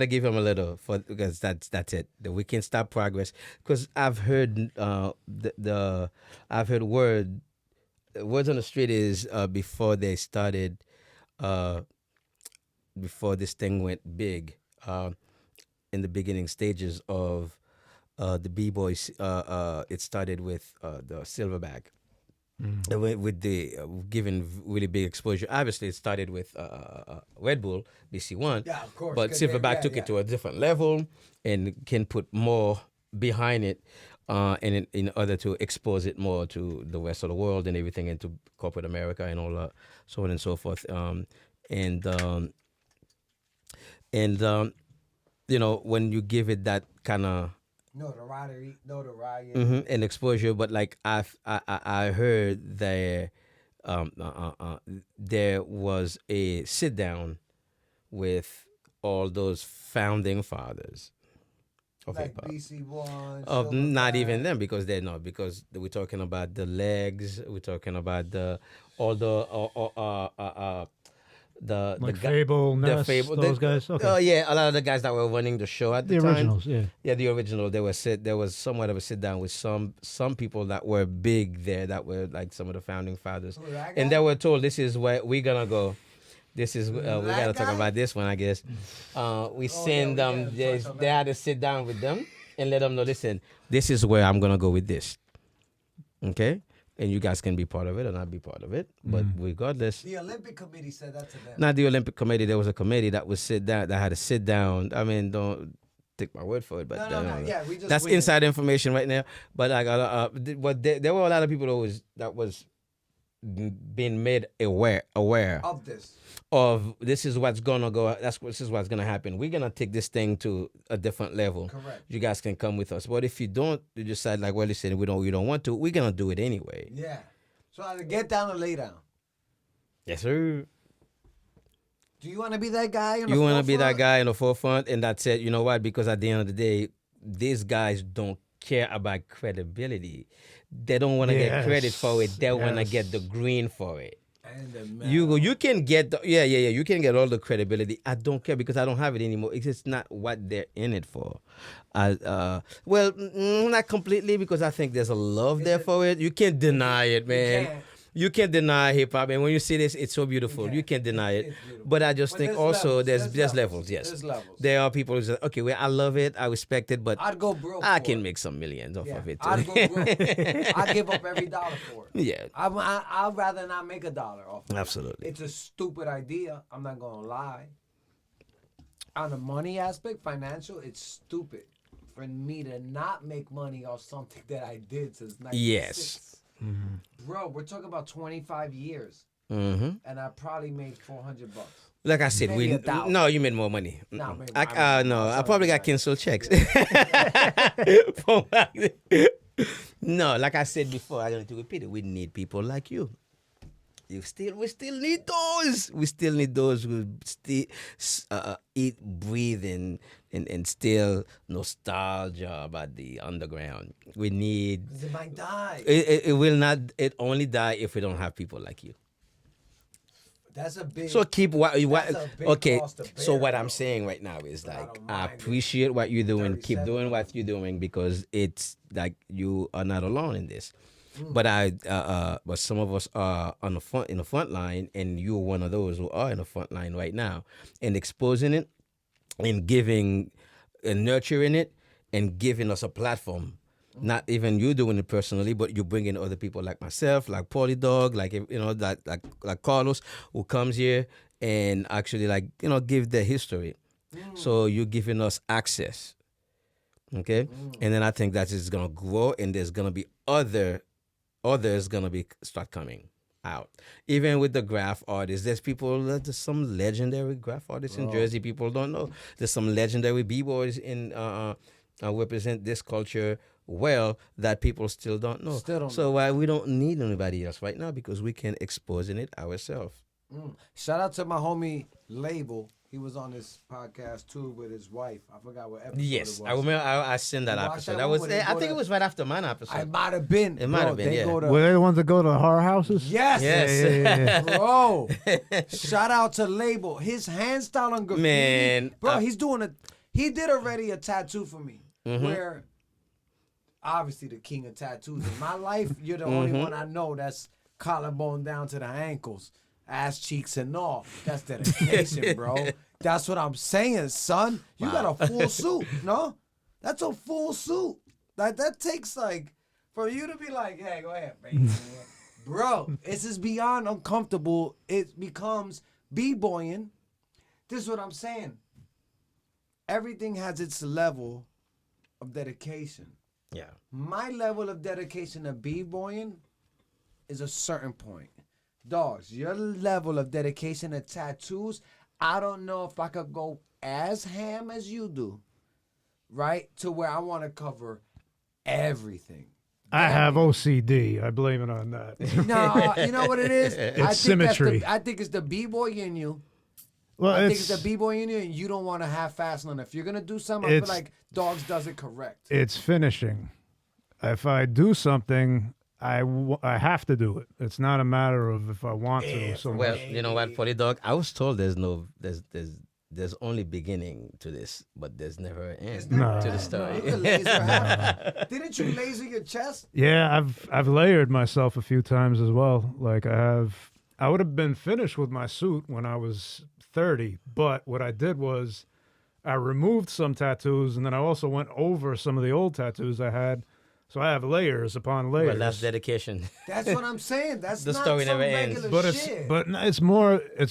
give him a little because that's it. That we can stop progress. Because I've heard I've heard words on the street is before they started, before this thing went big, in the beginning stages of the B-boys, it started with the Silverback. With the given really big exposure. Obviously, it started with Red Bull, BC1. Yeah, of course. But Silverback took it to a different level and can put more behind it in order to expose it more to the rest of the world and everything, and to corporate America and all that, so on and so forth. When you give it that kind of notoriety. and exposure, but like I heard there was a sit down with all those founding fathers of Like hip hop. BC1. Of not Silverback. even them, because they're not, because we're talking about the legs, we're talking about all the Like Oh, Fable, Ness, those guys. Okay. Oh yeah, a lot of the guys that were running the show at the The time. originals, yeah. Yeah, the original. There was somewhat of a sit down with some people that were big there, that were like some of the founding fathers, Who, that and guy? they were told, this is where we're gonna go. This is we That gotta talk guy? about this one, I guess. We send we them. gotta They, touch on they that. had to sit down with them and let them know. Listen, this is where I'm gonna go with this. Okay, and you guys can be part of it or not be part of it, but regardless. The Olympic Committee said that to them. Not the Olympic Committee. There was a committee that was sit down. That had to sit down. I mean, don't take my word for it, but No. Yeah, we just that's winging it. inside information right now. But I got but there were a lot of people that was being made aware Of this. of this is what's gonna go. This is what's gonna happen. We're gonna take this thing to a different level. Correct. You guys can come with us. But if you don't, you decide like, well, listen, we don't want to. We're gonna do it anyway. Yeah. So either get down or lay down. Yes, sir. Do you want to be that guy? You want to be that guy in the forefront, and that's it. You know what? Because at the end of the day, these guys don't care about credibility. They don't want to get credit for it. They want to get the green for it. And the man. You can get you can get all the credibility. I don't care because I don't have it anymore. It's just not what they're in it for. Not completely, because I think there's a love there for it. You can't deny it, man. can't. You can't deny hip hop, and when you see this, it's so beautiful. You can't deny it. It's beautiful. But I just But think there's also levels. there's There's levels. Yes, There's levels. there are people who say, okay, well, I love it, I respect it, but I'd go broke. I for can it. make some millions off Yeah. of it too. I'd go broke. I'd give up every dollar for it. Yeah, I'd rather not make a dollar off of it. absolutely. It's a stupid idea. I'm not going to lie. On the money aspect, financial, it's stupid for me to not make money off something that I did since 96. Yes. Bro, we're talking about 25 years. Mm-hmm. And I probably made $400. Like I said, Maybe $1,000. no, you made more money. No, Mm-mm. maybe- I probably got canceled checks. No, like I said before, I don't need to repeat it. We need people like you. We still need those. We still need those who still eat, breathe, and still nostalgia about the underground. We need. It might die. It will not. It only die if we don't have people like you. That's a big. So keep what That's a big okay. cost to bear, So what I'm bro. saying right now is But I like don't I mind it. appreciate what you're doing. Keep 37. doing what you're doing, because it's like you are not alone in this. Mm. But some of us are in the front line, and you're one of those who are in the front line right now, and exposing it, and giving, and nurturing it, and giving us a platform. Not even you doing it personally, but you bringing other people like myself, like Paulie Dog, like like Carlos, who comes here and actually give the history. So you're giving us access, okay? And then I think that is gonna grow, and there's gonna be others gonna be start coming out. Even with the graph artists, there's some legendary graph artists in Jersey people don't know. There's some legendary b-boys in represent this culture well that people still don't know. Still don't so why we don't need anybody else right now, because we can expose it ourselves. Shout out to my homie Label. He was on this podcast too with his wife. I forgot what episode Yes, it was. I remember. I seen that You watched episode. that That one was. when they I go think to- it was right after mine episode. I might have been. It might have been, They yeah. go to, Were they the ones that go to horror houses? yes. Yes. Bro. Shout out to Label. His hand style on graffiti. Man, Bro, he did already a tattoo for me. Where obviously the king of tattoos in my life, you're the only one I know that's collarbone down to the ankles, ass cheeks and all. That's dedication, bro. That's what I'm saying, son. You got a full suit, no? That's a full suit. Like that takes for you to be like, hey, go ahead, baby. Bro, it's just beyond uncomfortable. It becomes b-boying. This is what I'm saying. Everything has its level of dedication. Yeah. My level of dedication to b-boying is a certain point. Dogs, your level of dedication to tattoos, I don't know if I could go as ham as you do, right? To where I want to cover everything. I have OCD. I blame it on that. No, you know what it is? It's symmetry. I think it's the b-boy in you. Well, I think it's the b-boy in you, and you don't want to half-ass none. If you're going to do something, I feel like Dogs does it correct. it's finishing. If I do something I have to do it. It's not a matter of if I want to. So Well, much. you know what, Polly Dog? I was told there's only beginning to this, but there's never an end No. to the story. You could laser half. Didn't you laser your chest? Yeah, I've layered myself a few times as well. Like I would have been finished with my suit when I was 30, but what I did was I removed some tattoos, and then I also went over some of the old tattoos I had. So I have layers upon layers. Well, that's dedication. That's what I'm saying. That's The not story some never ends. regular But shit. it's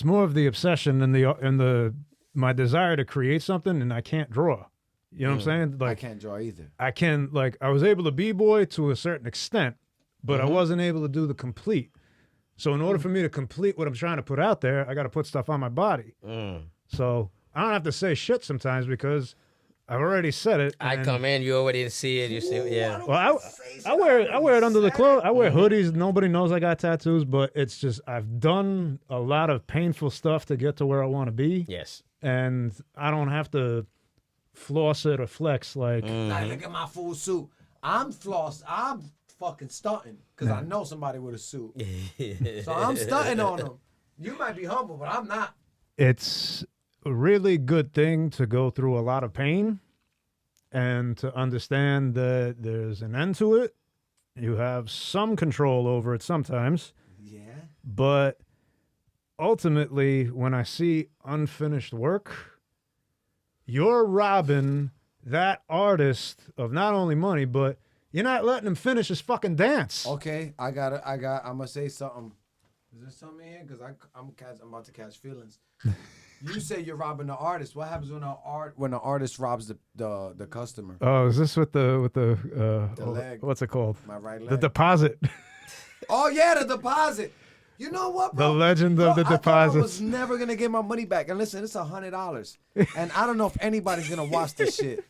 more of the obsession and the my desire to create something, and I can't draw. You know what I'm saying? I Like can't draw either. I was able to b-boy to a certain extent, but I wasn't able to do the complete. So in order for me to complete what I'm trying to put out there, I got to put stuff on my body. So I don't have to say shit sometimes because I've already said it. I and- come in, you already see it. You see, yeah. Well, I wear it under the clothes. I wear hoodies. Nobody knows I got tattoos, but it's just I've done a lot of painful stuff to get to where I want to be, Yes. and I don't have to floss it or flex like. Nah, look at my full suit. I'm flossed. I'm fucking stunting because I know somebody with a suit. So I'm stunting on them. You might be humble, but I'm not. It's a really good thing to go through a lot of pain and to understand that there's an end to it. You have some control over it sometimes, Yeah. but ultimately, when I see unfinished work, you're robbing that artist of not only money, but you're not letting him finish his fucking dance. Okay, I'm gonna say something. Is there something in here? Because I'm about to catch feelings. You say you're robbing the artist. What happens when the artist robs the customer? Oh, is this with the leg. what's it called? My right leg. The deposit. Oh yeah, the deposit. You know what, bro? The legend of the I thought I deposits. was never gonna get my money back. And listen, it's $100, and I don't know if anybody's gonna watch this shit.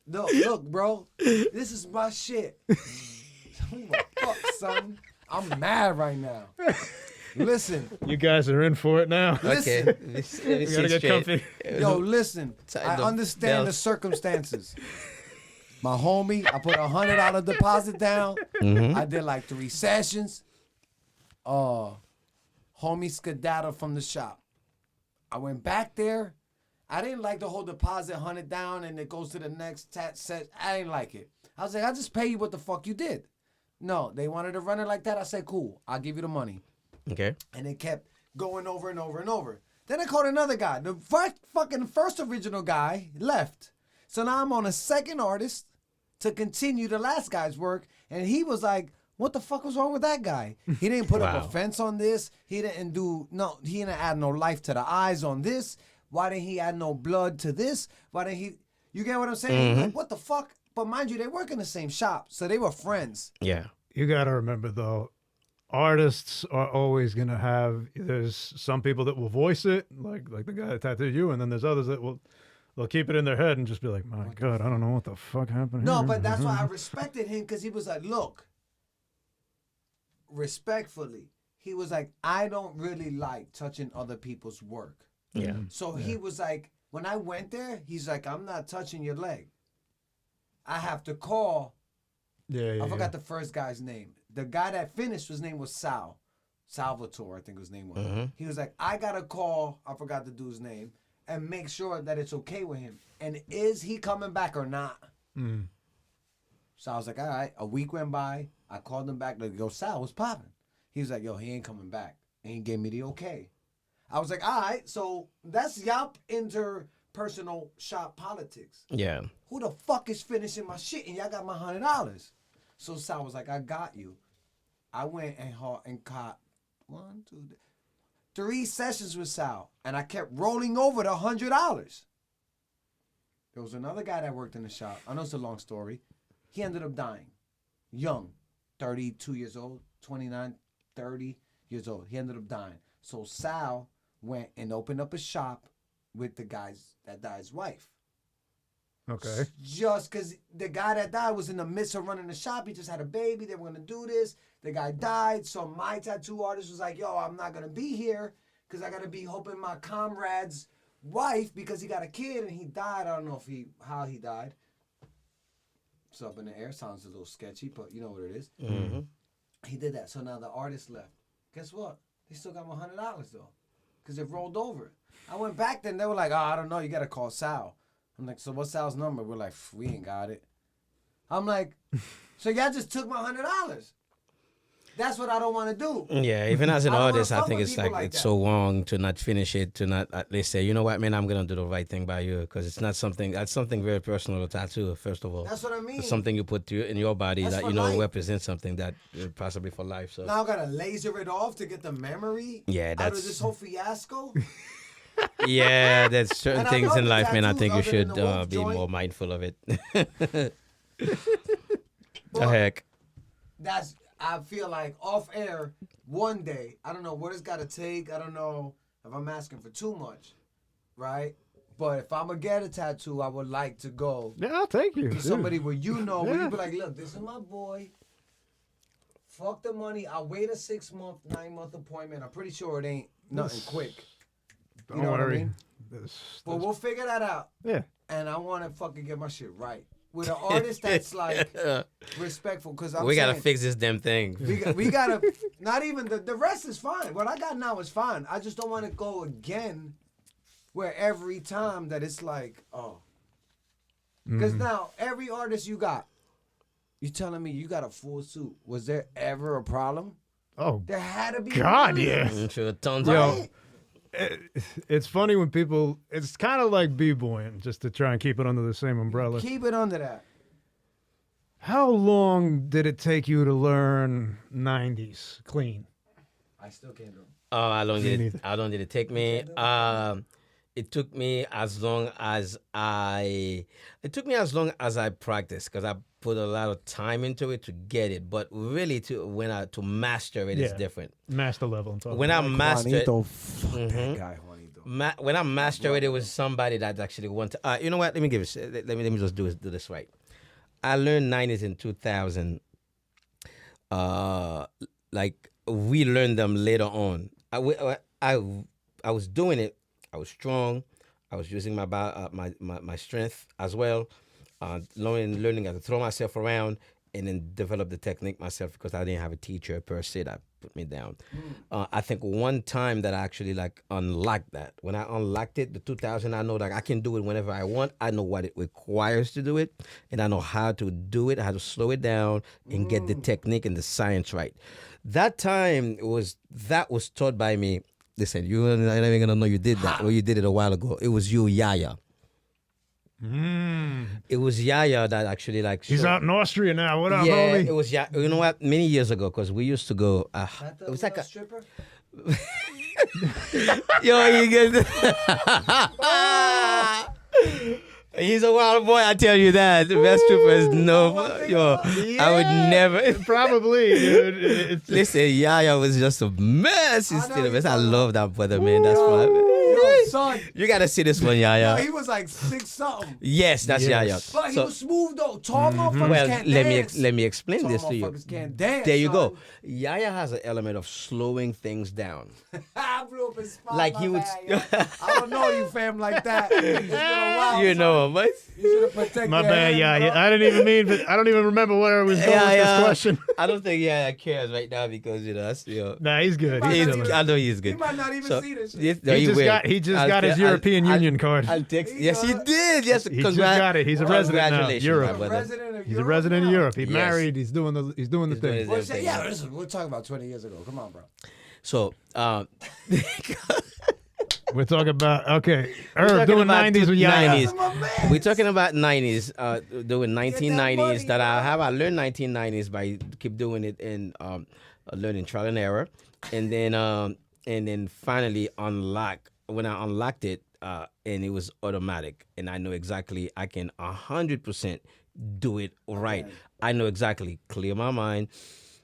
Look, bro, this is my shit. Fuck, son. I'm mad right now. Listen, You guys are in for it now. listen. Okay. Let me We see gotta get straight. comfy. Yo, listen. Tie I the understand the belt. circumstances. My homie, I put $100 deposit down. I did like 3 sessions. Homie skedaddled from the shop. I went back there. I didn't like the whole deposit 100 down and it goes to the next set. I didn't like it. I was like, I'll just pay you what the fuck you did. No, they wanted to run it like that. I said, cool, I'll give you the money. Okay. And it kept going over and over and over. Then I called another guy. The first original guy left. So now I'm on a second artist to continue the last guy's work. And he was like, what the fuck was wrong with that guy? He didn't put up Wow. a fence on this. He didn't add no life to the eyes on this. Why didn't he add no blood to this? Why didn't he, you get what I'm saying? Like, what the fuck? But mind you, they work in the same shop. So they were friends. Yeah. You gotta remember though, artists are always gonna have. There's some people that will voice it, like the guy that tattooed you, and then there's others that they'll keep it in their head and just be like, my God, I don't know what the fuck happened. No, here. but that's why I respected him because he was like, look, respectfully, he was like, I don't really like touching other people's work. Yeah. So he was like, when I went there, he's like, I'm not touching your leg. I have to call. Yeah. I forgot the first guy's name. The guy that finished, his name was Salvatore, I think his name was. He was like, I got to call, I forgot the dude's name, and make sure that it's okay with him. And is he coming back or not? So I was like, all right. A week went by. I called him back. Like, yo, Sal, what's popping? He was like, yo, he ain't coming back. And he gave me the okay. I was like, all right. So that's y'all interpersonal shop politics. Yeah. Who the fuck is finishing my shit? And y'all got my $100. So Sal was like, I got you. I went and caught 3 sessions with Sal. And I kept rolling over the $100. There was another guy that worked in the shop. I know it's a long story. He ended up dying. Young. 32 years old. 29, 30 years old. He ended up dying. So Sal went and opened up a shop with that guy's wife. Okay. Just because the guy that died was in the midst of running the shop. He just had a baby. They were going to do this. The guy died. So my tattoo artist was like, yo, I'm not going to be here because I got to be helping my comrade's wife because he got a kid and he died. I don't know how he died. It's up in the air. Sounds a little sketchy, but you know what it is. He did that. So now the artist left. Guess what? They still got my $100 though, because it rolled over. I went back then. They were like, "Oh, I don't know. You gotta call Sal." I'm like, "So what's Sal's number?" We're like, "We ain't got it." I'm like, "So y'all just took my $100?" That's what I don't want to do. Yeah, even as an I don't wanna artist, I fuck think with it's people like like it's that. so wrong to not finish it, to not at least say, you know what, man, I'm gonna do the right thing by you, because it's not something. That's something very personal. A tattoo, first of all. That's what I mean. It's something you put in your body That's that for you know life. represents something that possibly for life. So Now I gotta laser it off to get the memory Yeah, out of that's- this whole fiasco. yeah, there's certain And I things love in the life, man. I tattoos think you other should than the wolf be joint. more mindful of it. The But heck. I feel like off air one day. I don't know what it's gotta take. I don't know if I'm asking for too much, right? But if I'm gonna get a tattoo, I would like to go Yeah, I'll take you. to dude. somebody where you know, where Yeah. you be like, look, this is my boy. Fuck the money. I'll wait a 6-month, 9-month appointment. I'm pretty sure it ain't nothing quick. Don't You know what I worry. mean? But we'll figure that out. Yeah. And I want to fucking get my shit right with an artist that's like respectful. Because We gotta fix this damn thing. we gotta. Not even the rest is fine. What I got now is fine. I just don't want to go again, where every time that it's like, oh, because now every artist you got, you telling me you got a full suit. Was there ever a problem? Oh, There had to be. God, one. yeah. I'm sure tons Yo, of Right? It's funny when people. It's kind of like b-boying, just to try and keep it under the same umbrella. Keep it under that. How long did it take you to learn 90s clean? I still can't do it. Oh, how long did neither. it take me? It took me as long as I practiced, because I put a lot of time into it to get it. But really, to master it is Yeah. different. Master level. I'm talking When I mastered, Juanito, fuck that guy, Juanito. when I mastered it, it was somebody that actually wanted. You know what? Let me give it. Let me just do this right. I learned 90s in 2000. Like we learned them later on. I was doing it. I was strong. I was using my strength as well. Learning how to throw myself around and then develop the technique myself, because I didn't have a teacher per se that put me down. I think one time that I actually like unlocked that. When I unlocked it, the 2000, I know that I can do it whenever I want. I know what it requires to do it, and I know how to do it, how to slow it down and get the technique and the science right. That time was taught by me. Listen, you're not even gonna know you did that, or you did it a while ago. It was you, Yaya. It was Yaya that actually like. He's showed- out in Austria now. What up, Yeah, homie? it was You know what? Many years ago, because we used to go. It was like a stripper. yo. You get. He's a wild boy. I tell you that. The best stripper is no. Yo, I would never. Probably, dude. It's, Listen, Yaya was just a mess. He's I know still a you mess. I talking love that brother, man. That's why. Yo, son. You gotta see this one, Yo, Yaya. he was like 6 something. Yes, that's Yes. Yaya. But he So- was smooth though. Tall motherfuckers well, can't let dance. me explain Tall this to you. motherfuckers can't dance. There you go. son. Yaya has an element of slowing things down. I blew up his spot. Like my he would- bad, yo. I don't know you, fam, like that. It's been a while. You son. know, but You should have protected my your bad, hand, yeah. bro. I didn't even mean. I don't even remember where I was going with this question. I don't think Yaya cares right now, because that's Nah, he's good. might He's not chilling. even- I know he's good. He might not even So, see this shit. yes, no, He just will. got I'll his te- European I'll- Union card. I'll text. He Yes, he got- did. Yes, He just got it. He's a resident now. Congratulations, Europe. my brother. Resident of He's a Europe resident of now? Europe. He's Yes. married. He's doing the He's doing thing. his- Well, Everything. yeah, listen, we're talking about 20 years ago. Come on, bro. So, We're talking about okay. We're Herb talking doing about 90s with Yaya. 90s. That's my man. we're talking about 90s, doing 1990s money, that I bro. have. I learned 1990s by keep doing it and learning trial and error, and then finally unlock. When I unlocked it, and it was automatic, and I know exactly I can 100% do it right. I know exactly, clear my mind,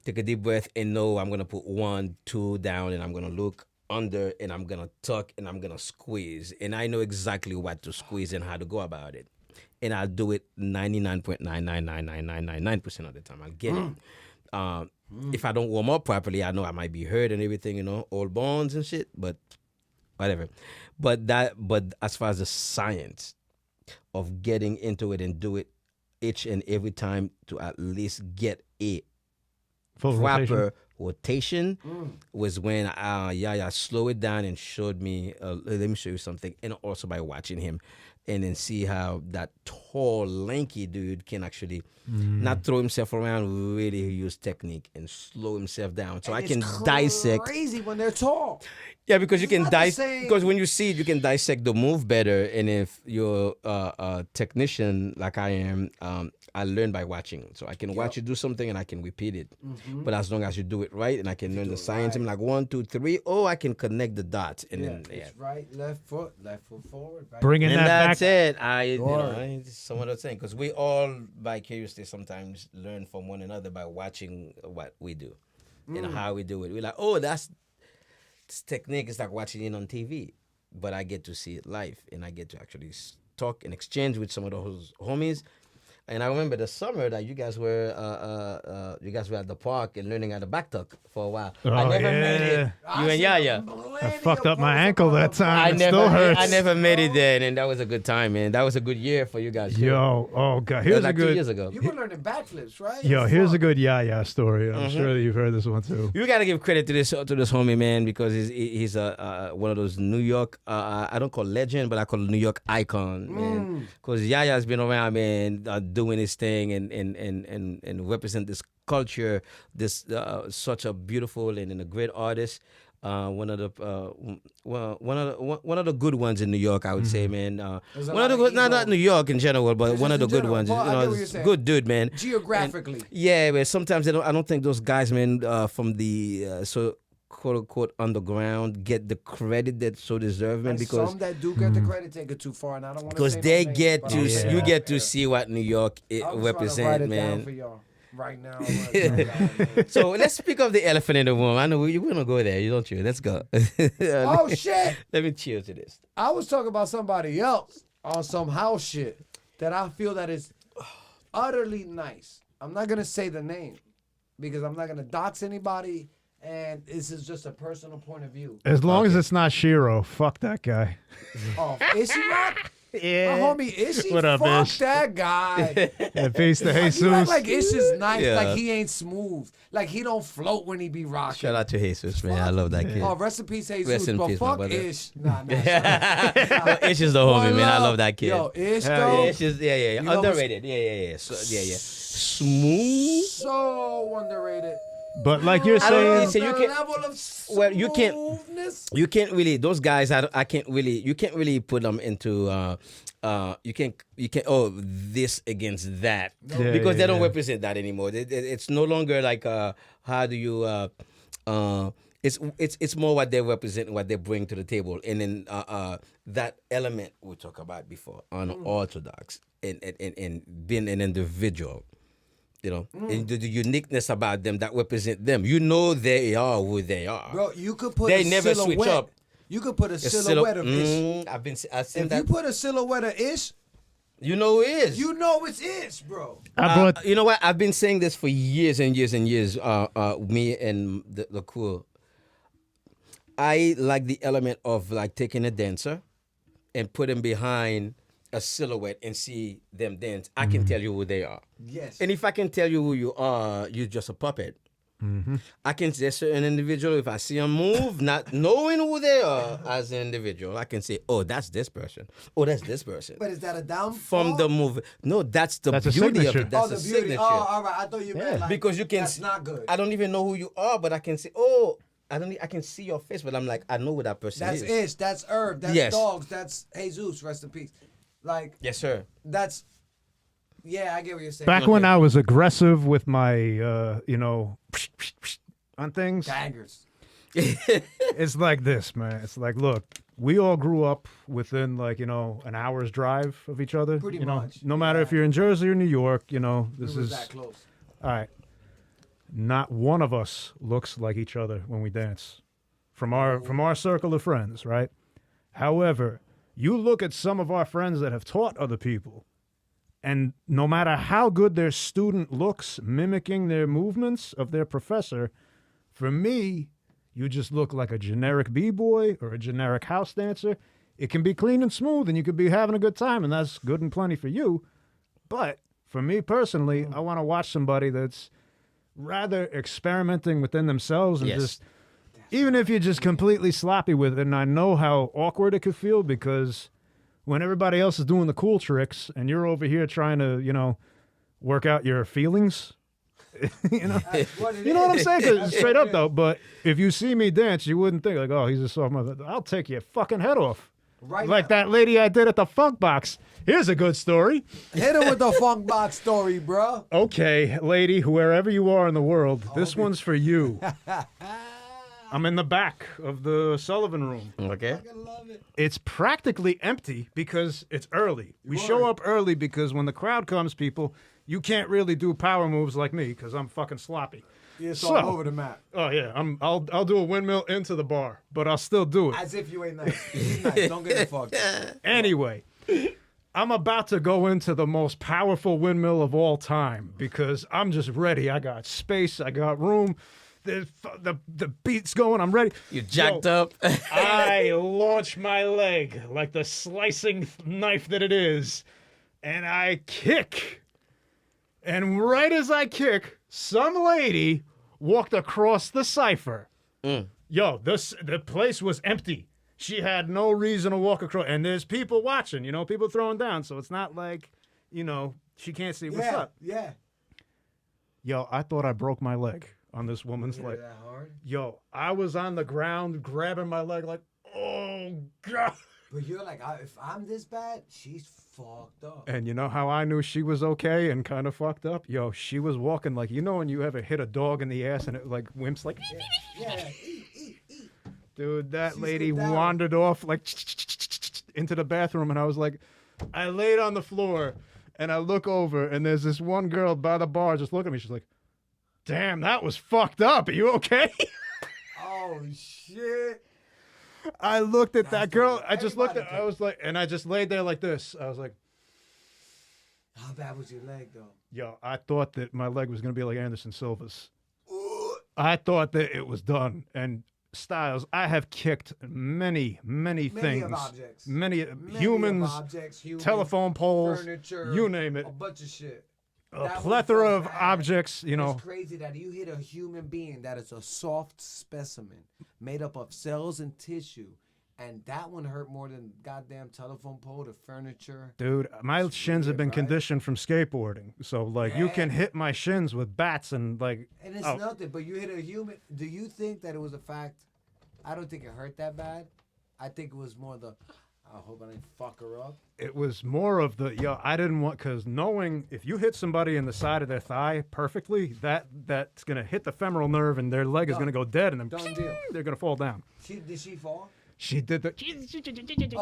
take a deep breath, and know I'm gonna put 1, 2 down, and I'm gonna look under, and I'm gonna tuck, and I'm gonna squeeze, and I know exactly what to squeeze and how to go about it, and I'll do it 99.9999999% of the time. I'll get it. If I don't warm up properly, I know I might be hurt and everything, old bones and shit, but whatever. But as far as the science of getting into it and do it each and every time to at least get a Full rotation. proper rotation was when Yaya slowed it down and showed me, let me show you something, and also by watching him and then see how that tall, lanky dude can actually not throw himself around, really use technique and slow himself down. So And I can it's dissect. crazy when they're tall. Yeah, because you can not the dissect. same. Because when you see it, you can dissect the move better. And if you're a technician like I am, I learn by watching. So I can watch you do something and I can repeat it. But as long as you do it right, and I can learn the science, I'm like 1, 2, 3. Oh, I can connect the dots, and then It's right, left foot forward. Right. Bringing and that that's back. it. Sure. It's some other thing, because we all vicariously sometimes learn from one another by watching what we do and how we do it. We're like, oh, this technique is like watching it on TV, but I get to see it live, and I get to actually talk and exchange with some of those homies. And I remember the summer that you guys were at the park and learning how to back tuck for a while. I Oh, never made it. yeah. You and Yaya. I fucked up my ankle that time. I It never, still hurts. I never made it then, and that was a good time, man. That was a good year for you guys. Too. Yo, oh god, That was here's a like 2 years good. ago. You were learning backflips, right? Yo, It's here's fun. a good Yaya story. I'm sure that you've heard this one too. You gotta give credit to this homie, man, because he's one of those New York. I don't call legend, but I call New York icon, man. Because Yaya's been around, man, doing his thing and represent this culture. This such a beautiful and a great artist. One of the good ones in New York, I would say, man. There's a One of lot the of good, not ego. New York in general, but Just one of in the good general. ones. Well, I get what you're It's saying. good dude, man. Geographically. Yeah, but sometimes I don't think those guys, man, from the so quote unquote underground get the credit that so deserve, man, And because some that do get the credit take it too far, and I don't want to because say they no names, get but to I'm saying you it get to here. see what New York I'm trying to represent, write it down man. for y'all right now. I'm gonna write it down. So let's speak of the elephant in the room. I know you want to go there, you don't you? Let's go. Oh shit! Let me cheers to this. I was talking about somebody else on some house shit that I feel that is utterly nice. I'm not gonna say the name because I'm not gonna dox anybody, and this is just a personal point of view. As long as it's not Shiro, fuck that guy. Oh, is she not? Yeah. My homie, is she? What up, Fuck Ish? that guy. And peace to You act Jesus. like Ish is nice, Yeah. like he ain't smooth, like he don't float when he be rocking. Shout out to Jesus, man. I love that kid. Oh, rest in peace, Jesus. Rest in but peace, my fuck brother. Ish. Nah. Nah. Ish is the homie, One man. I love. love that kid. Yo, Ish Hell though, Yeah, Ish is, yeah. You know what's- Underrated. Yeah. So, yeah. Smooth. so underrated. But like you're I don't saying, really say you The can't- level of well, you can't- smoothness. You can't really, those guys, I can't really, you can't really put them into, you can't, oh, this against that. Yeah, Because they don't yeah. represent that anymore. It's no longer like, how do you, it's more what they represent, what they bring to the table. And then that element we talked about before, unorthodox and being an individual. You know, and the uniqueness about them that represent them. You know they are who they are. Bro, you could put They a never silhouette. switch up. You could put a A silhouette of Ish. I've seen If that. you put a silhouette of Ish, You know who is. you know it's Ish, bro. I brought You know what? I've been saying this for years and years and years. Me and the crew. I like the element of like taking a dancer and put him behind a silhouette and see them dance. I can tell you who they are. Yes. And if I can tell you who you are, you're just a puppet. I can say certain individual, if I see them move, not knowing who they are as an individual, I can say, oh, that's this person. Oh, that's this person. But is that a downfall? From the movie. No, that's the That's a beauty of signature. it. That's the a beauty. signature. Oh, all right. I thought you meant like Because you can that's not good. I don't even know who you are, but I can say, oh, I can see your face, but I'm like, I know who that person That's is. Ish. That's Herb. That's Yes. Dogs. That's Jesus. Rest in peace. Like Yes, sir. that's. Yeah, I get what you're saying. back when I was aggressive with my, on things. Daggers. It's like this, man. It's like, look, we all grew up within like, an hour's drive of each other. Pretty you know, much, no matter if you're in Jersey or New York, this It was is that close. all right. Not one of us looks like each other when we dance. From our circle of friends, right? However, you look at some of our friends that have taught other people, and no matter how good their student looks mimicking their movements of their professor, for me, you just look like a generic b-boy or a generic house dancer. It can be clean and smooth, and you could be having a good time, and that's good and plenty for you. But for me personally, I want to watch somebody that's rather experimenting within themselves and Yes. just, even if you're just completely sloppy with it. And I know how awkward it could feel because when everybody else is doing the cool tricks and you're over here trying to, work out your feelings, you know what I'm saying? 'Cause straight up though, but if you see me dance, you wouldn't think like, oh, he's a soft mother. I'll take your fucking head off. Right Like now. that lady I did at the Funk Box. Here's a good story. Hit him with the funk box story, bro. Okay, lady, wherever you are in the world, this one's for you. I'm in the back of the Sullivan room. Okay. I love it. It's practically empty because it's early. We show up early because when the crowd comes, people, you can't really do power moves like me because I'm fucking sloppy. Yeah, it's So- all over the map. Oh yeah, I'll do a windmill into the bar, but I'll still do it. As if you ain't nice. He's nice. Don't get it fucked up. Anyway, I'm about to go into the most powerful windmill of all time because I'm just ready. I got space. I got room. The beat's going. I'm ready. You jacked Yo, up. I launch my leg like the slicing knife that it is, and I kick. And right as I kick, some lady walked across the cipher. Yo, the place was empty. She had no reason to walk across, and there's people watching. People throwing down. So it's not like, she can't see what's up. Yeah. Yo, I thought I broke my leg on this woman's Hit leg. it that hard. Yo, I was on the ground grabbing my leg like, oh, God. But you're like, if I'm this bad, she's fucked up. And you know how I knew she was okay and kind of fucked up? Yo, she was walking like, when you ever hit a dog in the ass and it like wimps like, Yeah. dude, that She's lady get down. wandered off like into the bathroom. And I was like, I laid on the floor and I look over and there's this one girl by the bar just looking at me. She's like, damn, that was fucked up. Are you okay? Oh, shit. I looked at that girl. what I just looked at, everybody I was like, and I just laid there like this. I was like, How bad was your leg, though? yo, I thought that my leg was going to be like Anderson Silva's. I thought that it was done. And Styles, I have kicked many things. of objects. Many Many humans, of objects, humans, telephone poles, furniture, you name it. a bunch of shit. A That was plethora so of bad. objects, It's crazy that you hit a human being that is a soft specimen made up of cells and tissue, and that one hurt more than goddamn telephone pole, the furniture. Dude, my shins have been right? conditioned from skateboarding. So, like, you Yeah. can hit my shins with bats and, like, And it's nothing, but you hit a human. Do you think that it was a fact? I don't think it hurt that bad. I think it was more I hope I didn't fuck her up. it was more of I didn't want, because knowing if you hit somebody in the side of their thigh perfectly, that's going to hit the femoral nerve and their leg is going to go dead and then Done deal. they're going to fall down. Did she fall? She did the. Oh,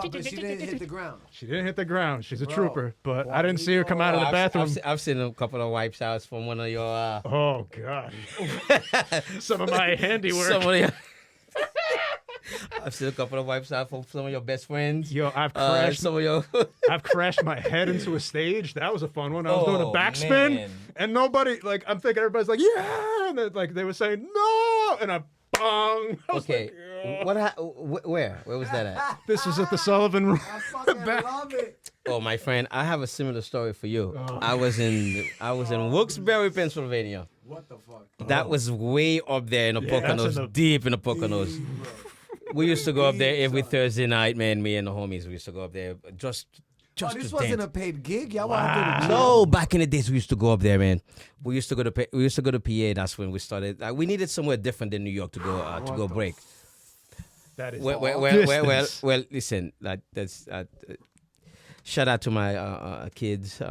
but she didn't hit the ground. She didn't hit the ground. She's a Bro, trooper, but boy, I didn't see her come out of the bathroom. I've seen a couple of wipes outs from one of your. Oh God! Some of my handiwork. Some of your. I've seen a couple of wipes out from some of your best friends. Yo, I've crashed. Some of your. I've crashed my head into a stage. That was a fun one. I was doing a Oh, backspin, man. and nobody I'm thinking everybody's like, yeah, and they were saying no, and I bong. I was Okay, like, where was that at? this was at the Sullivan room. I fucking love it. Oh, my friend, I have a similar story for you. I was in Wilkes-Barre, Pennsylvania. What the fuck? That was way up there in the Yeah, that's Poconos, in the- deep in the Poconos. We used to go up there every Thursday night, man. Me and the homies, we used to go up there just Oh, this to wasn't dance. a paid gig. Y'all want to do the No, back in the days we used to go up there, man. We used to go to PA. That's when we started. We needed somewhere different than New York to go break. That is Well, listen, that's shout out to my kids.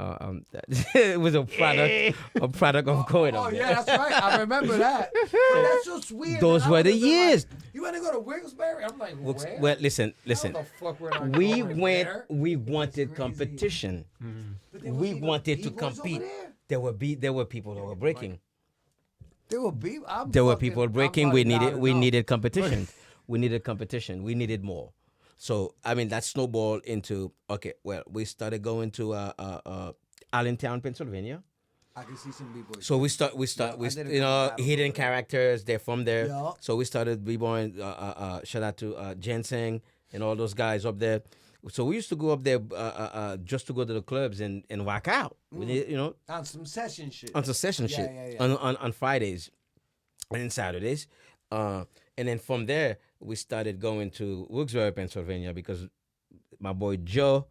It was a product of going Oh up there. yeah, that's right. I remember that. But that's just weird. Those man. I were the would've been like, years. you want to go to Wilkes-Barre? I'm like, where? Well, listen. How the fuck we're not We going went. there? We wanted crazy. competition. But there We was even wanted to B-boys over compete. there? There were people that were breaking. There were B. There were people breaking. We needed competition. We needed more. So I mean that snowballed into we started going to Allentown, Pennsylvania. I can see some B-boys. So we I did a couple hidden battles. characters. They're from there. Yeah. So we started b-boying. Shout out to Ginseng and all those guys up there. So we used to go up there just to go to the clubs and rock out. You know, On some session shit. on some session shit on Fridays and Saturdays. And then from there, we started going to Wilkes-Barre, Pennsylvania, because my boy Joe,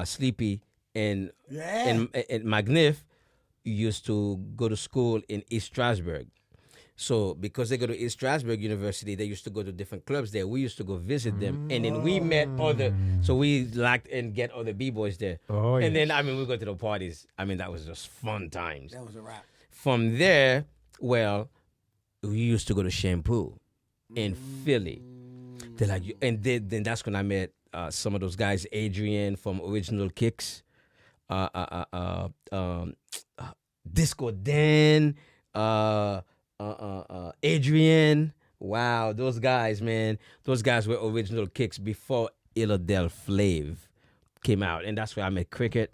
Sleepy, and Magnif used to go to school in East Strasbourg. So because they go to East Strasbourg University, they used to go to different clubs there. We used to go visit them. And then we met so we liked and get other B-boys there. Oh, and yes. then, I mean, we go to the parties. I mean, that was just fun times. That was a wrap. From there, well, we used to go to Shampoo in Philly. They're like, then that's when I met some of those guys, Adrian from Original Kicks, Disco Dan, Adrian. Wow, those guys, man. Those guys were Original Kicks before Illadelph Flav came out. And that's where I met Cricket.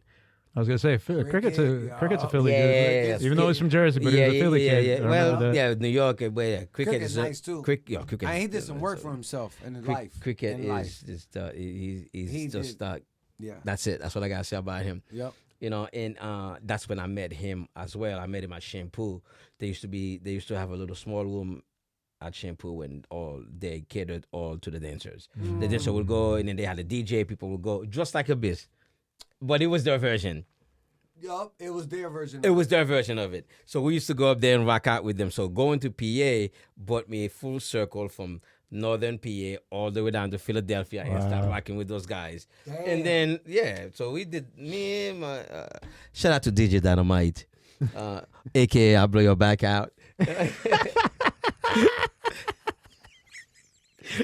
I was gonna say cricket's a Philly Yeah, dude. Even though he's from Jersey, but he's a Philly kid. I Well, remember that. yeah, New York, but yeah, cricket Cricket's is nice too. Cricket. And he did some work for himself in his life. Cricket in life. is just he's just Yeah. that's it. That's what I gotta say about him. Yep. You know, and that's when I met him as well. I met him at Shampoo. They used to have a little small room at Shampoo, and they catered all to the dancers. The dancer would go, and then they had a DJ. People would go, just like a biz, but it was their version. Yup, it was their version. It was their version of it. So we used to go up there and rock out with them. So going to PA brought me a full circle from northern PA all the way down to Philadelphia and start rocking with those guys. Damn. And then, so we did, me and my, shout out to DJ Dynamite, a.k.a. I'll blow your back out.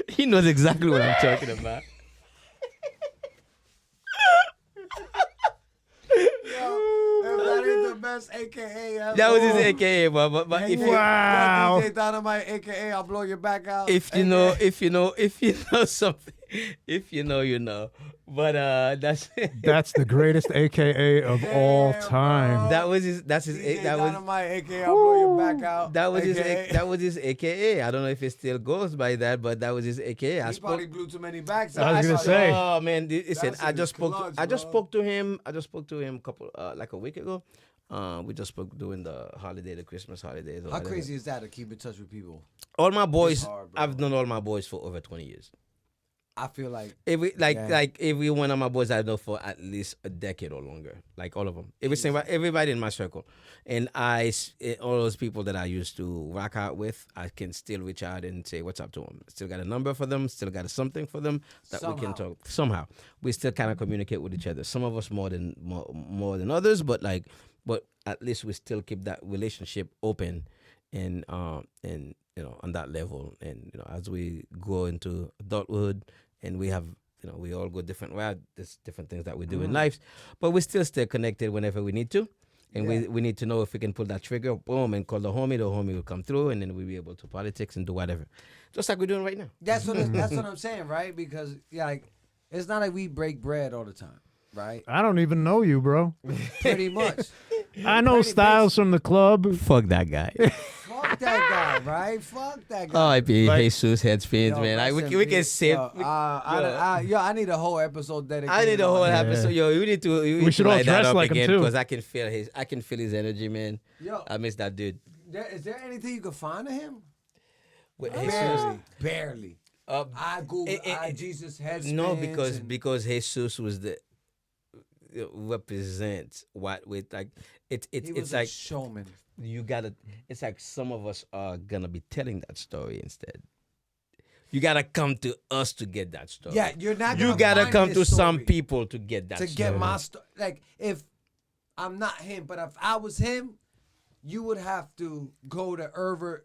He knows exactly what I'm talking about. That is the best AKA ever. That was his AKA, but if you, Wow. DJ Dynamite, AKA I'll blow your back out. if you know something, if you know, you know. But that's That's the greatest AKA of all Damn, time. bro. that was his DJ that was Dynamite, AKA I'll blow your back out. that was AKA. his AKA. I don't know if it still goes by that, but that was his AKA. I He spoke. probably blew too many backs I was out. gonna say. Oh man, listen, That's I in just his spoke. clutch, I just bro. spoke to him. I just spoke to him like a week ago. We just spoke during the Christmas holidays. or How whatever. crazy is that to keep in touch with people? All my boys, hard, bro. I've known all my boys for over 20 years. I feel like Every one of my boys I know for at least a decade or longer, like all of them. Everybody in my circle, and all those people that I used to rock out with, I can still reach out and say what's up to them. Still got a number for them. Still got something for them that we can talk. Somehow we still kind of communicate with each other. Some of us more than others, but at least we still keep that relationship open, and you know, on that level. And you know, as we go into adulthood, and we have, you know, we all go different routes. There's different things that we do in life, but we still stay connected whenever we need to. And we need to know if we can pull that trigger, boom, and call the homie will come through, and then we'll be able to politics and do whatever, just like we're doing right now. that's what I'm saying, right? Because like it's not like we break bread all the time, right? I don't even know you, bro. Pretty much. I know Styles from the club. Fuck that guy. Fuck that guy, right? Fuck that Oh, guy. I be Like- Jesus head spins, Yo, man. rest in We can peace. save. Yo, I need a whole episode dedicated. I need a whole on him. episode. Yo, we need to. should all light that dress up like him, again, too. because I can feel his energy, man. Yo, I miss that dude. is there anything you can find of him? Wait, Barely. Uh, I Google it- Jesus head spins. No, and- because Jesus was the represents what with like he was it's a like showman. you gotta. It's like some of us are gonna be telling that story instead. You gotta come to us to get that story. Yeah, you're not. You gonna gotta find come his to some story people to get that to story. get my story. Like if I'm not him, but if I was him, you would have to go to Irver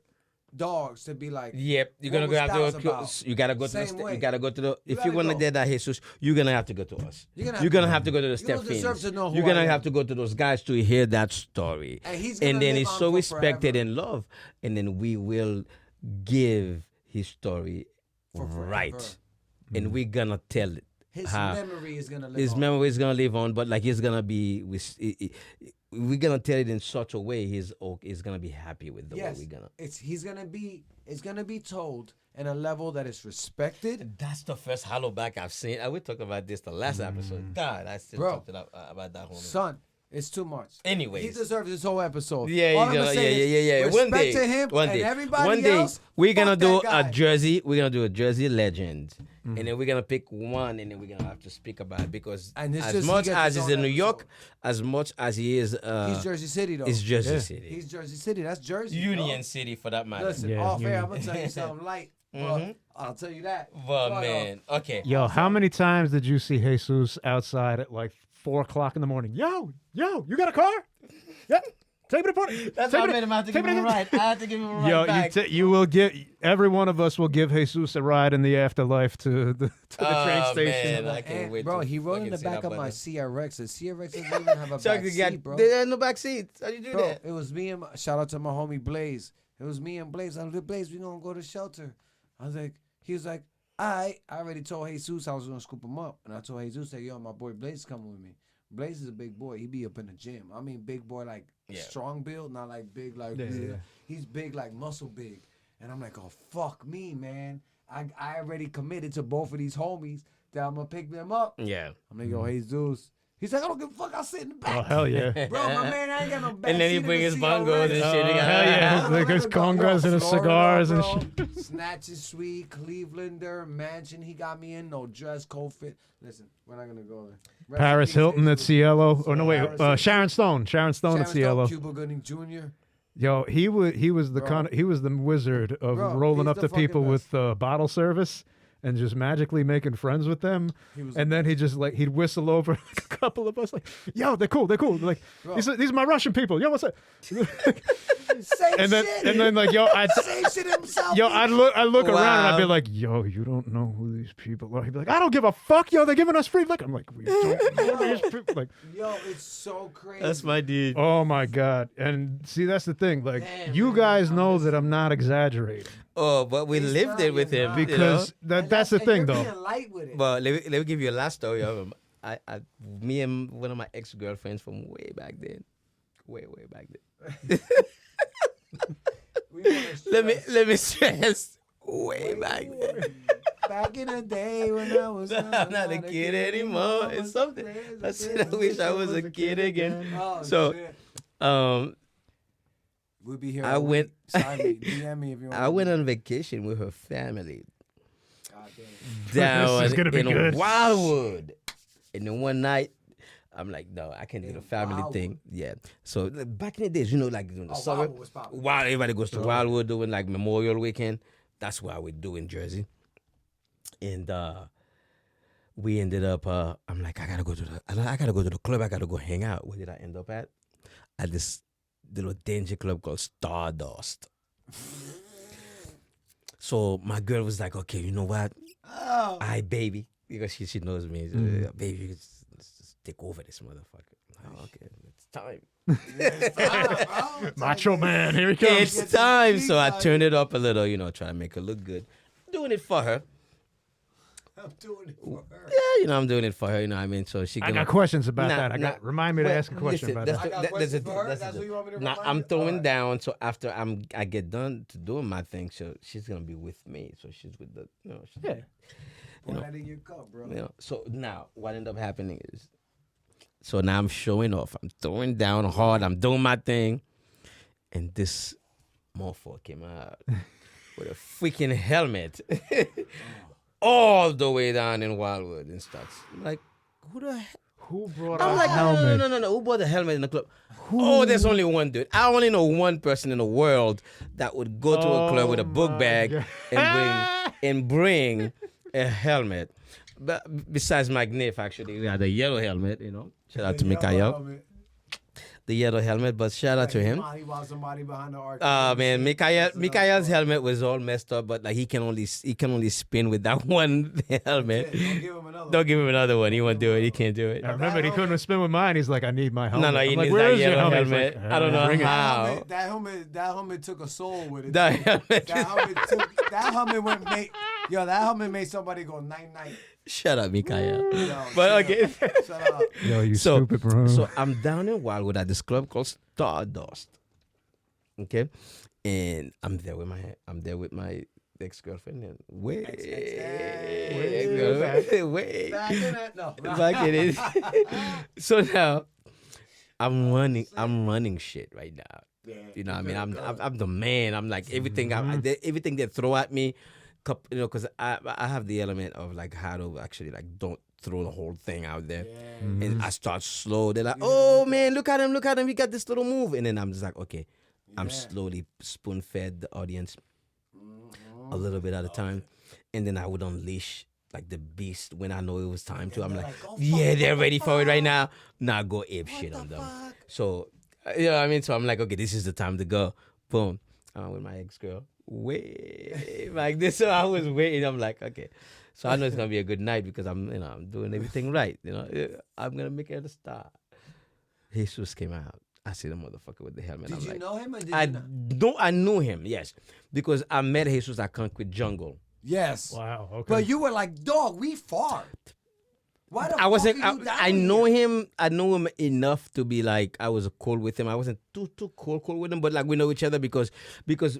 Dogs to be like. Yep, you're What gonna was go Styles have to. about? You gotta go to Same the. way. You gotta go to the. If gotta you wanna go. get that Jesus, you're gonna have to go to us. You're You're gonna gonna have to go to the You Step don't deserve to know who You're gonna I am. have to go to those guys to hear that story. And he's gonna then live he's on so for respected forever. and loved, and then we will give his story right, forever. and we're gonna tell his have. memory is gonna live His on. memory is gonna live on, but like he's gonna be. We're gonna tell it in such a way he's gonna be happy with the way we're gonna. It's gonna be told in a level that is respected. That's the first hollow back I've seen. I will talk about this the last episode. God, I still talked about that homie. Son, it's too much. Anyways. He deserves this whole episode. Yeah, All I'm gonna say is One respect day, to him one and day, everybody one day, else. we're gonna fuck do that a guy. jersey. We're gonna do a jersey legend, and then we're gonna pick one, and then we're gonna have to speak about it because And it's as just- he much gets as his he's own in New York, episode. as much as he is, He's Jersey City though. it's Jersey City, He's Jersey City. That's Jersey. Union dog. City for that matter. Listen, Yeah, off air, Union. I'm gonna tell you something light. But I'll tell you that. But But, man, okay. Yo, how many times did you see Jesus outside at like 4 o'clock in the morning? Yo, you got a car? Yeah. Take me to party. That's Take why I me made him have to give him a ride. I had to give him a ride Yo, back. you will get every one of us will give Jesus a ride in the afterlife to the train Oh, station. man, I can't And, wait bro, to he rode in fucking the see back that of my brother. CRX. The CRX doesn't even have a Chuck, back you seat, got, bro. there ain't no back seats. How you do Bro, that? it was me and shout out to my homie Blaze. It was me and Blaze. I was like, Blaze, we gonna go to shelter. I was like, he was like, I already told Jesus I was gonna scoop him up, and I told Jesus, like, yo, my boy Blaze is coming with me. Blaze is a big boy. He be up in the gym. I mean, big boy like strong build, not like big like. Yeah. He's big like muscle big, and I'm like, oh fuck me, man. I already committed to both of these homies that I'm gonna pick them up. Yeah. I'm like, yo, Jesus. He's like, I don't give a fuck. I'll sit in the back. Oh hell yeah! Bro, my man, I ain't got no back And then he seat in bring the his CRX. bongos and shit. He got- hell yeah. Like his congas and his cigars and shit. Snatches Suite, Clevelander, mansion he got me in, no dress code fit. Listen, we're not gonna go there. Rest Paris in peace, Hilton at Jesus. Cielo. Or no, wait, Paris Hilton. Sharon Stone at Sharon Cielo. Stone, Cuba Gooding Jr. Yo, he was the Bro. he was the wizard of Bro, rolling he's up the to fucking people best. with bottle service and just magically making friends with them. He was And then he just like he'd whistle over like, a couple of us like, yo, they're cool. Like Bro. these are my Russian people. Yo, what's up? Same and then shit. and then like yo, Same shit himself. I'd look around and I'd be Wow. like, yo, you don't know who these people are. He'd be like, I don't give a fuck, yo, they're giving us free liquor. I'm like, we don't know these people. Like, Yo, it's so crazy. That's my dude. oh my god. And see, that's the thing. Like, Damn, you man, guys I'm know just- that I'm not exaggerating Oh, but we He's lived not, it with you're him. not. you know? because that's the and thing, you're though. being light with it. But let me give you a last story of him. Me and one of my ex-girlfriends from way back then. Way back then. We wanna Let me stress. Way back then. Back in the day when I was I'm not a kid anymore. It's something. I said I wish I was a kid again. Oh, So, shit. We'll be here. I all week. went- Sign me. DM me if you want. I went on vacation with her family God damn. down This is gonna be in good. Wildwood. And then one night, I'm like, no, I can't do the In family Wildwood? thing. Yeah. So back in the days, like in the Oh, summer, Wildwood was popping. while everybody goes to Wildwood doing like Memorial Weekend, that's what I would do in Jersey. And we ended up. I'm like, I gotta go to the club. I gotta go hang out. Where did I end up at? At this little danger club called Stardust. So my girl was like, okay, you know what? Oh. I baby, because she knows me. Baby, let's just take over this motherfucker. Oh, okay, it's time. Macho man, here he comes. It's time. So I turned it up a little, try to make her look good. Doing it for her. I'm doing it for her. Yeah, I'm doing it for her. You know what I mean? So she. I got questions about Nah, that. nah. Remind me to Well, ask a question listen, about that's that. I got that's questions the- for her? that's That's the- what you want me to Now remind I'm you? throwing Alright. down. So after I get done to doing my thing, so she's gonna be with me. So she's with the, she's, Yeah. Pour know. that in your cup, bro. So now what ended up happening is, so now I'm showing off. I'm throwing down hard. I'm doing my thing, and this motherfucker came out with a freaking helmet, all the way down in Wildwood and starts like, who the hell? Who brought I'm a like, helmet? no. Who bought the helmet in the club? Oh, there's only one dude. I only know one person in the world that would go to a club with a book my bag God. and bring a helmet. But besides Mike Niff, actually, we had a yellow helmet. Shout out to Mikael, the yellow helmet. But shout out to him. While somebody behind the arc. Man, Mikael's helmet was all messed up, but like he can only spin with that one helmet. Don't give him another. Don't give him another one. He won't do it. He can't do it. I remember he couldn't spin with mine. He's like, I need my helmet. No, he I'm like, needs where that is your yellow helmet? He's helmet. like, I don't know bring it. how. That helmet took a soul with it. That helmet. That helmet made somebody go night night. Shut up, Mikael. Yo, But shut okay. up. Shut up. Yo, you So- stupid bro. So I'm down in Wildwood at this club called Stardust. Okay, and I'm there with my ex-girlfriend. And wait, wait, Back in it. No. back in it. So now I'm running shit right now. Yeah, You know, what I mean, I'm the man. I'm like everything. Everything they throw at me, you know, because I have the element of like how to actually like don't throw the whole thing out there. And I start slow. They're like, oh man, look at him. He got this little move. And then I'm just like, okay, I'm slowly spoon fed the audience a little bit at a time. And then I would unleash like the beast when I know it was time to. I'm like, yeah, they're ready for it right now. Now go ape shit on them. So, you know what I mean? So I'm like, okay, this is the time to go. Boom. With my ex-girl. Wait. Like this. So I was waiting. I'm like, okay. So I know it's going to be a good night because I'm doing everything right. You know, I'm going to make her the star. Jesus came out. I see the motherfucker with the helmet. Did I'm you like, know him or did I you not? don't. I knew him, yes, because I met Jesus at Concrete Jungle. Yes. Wow. Okay. But you were like, dog, we far. Why the I wasn't. fuck are you down I know here? him. I know him enough to be like I was cool with him. I wasn't too cool with him, but like we know each other because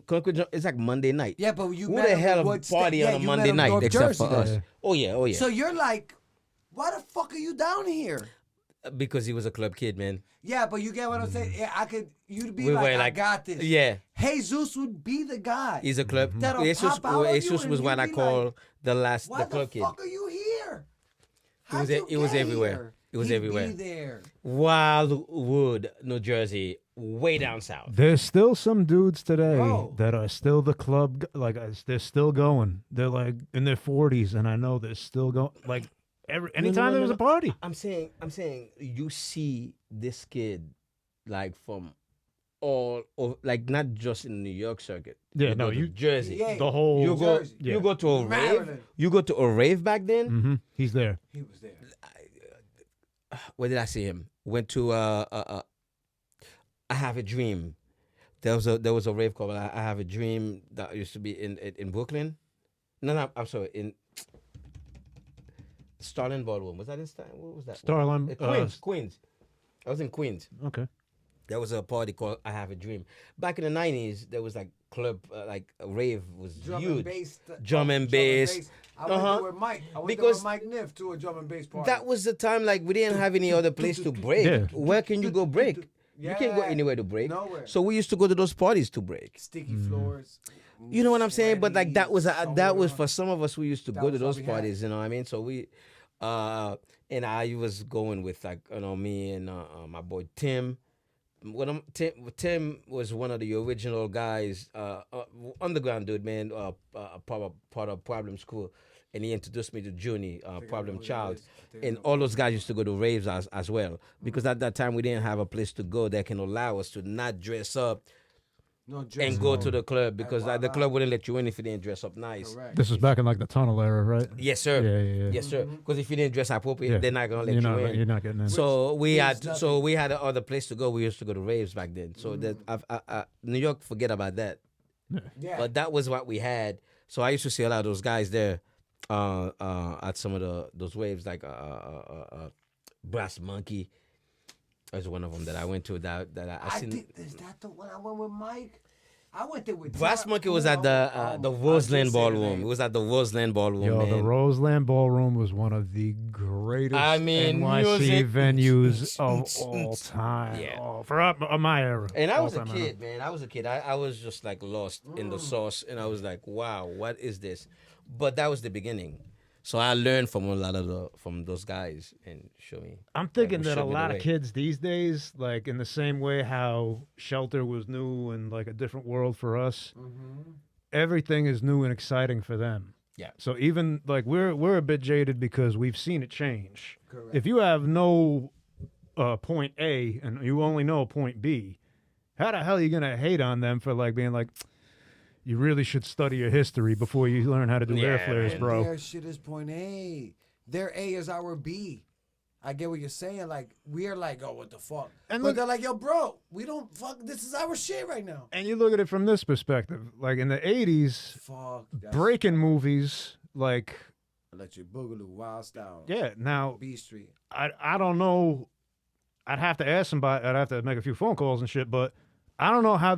Concrete Jungle it's like Monday night. Yeah, but you Who met the him hell in what state? party Yeah, on a you met Monday him in night North except Jersey. for us? Yeah. Oh yeah. So you're like, why the fuck are you down here? Because he was a club kid, man. Yeah, but you get what I'm saying? Yeah, you'd be We like, were I like- got this. Yeah, Jesus would be the guy. he's a club. That'll Jesus, pop out on you Jesus and was what you'd I be call like, the Why club the kid. fuck are you here? was- How'd you it was get everywhere. here? It was He'd everywhere. Be there. Wildwood, New Jersey, way down south. There's still some dudes today Bro. that are still the club, they're still going. They're like in their 40s, and I know they're still going. Like anytime there was a party. I'm saying, you see this kid, like from all over, like not just in the New York circuit. Yeah, you no, go to you- Jersey. Yeah. The whole. You go, Jersey. Yeah. you go to a rave. Maryland. You go to a rave back then. Mm-hmm. He's there. He was there. Where did I see him? Went to I Have a Dream. There was a rave called I Have a Dream that used to be in Brooklyn. No, I'm sorry, in Starling Ballroom. Was that this time? What was that? Starling, Queens. I was in Queens. Okay. There was a party called I Have a Dream. Back in the 90s, there was like club, like a rave was Drum huge. and bass. Drum and bass. I went there with Mike. I went there Because with Mike Niff to a drum and bass party. That was the time like we didn't have any other place to break. Yeah. Where can you go break? You can't go Yeah. anywhere to break. Nowhere. So we used to go to those parties to break. Sticky floors. You know what I'm saying? But like that was sweaty, for some of us. We used to That go to was what those we had. parties. You know what I mean? So we, and I was going with like me and my boy Tim. Tim was one of the original guys, underground dude, man. Part of Problem School, and he introduced me to Junie, Problem Child, and all those guys used to go to raves as well. Because at that time we didn't have a place to go that can allow us to not dress up No, and go to the club because the club wouldn't let you in if you didn't dress up nice. Correct. This was back in like the tunnel era, right? Yes, sir. Yeah. Yes, sir. Because if you didn't dress appropriate, Yeah. they're not gonna let You're you not, in. you're not getting in. So we means had other place to go. We used to go to raves back then. So that New York, forget about that. Yeah. But that was what we had. So I used to see a lot of those guys there at some of those raves, like Brass Monkey. That's one of them that I went to. That I seen. Is that the one I went with Mike? I went there with Brass Tom. Monkey was at the I Roseland can't say the Ballroom. name. It was at the Roseland Ballroom, Yo, man. the Roseland Ballroom was one of the greatest I mean, NYC music- venues of all time. Yeah. Oh, for my era. And I All was a time kid, man. I was a kid. I was just like lost in the sauce, and I was like, "Wow, what is this?" But that was the beginning. So I learned from a lot of from those guys and show me. I'm thinking Like, that a showed me the lot way. of kids these days, like in the same way how Shelter was new and like a different world for us, everything is new and exciting for them. Yeah. So even like we're a bit jaded because we've seen it change. Correct. If you have no point A and you only know point B, how the hell are you gonna hate on them for like being like, you really should study your history before you learn how to do air Yeah, flares, man. bro. Their shit is point A. Their A is our B. I get what you're saying. Like, we're like, oh, what the fuck? And But look- they're like, yo, bro, we don't fuck. This is our shit right now. And you look at it from this perspective, like in the 80s, Fuck. breaking movies like Electric Boogaloo, Wild Style. Yeah. Now, B Street. I don't know. I'd have to ask somebody. I'd have to make a few phone calls and shit. But I don't know how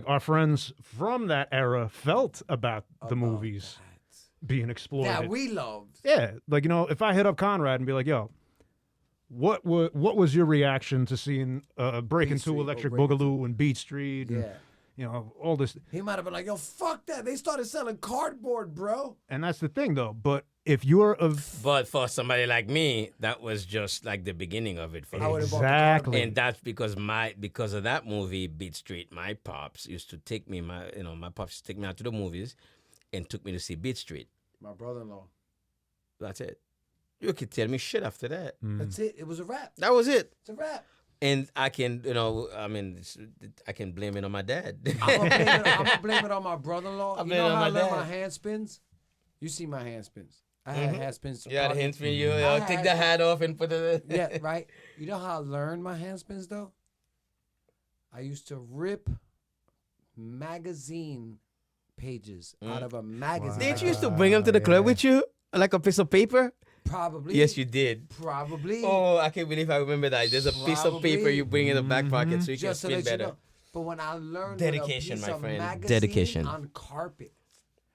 our friends from that era felt about the movies being exploited. That we loved. Yeah, like if I hit up Conrad and be like, "Yo, what was your reaction to seeing Breaking Street, Two, Electric Breaking Boogaloo, and Beat Street, and all this?" He might have been like, "Yo, fuck that! They started selling cardboard, bro." And that's the thing, though. But if you're But for somebody like me, that was just like the beginning of it for I me. would've bought the exactly, And that's because of that movie, Beat Street. My pops used to take me, my pops used to take me out to the movies, and took me to see Beat Street. My brother-in-law. That's it. You could tell me shit after that. That's it. It was a wrap. That was it. It's a wrap. And I can, I can blame it on my dad. I'm gonna blame it on my brother-in-law. I You blame it know on how I my learned dad. my hand spins? You see my hand spins. I had hand spins. You had a hint for you. I Take had- the hat off and put it. Yeah, right. You know how I learned my hand spins though? I used to rip magazine pages out of a magazine. Didn't you used to bring them to the club with you? Like a piece of paper? Probably. Yes, you did. Probably. Oh, I can't believe I remember that. There's a piece of paper Probably. you bring in the back pocket so you can Just to spin let you better. know. But when I learned Dedication, with a my piece friend. of magazine Dedication. on carpet.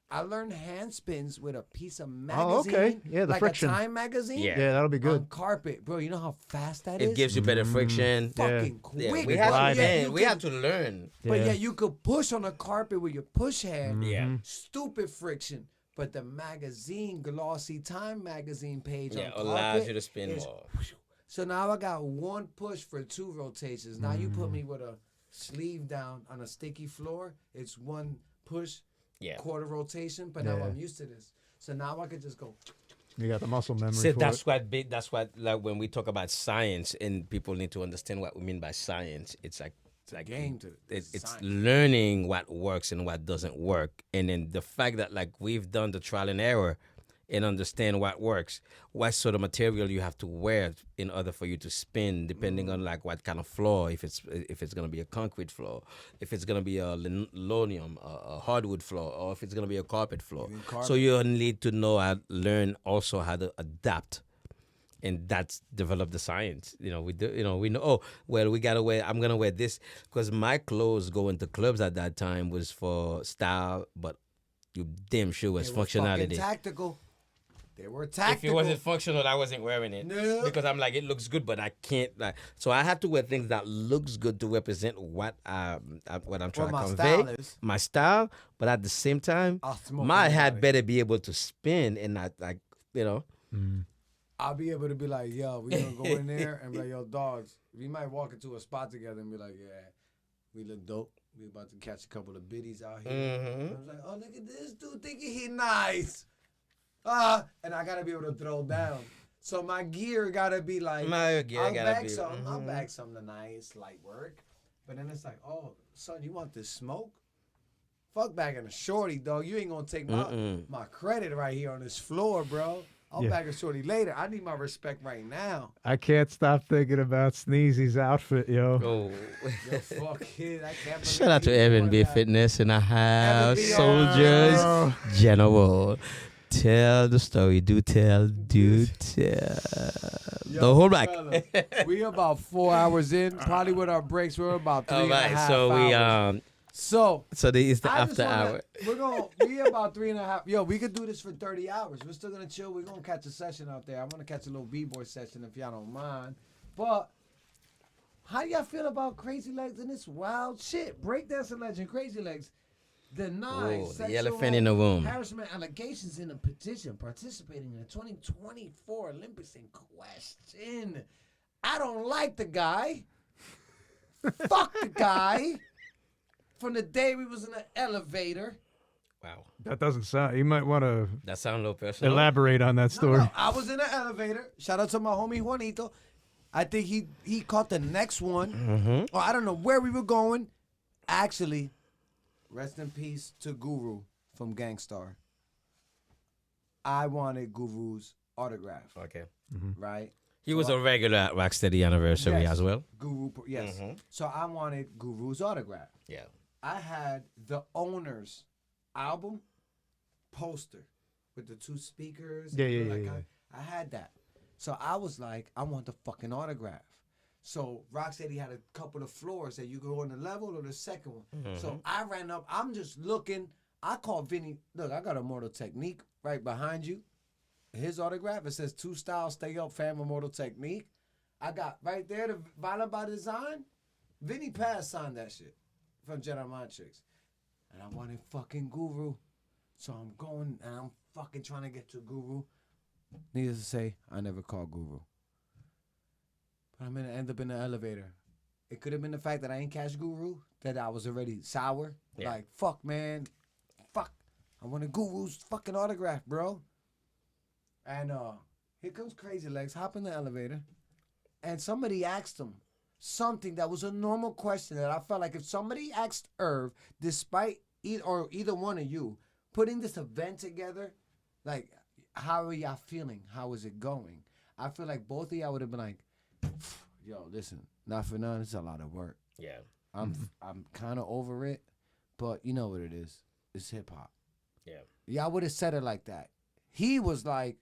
I learned hand spins with a piece of Oh, magazine. okay. Yeah, the like friction. a Time magazine. Yeah. yeah, that'll be On good. carpet. Bro, you know how fast that is? It gives you better friction. fucking Yeah, quick. we bro. had to gliding. Yeah, learn. you We can- had to learn. But Yeah. yeah, you could push on a carpet with your push hand. Yeah. Stupid friction. But the magazine, glossy Time magazine page Yeah, on allows carpet you to spin is- more. So now I got one push for 2 rotations. Now you put me with a sleeve down on a sticky floor. It's one push, Yeah. quarter rotation. But now Yeah. I'm used to this. So now I could just go. You got the muscle memory. See, for that's it. what that's what like when we talk about science and people need to understand what we mean by science. It's like game to it's science. learning what works and what doesn't work, and then the fact that like we've done the trial and error and understand what works, what sort of material you have to wear in order for you to spin, depending on like what kind of floor, if it's gonna be a concrete floor, if it's gonna be a linoleum, a hardwood floor, or if it's gonna be a carpet floor. So you need to learn also how to adapt. And that's develop the science. We know. Oh, well, we gotta wear. I'm gonna wear this because my clothes going to clubs at that time was for style, but you damn sure was It was fucking functionality. tactical. They were If tactical. it wasn't functional, I wasn't wearing it. No. Because I'm like, it looks good, but I can't. So I have to wear things that looks good to represent what I'm trying my to style convey. is. My style, but at the same time, I'll smoke my hat anybody. better be able to spin and not I'll be able to be like, yo, we gonna go in there and be like, yo, dogs, we might walk into a spot together and be like, yeah, we look dope. We about to catch a couple of biddies out here. Mm-hmm. And I was like, oh, look at this dude thinking he nice. And I gotta be able to throw down. So my gear gotta be like, My gear I'll gotta back be- some. I'll mhm. back some nice, light work. But then it's like, oh, son, you want this smoke? Fuck bagging a shorty, dog. You ain't gonna take my credit right here on this floor, bro. I'll Yeah. bag a shorty later. I need my respect right now. I can't stop thinking about Sneezy's outfit, yo. Oh. Yo, fuck it. I can't believe Shout out to you Evan doing B that. Fitness in the house. B, Soldiers oh. General. Tell the story. Do tell. Do tell. Yo, The whole back. fella, we about 4 hours in. Probably with our breaks, we're about 3 All and a right. half So hours. we So so there is the I just after wanna- hour. we about 3.5. Yo, we could do this for 30 hours. We're still gonna chill. We're gonna catch a session out there. I'm gonna catch a little b-boy session if y'all don't mind. But how y'all feel about Crazy Legs and this wild shit? Breakdancing legend Crazy Legs denies Whoa, the sexual elephant in the room. harassment allegations in a petition participating in the 2024 Olympics in question. I don't like the guy. Fuck the guy. From the day we was in the elevator. Wow. That doesn't sound. You might want to That sounds a little personal. elaborate on that story. No, I was in the elevator. Shout out to my homie Juanito. I think he caught the next one. Mm-hmm. Or I don't know where we were going. Actually, rest in peace to Guru from Gangstar. I wanted Guru's autograph, Okay. right? He was a regular at Rocksteady anniversary Yes. as well. Guru, yes. So I wanted Guru's autograph. Yeah. I had the owner's album poster with the 2 speakers. Yeah, You know, yeah, like yeah. I had that. So I was like, I want the fucking autograph. So Rocksteady had a couple of floors that you go on the level or the second one. So I ran up. I'm just looking. I called Vinny. Look, I got Immortal Technique right behind you. His autograph. It says 2 Styles Stay Up Fam Immortal Technique. I got right there the Violent by Design. Vinny Paz signed that shit from Jedi Mind Tricks. And I wanted fucking Guru. So I'm going and I'm fucking trying to get to Guru. Needless to say, I never called Guru. But I'm gonna end up in the elevator. It could have been the fact that I ain't catch Guru, that I was already sour. Yeah. Like, fuck, man. Fuck. I wanted Guru's fucking autograph, bro. And here comes Crazy Legs, hop in the elevator. And somebody asked him something that was a normal question that I felt like if somebody asked Irv, despite either one of you, putting this event together, like, how are y'all feeling? How is it going? I feel like both of y'all would have been like, yo, listen, not for none, it's a lot of work. Yeah. I'm kind of over it, but you know what it is. It's hip hop. Yeah. Y'all would have said it like that. He was like,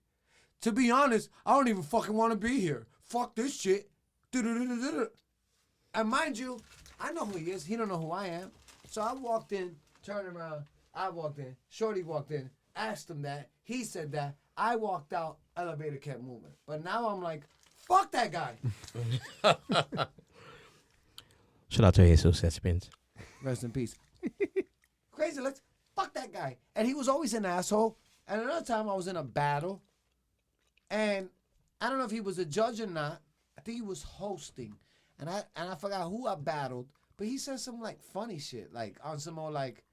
to be honest, I don't even fucking want to be here. Fuck this shit. And mind you, I know who he is. He don't know who I am. So I walked in, turned around. I walked in. Shorty walked in. Asked him that. He said that. I walked out. Elevator kept moving. But now I'm like, fuck that guy. Shout out to Jesus Spins. Rest in peace. Crazy Legs. Fuck that guy. And he was always an asshole. And another time I was in a battle. And I don't know if he was a judge or not. I think he was hosting. And I forgot who I battled. But he said some like funny shit. Like on some more like,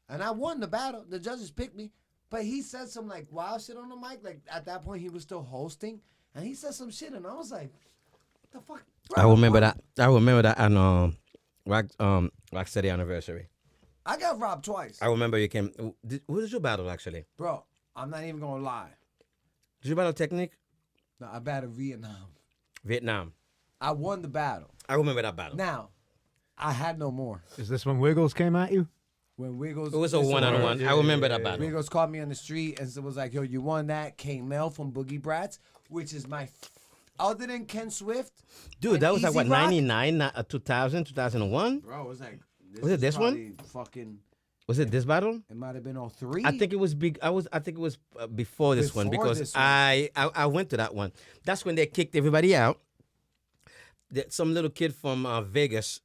and I won the battle. The judges picked me. But he said some like wild shit on the mic. Like at that point he was still hosting. And he said some shit and I was like, what the fuck? Bro, I remember that. I remember that on Rocksteady anniversary. I got robbed twice. I remember you came. Who did you battle actually? Bro, I'm not even gonna lie. Did you battle Technique? No, I battled Vietnam. Vietnam. I won the battle. I remember that battle. Now, I had no more. Is this when Wiggles came at you? When Wiggles... It was a one-on-one. I remember that battle. Wiggles called me on the street and was like, yo, you won that. K-Mel from Boogie Brats, which is my... Other than Ken Swift... Dude, that was like, Easy what, Rock? 99, 2000, 2001? Bro, it was like... Was it this one? probably Fucking... Was it this battle? It might have been 03. I think it was big. I think it was before this one Before because this one. I went to that one. That's when they kicked everybody out. Some little kid from Vegas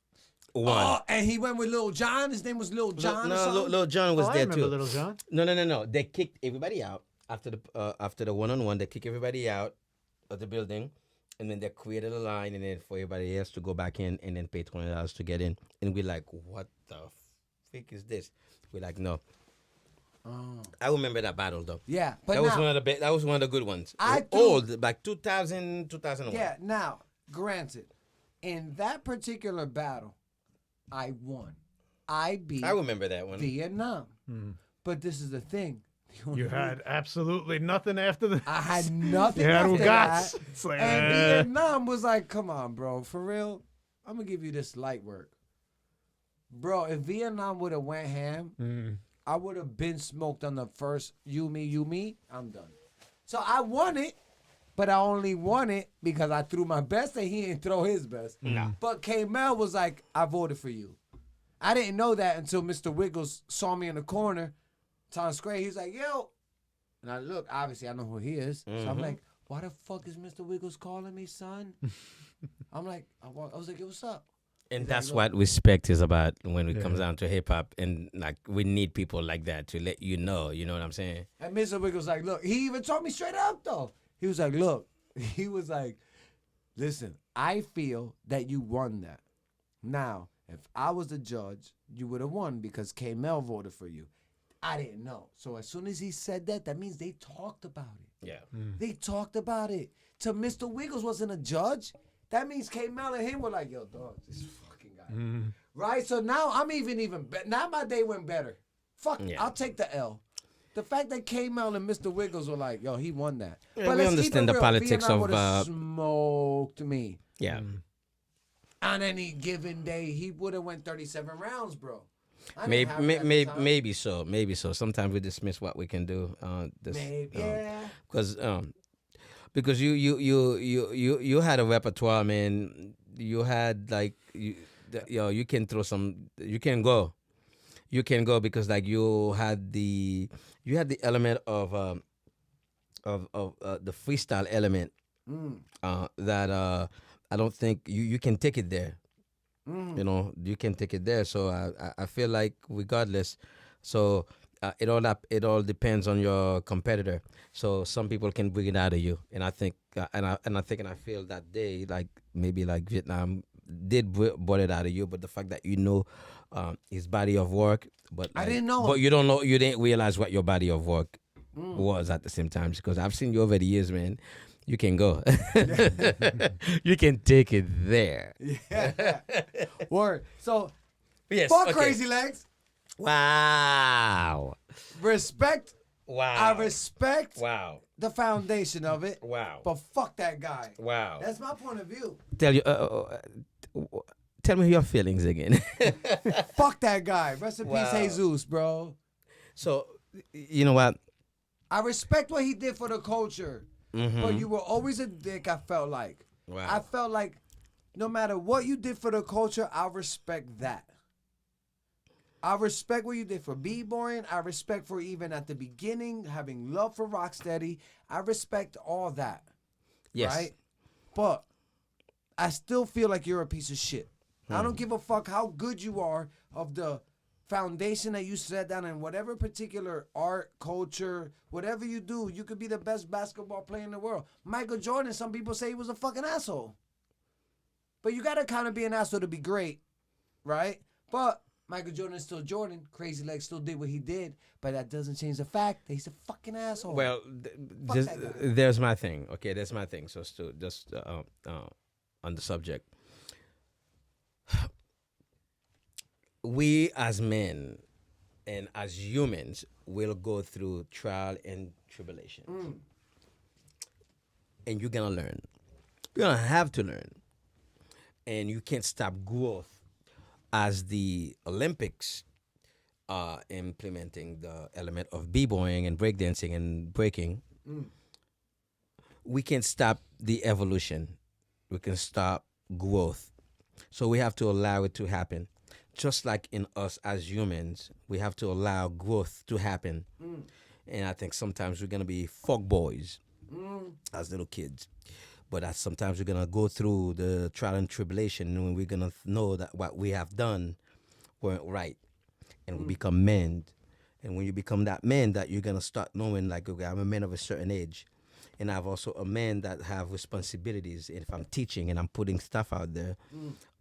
won. Oh, and he went with Lil Jon. His name was Lil Jon or No, something? Lil Jon was I there remember too. Little John. No. They kicked everybody out after the one-on-one. They kicked everybody out of the building, and then they created a line, and then for everybody else to go back in and then pay $20 to get in. And we're like, what the freak is this? We're like, no. Oh. I remember that battle though. Yeah, but that now, was one of the that was one of the good ones. I do- Old, like 2000, 2001. Yeah, now, granted, in that particular battle, I won. I beat I remember that one. Vietnam. But this is the thing. The only You had absolutely nothing after the. I had nothing You had after Ugats. that. It's like, And Vietnam was like, come on, bro. For real, I'm going to give you this light work. Bro, if Vietnam would have went ham, I would have been smoked on the first you, me, I'm done. So I won it, but I only won it because I threw my best and he didn't throw his best. But K-Mel was like, I voted for you. I didn't know that until Mr. Wiggles saw me in the corner, Times Square. He was like, yo. And I look, obviously I know who he is. So I'm like, why the fuck is Mr. Wiggles calling me, son? I'm like, I was like, yo, what's up? And He's that's like, what respect is about when it comes down to hip hop. And like we need people like that to let you know. You know what I'm saying? And Mr. Wiggles like, look, he even told me straight up though. He was like, look, he was like, listen, I feel that you won that. Now, if I was the judge, you would have won because K-Mel voted for you. I didn't know. So as soon as he said that, that means they talked about it. Yeah. They talked about it. To Mr. Wiggles wasn't a judge. That means K-Mel and him were like, yo, dog, this fucking guy. Right? So now I'm even better. Now my day went better. Fuck, Yeah. I'll take the L. The fact that K-Mel and Mr. Wiggles were like, yo, he won that. Yeah, but we let's understand keep it the real. politics Vietnam of, would've smoked me. Yeah. On any given day, he would have went 37 rounds, bro. I didn't have it at the time. Maybe so. Sometimes we dismiss what we can do. Yeah. Because you had a repertoire, man. You had like you can throw some. You can go because like you had the element of the freestyle element that I don't think you can take it there. You know, you can take it there. So I feel like regardless, so it all depends on your competitor. So some people can bring it out of you, and I think and I feel that day like maybe like Vietnam did brought it out of you, but the fact that his body of work, but I like, didn't know but him. you didn't realize what your body of work was at the same time, because I've seen you over the years, man. You can go. You can take it there. Yeah. Word. So, Yes. fuck okay. Crazy Legs. Wow. Respect. Wow. I respect Wow. the foundation of it. Wow. But fuck that guy. Wow. That's my point of view. Tell me your feelings again. Fuck that guy. Rest in Wow. peace, Jesus, bro. So, you know what? I respect what he did for the culture. But you were always a dick, I felt like. Wow. I felt like no matter what you did for the culture, I respect that. I respect what you did for B-Boying. I respect for even at the beginning, having love for Rocksteady. I respect all that. Yes. Right? But I still feel like you're a piece of shit. I don't give a fuck how good you are of the foundation that you set down in whatever particular art, culture, whatever you do. You could be the best basketball player in the world. Michael Jordan, some people say he was a fucking asshole. But you gotta kind of be an asshole to be great, right? But Michael Jordan is still Jordan. Crazy Legs still did what he did, but that doesn't change the fact that he's a fucking asshole. Well, Fuck that guy. there's my thing. Okay, that's my thing. So, just on the subject. We as men and as humans will go through trial and tribulations. And you're going to learn. You're going to have to learn. And you can't stop growth as the Olympics are implementing the element of b-boying and breakdancing and breaking. We can stop the evolution. We can stop growth. So we have to allow it to happen. Just like in us as humans, we have to allow growth to happen. And I think sometimes we're going to be fuck boys as little kids. But sometimes we're going to go through the trial and tribulation, and we're going to know that what we have done weren't right. And we become men. And when you become that man, that you're going to start knowing, like, okay, I'm a man of a certain age. And I'm also a man that have responsibilities. And if I'm teaching and I'm putting stuff out there,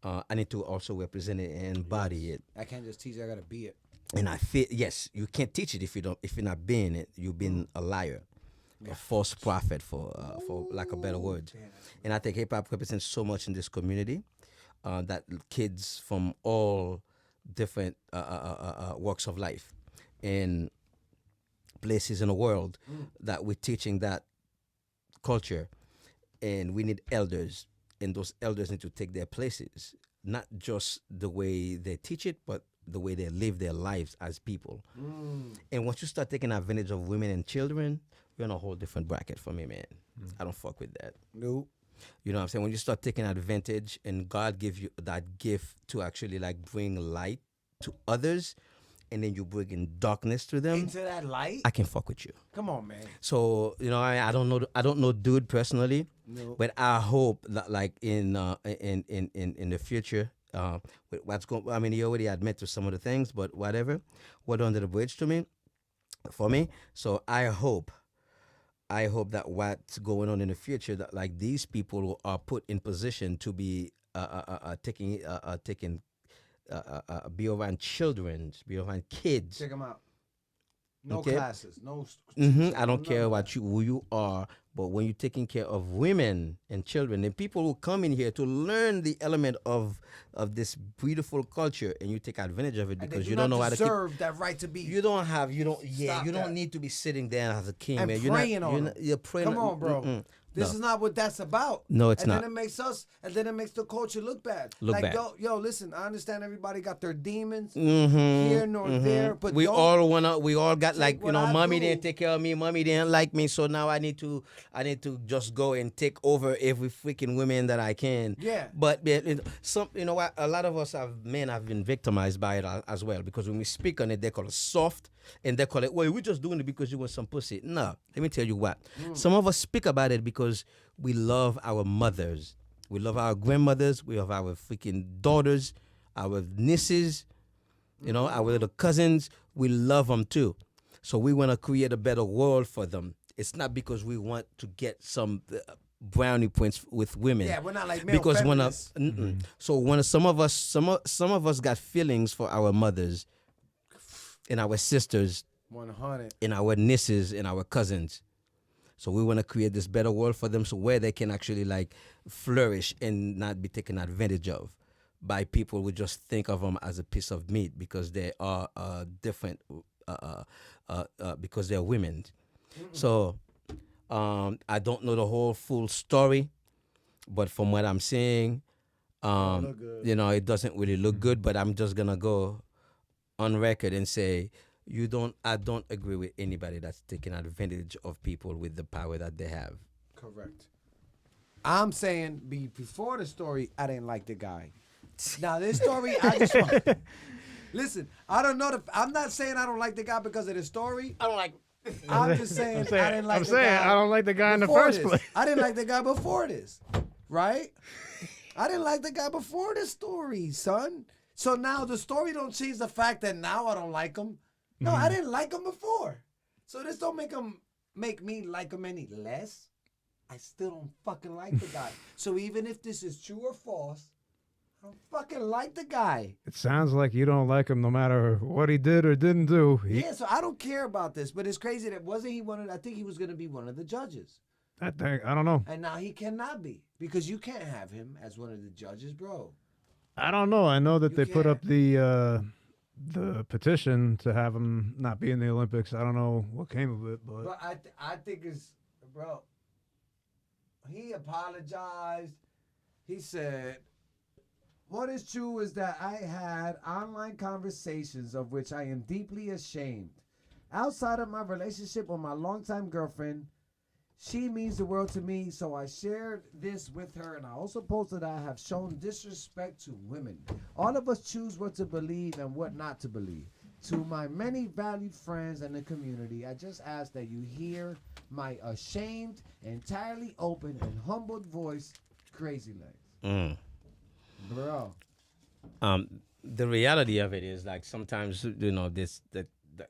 I need to also represent it and embody it. I can't just teach it, I gotta be it. And I feel, yes, you can't teach it if you're not being it. You've been a liar, a false prophet, for lack of better words. And I think hip hop represents so much in this community that kids from all different walks of life and places in the world that we're teaching that culture, and we need elders, and those elders need to take their places, not just the way they teach it, but the way they live their lives as people. And once you start taking advantage of women and children, you're in a whole different bracket for me, man. I don't fuck with that. Nope. You know what I'm saying? When you start taking advantage and God gives you that gift to actually like bring light to others, and then you bring in darkness to them, Into that light? I can fuck with you. Come on, man. So, you know, I don't know dude personally, but I hope that like in the future, with what's going, I mean, he already admit to some of the things, but whatever, water under the bridge for me. So I hope that what's going on in the future, that like these people are put in position to be be around children, be around kids. Check them out. No Okay. classes, no. I don't care who you are, but when you're taking care of women and children, and people who come in here to learn the element of this beautiful culture, and you take advantage of it because you don't know how to deserve that right to be. You don't Stop need that. to be sitting there as a king, And man. praying on them. You're praying. Come on, bro. This is not what that's about. No, it's and not. And then it makes the culture look bad. Look bad. Yo, listen, I understand everybody got their demons Mm-hmm, here nor there, but we all got take like, what I mommy do. didn't take care of me, mommy didn't like me, so now I need to just go and take over every freaking woman that I can. Yeah. But what, a lot of us men have been victimized by it as well, because when we speak on it, they call it soft, and they call it, well, we're just doing it because you want some pussy. No, let me tell you what. Some of us speak about it because we love our mothers. We love our grandmothers. We love our freaking daughters, our nieces, our little cousins. We love them too. So we want to create a better world for them. It's not because we want to get some brownie points with women. Yeah, we're not like male feminists. So when some of us got feelings for our mothers and our sisters, 100, and our nieces and our cousins. So we want to create this better world for them, so where they can actually like flourish and not be taken advantage of by people who just think of them as a piece of meat because they are different, because they're women. So I don't know the whole full story, but from what I'm seeing, it doesn't really look good. But I'm just gonna go on record and say I don't agree with anybody that's taking advantage of people with the power that they have. Correct. I'm saying before the story, I didn't like the guy. Now this story, I just want. Listen, I don't know. I'm not saying I don't like the guy because of the story. I don't like. I'm just saying, I didn't like the guy. I don't like the guy in the first place. I didn't like the guy before this, right? I didn't like the guy before this story, son. So now the story don't change the fact that now I don't like him. No, I didn't like him before. So this don't make me like him any less. I still don't fucking like the guy. So even if this is true or false, I don't fucking like the guy. It sounds like you don't like him no matter what he did or didn't do. Yeah, so I don't care about this. But it's crazy that I think he was going to be one of the judges. I don't know. And now he cannot be because you can't have him as one of the judges, bro. I don't know. I know that they put up the petition to have him not be in the Olympics. I don't know what came of it, but I think it's, bro. He apologized. He said, "What is true is that I had online conversations of which I am deeply ashamed. Outside of my relationship with my longtime girlfriend, she means the world to me, so I shared this with her, and I also posted that I have shown disrespect to women. All of us choose what to believe and what not to believe. To my many valued friends and the community, I just ask that you hear my ashamed, entirely open, and humbled voice, Crazy Legs." Bro. The reality of it is, like, sometimes,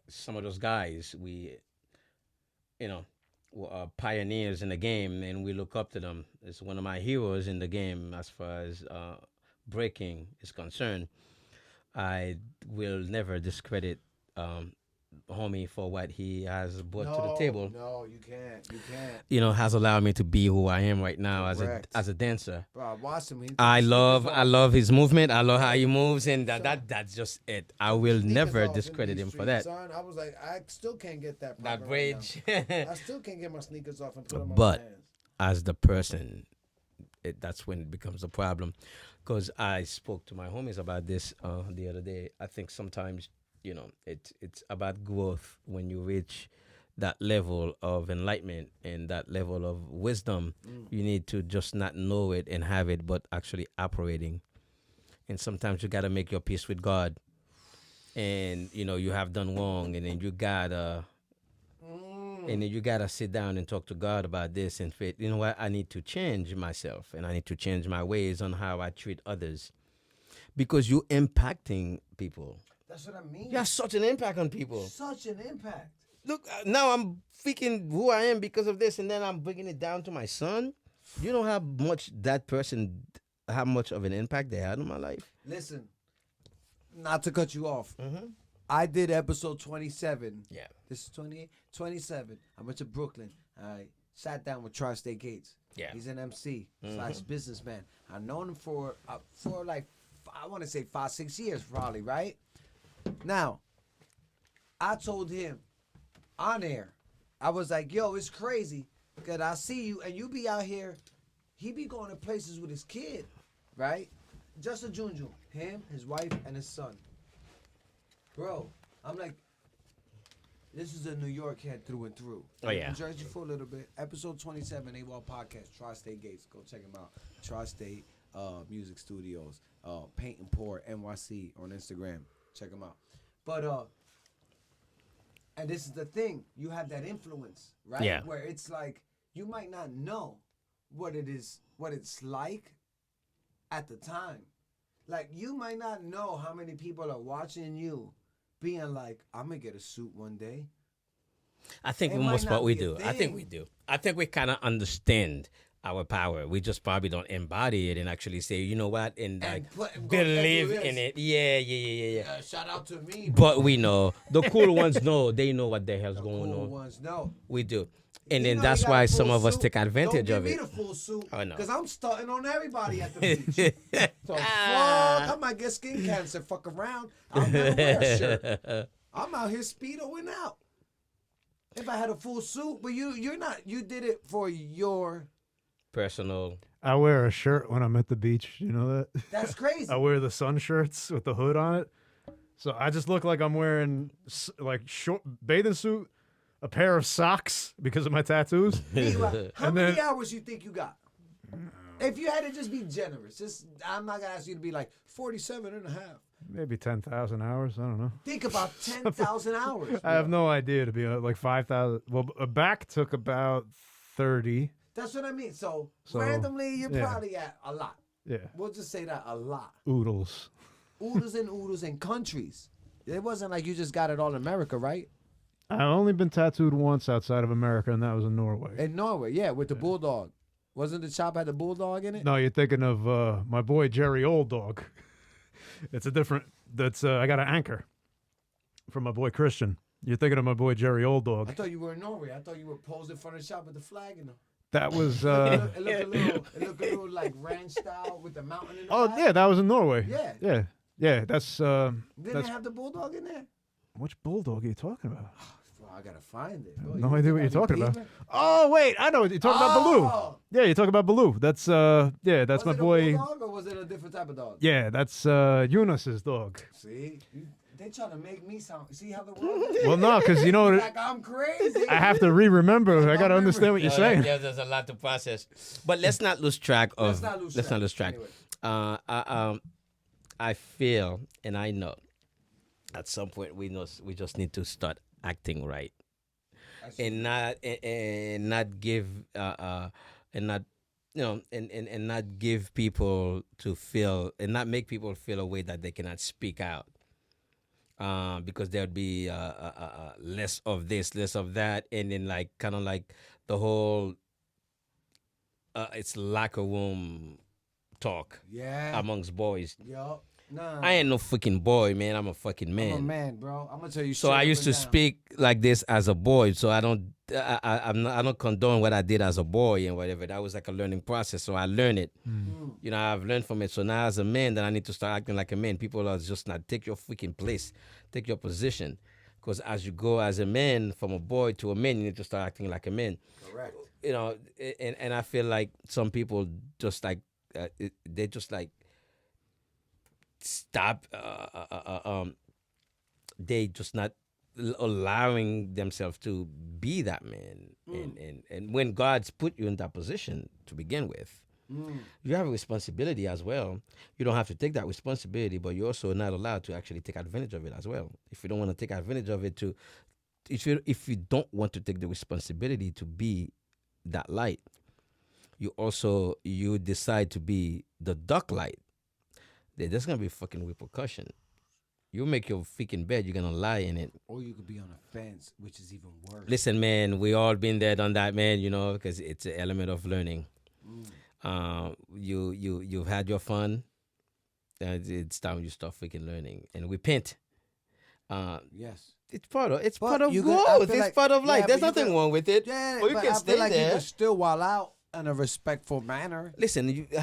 some of those guys, we, are pioneers in the game, and we look up to them. It's one of my heroes in the game as far as breaking is concerned. I will never discredit homie for what he has brought to the table. No, you can't. Has allowed me to be who I am right now Correct. as a dancer. Bro, I watched him. I love his movement. I love how he moves, and that's just it. I will never discredit him for that. Son, I was like, I still can't get that. That bridge. I still can't get my sneakers off and put them on But my hands. as the person, that's when it becomes a problem. Because I spoke to my homies about this the other day. I think sometimes, it's about growth. When you reach that level of enlightenment and that level of wisdom, you need to just not know it and have it, but actually operating. And sometimes you got to make your peace with God. And, you have done wrong, and then you got to... And then you got to sit down and talk to God about this and faith. You know what? I need to change myself, and I need to change my ways on how I treat others. Because you're impacting people. That's what I mean. You have such an impact on people. Such an impact. Look, now I'm freaking who I am because of this, and then I'm bringing it down to my son. You know how much how much of an impact they had on my life? Listen, not to cut you off. I did episode 27. Yeah. This is 28, 27. I went to Brooklyn. I sat down with Tri-State Gates. Yeah. He's an MC / businessman. I've known him for like, I want to say 5-6 years probably, right? Now, I told him on air, I was like, yo, it's crazy Cause I see you, and you be out here. He be going to places with his kid, right? Just a Junjun. Him, his wife, and his son. Bro, I'm like, this is a New York head through and through. Oh, yeah. In Jersey for a little bit. Episode 27, AWOL Podcast, Tri-State Gates. Go check him out. Tri-State Music Studios, Paint and Pour, NYC on Instagram. Check him out. But, and this is the thing. You have that influence, right? Yeah. Where it's like, you might not know what it's like at the time. Like, you might not know how many people are watching you being like, I'm going to get a suit one day. I think It for might most not part we be a do. I think thing. we do. I think we kind of understand our power. We just probably don't embody it and actually say, you know what, and like go ahead, believe do this. in it. Yeah. Shout out to me. But we know the cool ones know. They know what the hell's The going cool on. ones, no. We do, and You then know that's you got why a full some of us suit. take advantage Don't of give it. me the full suit. Oh, no. Because I'm starting on everybody at the beach. So fuck, I might get skin cancer. Fuck around. I'll never wear a shirt. I'm out here speedoing out. If I had a full suit, but you're not. You did it for your. Personal. I wear a shirt when I'm at the beach. You know that? That's crazy. I wear the sun shirts with the hood on it. So I just look like I'm wearing like short bathing suit, a pair of socks because of my tattoos. How And many then- hours you think you got? If you had to just be generous, I'm not gonna ask you to be like 47 and a half. Maybe 10,000 hours. I don't know. Think about 10,000 hours. I have no idea, to be like 5,000. Well, a back took about 30. That's what I mean. So randomly, you're yeah. probably at a lot. Yeah. We'll just say that, a lot. Oodles. Oodles and countries. It wasn't like you just got it all in America, right? I've only been tattooed once outside of America, and that was in Norway. In Norway, yeah, with the bulldog. Wasn't the chop had the bulldog in it? No, you're thinking of my boy Jerry Old Dog. It's a different. That's I got an anchor from my boy Christian. You're thinking of my boy Jerry Old I Dog. thought you were in Norway. I thought you were posed in front of the shop with the flag in them. That was. It looked a little like ranch style with the mountain in the Oh back. yeah, that was in Norway. Yeah. Yeah. That's. Didn't That's they have the bulldog in there? which bulldog are you talking about? Well, I gotta find it. No idea what you're talking about. Beaver? Oh wait, I know what you're talking about. Baloo. Yeah, you're talking about Baloo. That's that's Was my it boy. a bulldog or was it a different type of dog? Yeah, that's Eunice's dog. See, they trying to make me sound. See how the world? Well, no, because you know Like I'm crazy. I have to remember. I gotta understand what you're saying. There's a lot to process, but let's not lose track of. Let's not lose track. Anyway. I feel and I know at some point we just need to start acting right and not give and not and not give people to feel and not make people feel a way that they cannot speak out because there'd be less of this, less of that, and then like kind of like the whole it's locker room talk Yeah. amongst boys. Yo. Nah. I ain't no freaking boy, man. I'm a fucking man. I'm a man, bro. I'm gonna tell you. So I used to speak like this as a boy. So I don't condone what I did as a boy and whatever. That was like a learning process. So I learned it. You know, I've learned from it. So now as a man, then I need to start acting like a man. People are just not take your freaking place, take your position. Because as you go as a man from a boy to a man, you need to start acting like a man. Correct. You know, and I feel like some people just like they just like stop. They just not allowing themselves to be that man. And when God's put you in that position to begin with, you have a responsibility as well. You don't have to take that responsibility, but you're also not allowed to actually take advantage of it as well. If you don't want to take advantage of it, if you don't want to take the responsibility to be that light, you decide to be the dark light. There's gonna be fucking repercussion. You make your freaking bed, you're gonna lie in it. Or you could be on a fence, which is even worse. Listen, man, we all been there, done that, man. You know, because it's an element of learning. You've had your fun. It's time you start freaking learning and repent. Yes. It's part of But growth. you could- I feel It's like- part of life. yeah, There's but you nothing could- wrong with it. Yeah, Or you but can I stay feel like you there. can still wild out in a respectful manner. Listen, okay,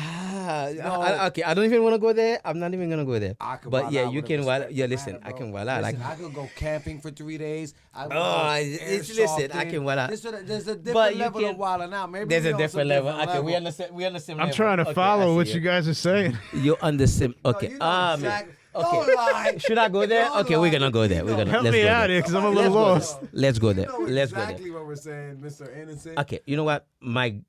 I don't even want to go there. I'm not even gonna go there. I could But wild yeah, out you with a can. respectful Yeah, listen, manner, I bro. can wild out. Listen, I could go camping for 3 days. I would listen, I can wild out. There's a But different you level can- of wilding out. Maybe There's we a on different some level. different Okay, we level. understand. We understand. I'm trying to follow what you guys are saying. You understand? Okay. You know exactly. Okay. Don't lie. Should I go there? Don't Okay, we're lie. gonna go there. We're gonna Help let's me go out there. here because I'm a Let's little go lost. there. Let's go You there. know Let's go exactly there. what we're saying, Mr. Innocent. Okay, you know what? One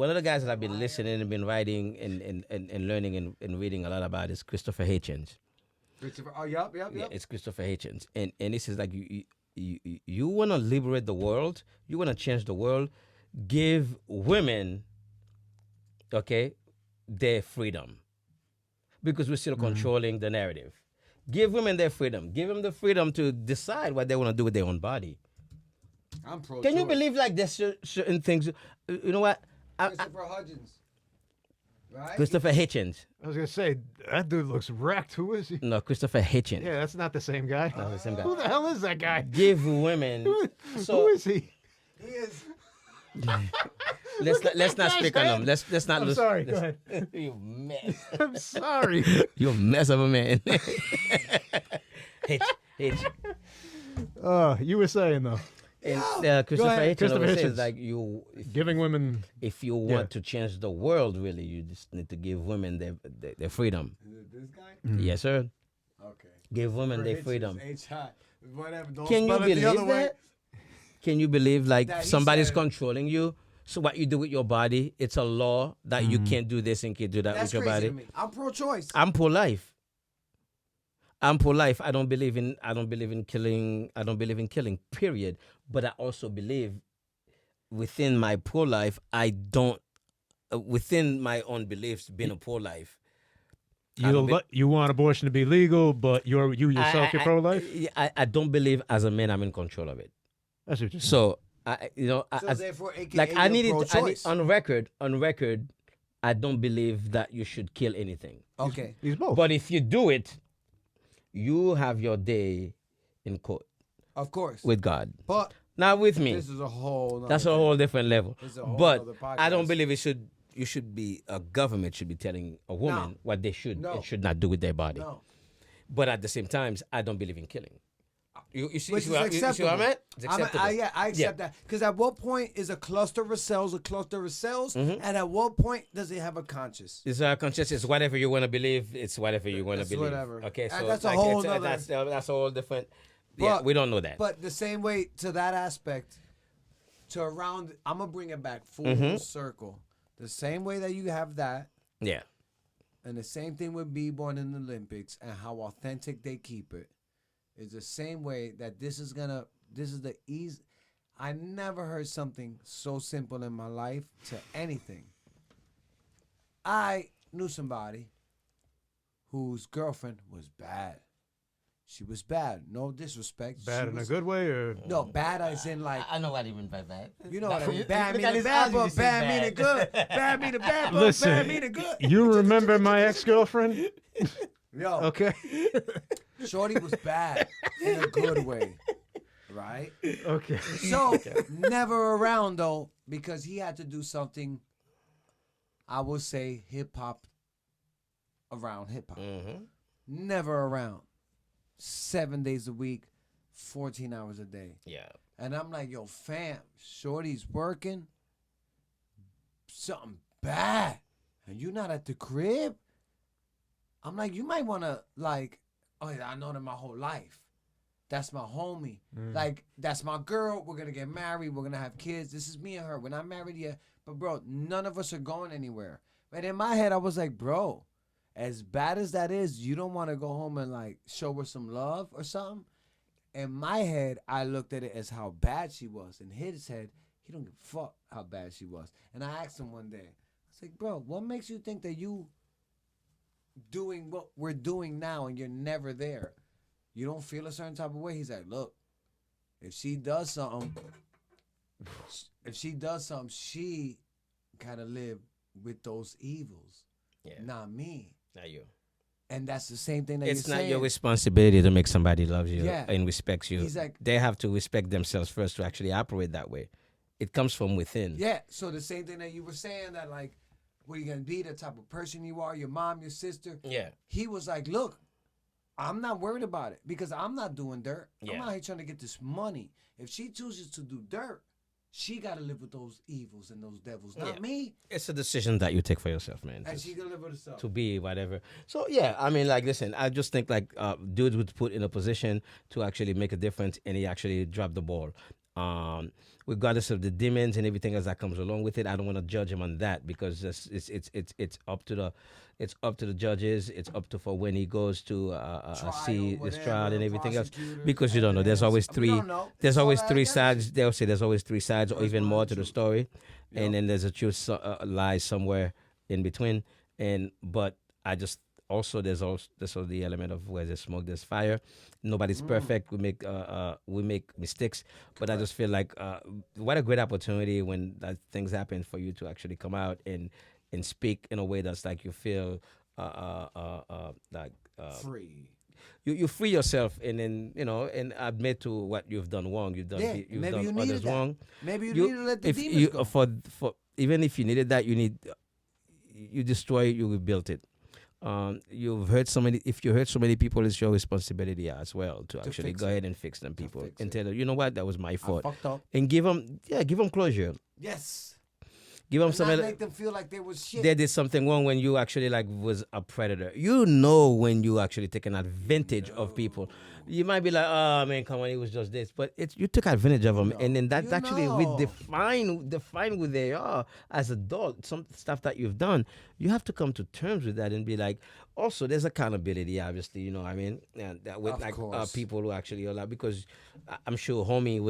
of the guys that I've been listening and been writing and learning and reading a lot about is Christopher Hitchens. Christopher, oh, yep. Yeah, it's Christopher Hitchens, and he says like you want to liberate the world, you want to change the world, give women, okay, their freedom, because we're still controlling the narrative. Give women their freedom. Give them the freedom to decide what they want to do with their own body. I'm pro. Can you believe like there's certain things? You know what? Christopher Hutchins, right? Christopher Hitchens. I was gonna say that dude looks wrecked. Who is he? No, Christopher Hitchens. Yeah, that's not the same guy. That's the same guy. Who the hell is that guy? Give women. Who is he? He is. Let's not speak on him. Let's not. I'm sorry. Go ahead. You mess. I'm sorry. You a mess of a man. Hitch. You were saying though, And ahead. Christopher Hitchens Christopher always Hitchens. says like giving women. if you want to change the world, really, you just need to give women their freedom. This guy? Yes, sir. Okay. Give women their Hitchens, freedom. H-high. Whatever. Don't Can you spell it the other believe way. that? Can you believe like That he somebody's said- controlling you? So what you do with your body, it's a law that you can't do this and can't do that That's with your crazy body. to me. I'm pro-choice. I'm pro-life. I'm pro-life. I don't believe in killing. I don't believe in killing. Period. But I also believe within my pro-life, I don't. Within my own beliefs, being a pro-life. You want abortion to be legal, but you yourself you're pro-life. I don't believe as a man I'm in control of it. That's what you're saying. So So therefore, AKA like I you're needed pro-choice. on record. I don't believe that you should kill anything. Okay. He's both. But if you do it, you have your day in court Of course. with God. But Not with me. this is a whole nother That's a thing. whole different level. This is a whole But nother I don't podcast. believe a government should be telling a woman what they should No. and should not do with their body. No. But at the same time, I don't believe in killing. You see, Which is you see what I meant? It's acceptable. I accept that. Because at what point is a cluster of cells a cluster of cells? Mm-hmm. And at what point does it have a conscious? It's conscious. It's whatever you want to believe. It's whatever you want to It's believe. whatever. Okay, And so that's a like, whole it's, nother- that's a whole different. Yeah, But- we don't know that. But the same way to that aspect, to around, I'm going to bring it back full Mm-hmm. circle. The same way that you have that, Yeah. and the same thing with Bboying in the Olympics and how authentic they keep it, is the same way that this is the easy. I never heard something so simple in my life to anything. I knew somebody whose girlfriend was bad. She was bad. No disrespect. Bad She in a was- good way, or No, bad as in like, I know what you mean by that. you know what I mean. Look Bad at meaning his bad, eyes, but you say bad bad. meaning good. Bad meaning bad, but listen. bad meaning good. you remember my ex-girlfriend? Yo, Okay. Shorty was bad in a good way, right? Okay. So never around though, because he had to do something. I would say hip hop around hip hop. Mm-hmm. Never around. 7 days a week, 14 hours a day. Yeah. And I'm like, yo, fam, Shorty's working. Something bad. And you not at the crib? I'm like, you might want to, like, oh, yeah, I know them my whole life. That's my homie. Like, that's my girl. We're going to get married. We're going to have kids. This is me and her. We're not married yet. But, bro, none of us are going anywhere. But in my head, I was like, bro, as bad as that is, you don't want to go home and, like, show her some love or something? In my head, I looked at it as how bad she was. In his head, he don't give a fuck how bad she was. And I asked him one day, I was like, bro, what makes you think that you doing what we're doing now and you're never there? You don't feel a certain type of way? He's like, look, if she does something, she gotta live with those evils, not me. Not you. And that's the same thing that It's you're not saying. your responsibility to make somebody love you Yeah. and respects you. He's like- they have to respect themselves first to actually operate that way. it comes from within. Yeah. So the same thing that you were saying, that like, what are you gonna be, the type of person you are, your mom, your sister. Yeah. He was like, look, I'm not worried about it because I'm not doing dirt. I'm Yeah. out here trying to get this money. If she chooses to do dirt, she got to live with those evils and those devils, not Yeah. me. It's a decision that you take for yourself, man. And she gonna live with herself. To be whatever. So yeah, I mean, like, listen, I just think like dudes would put in a position to actually make a difference, and he actually dropped the ball. Regardless of the demons and everything else that comes along with it, I don't want to judge him on that because it's up to the judges. It's up to for when he goes to see this trial and everything else, because you don't know. There's always three. There's always three sides. They'll say there's always three sides or even more to the story, and then there's a truth lies somewhere in between. But I just also there's also the element of where there's smoke, there's fire. Nobody's perfect. We make mistakes, but I just feel like what a great opportunity when that things happen for you to actually come out and speak in a way that's like you feel like Free. You free yourself, and then and admit to what you've done wrong. You've done maybe you others needed that. wrong. Maybe you need to let the if demons you go. for even if you needed that, you destroy it, you rebuild it. You've hurt so many. If you hurt so many people, it's your responsibility as well to actually fix go it. ahead and fix them, people, fix and it. tell them, you know what, that was my I fault, fucked up. and give them closure. Yes. Give them And some. not make them feel like they was shit. They did something wrong when you actually like was a predator. You know when you actually taking advantage of people. You might be like, oh man, come on, it was just this, but you took advantage of them, and then that actually redefine who they are as adults. Some stuff that you've done, you have to come to terms with that and be like. Also, there's accountability, obviously. You know what I mean? And that with people who actually allow, because I'm sure Homie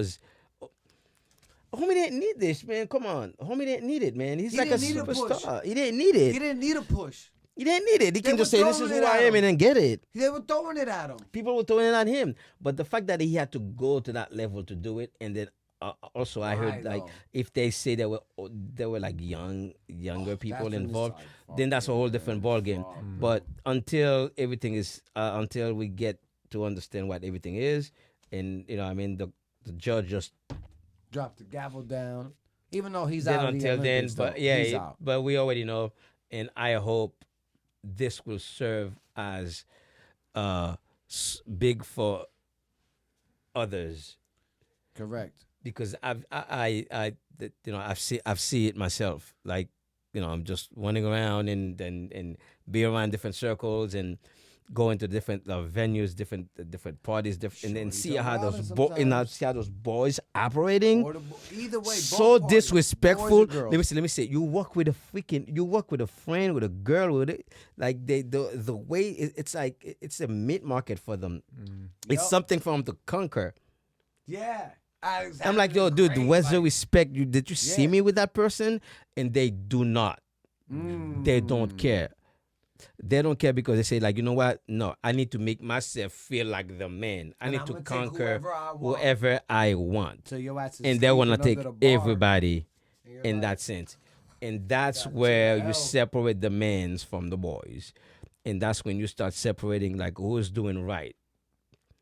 didn't need this, man. Come on. Homie didn't need it, man. He's like a superstar. He didn't need it. He didn't need a push. He didn't need it. He They can were just say, this is throwing who it I at am, him. and then get it. They were throwing it at him. People were throwing it at him. But the fact that he had to go to that level to do it, and then also I heard like if they say there were like younger people involved, then that's a whole different ball game. But until everything is until we get to understand what everything is, and you know what I mean, the judge just dropped the gavel down, even though he's then out until of the then. Olympics, But though. yeah, He's out. but we already know, and I hope this will serve as big for others. Correct. Because I've seen it myself. Like, I'm just running around and be around different circles and go into different venues, different parties, and then see how those boys operating. Either way, So both disrespectful. parties, boys or girls. Let me say. You work with a friend, with a girl, with it. Like the way it's like it's a mid market for them. It's something for them to conquer. Yeah. I'm like, yo, dude, where's the respect? Did you see me with that person? And they do not. They don't care. They don't care because they say, like, you know what? No, I need to make myself feel like the man. I need to conquer whoever I want. So your ass is And they want to sleeping take under the bar. everybody And in you're that like, sense. And that's where you hell. separate the mans from the boys. And that's when you start separating, like, who's doing right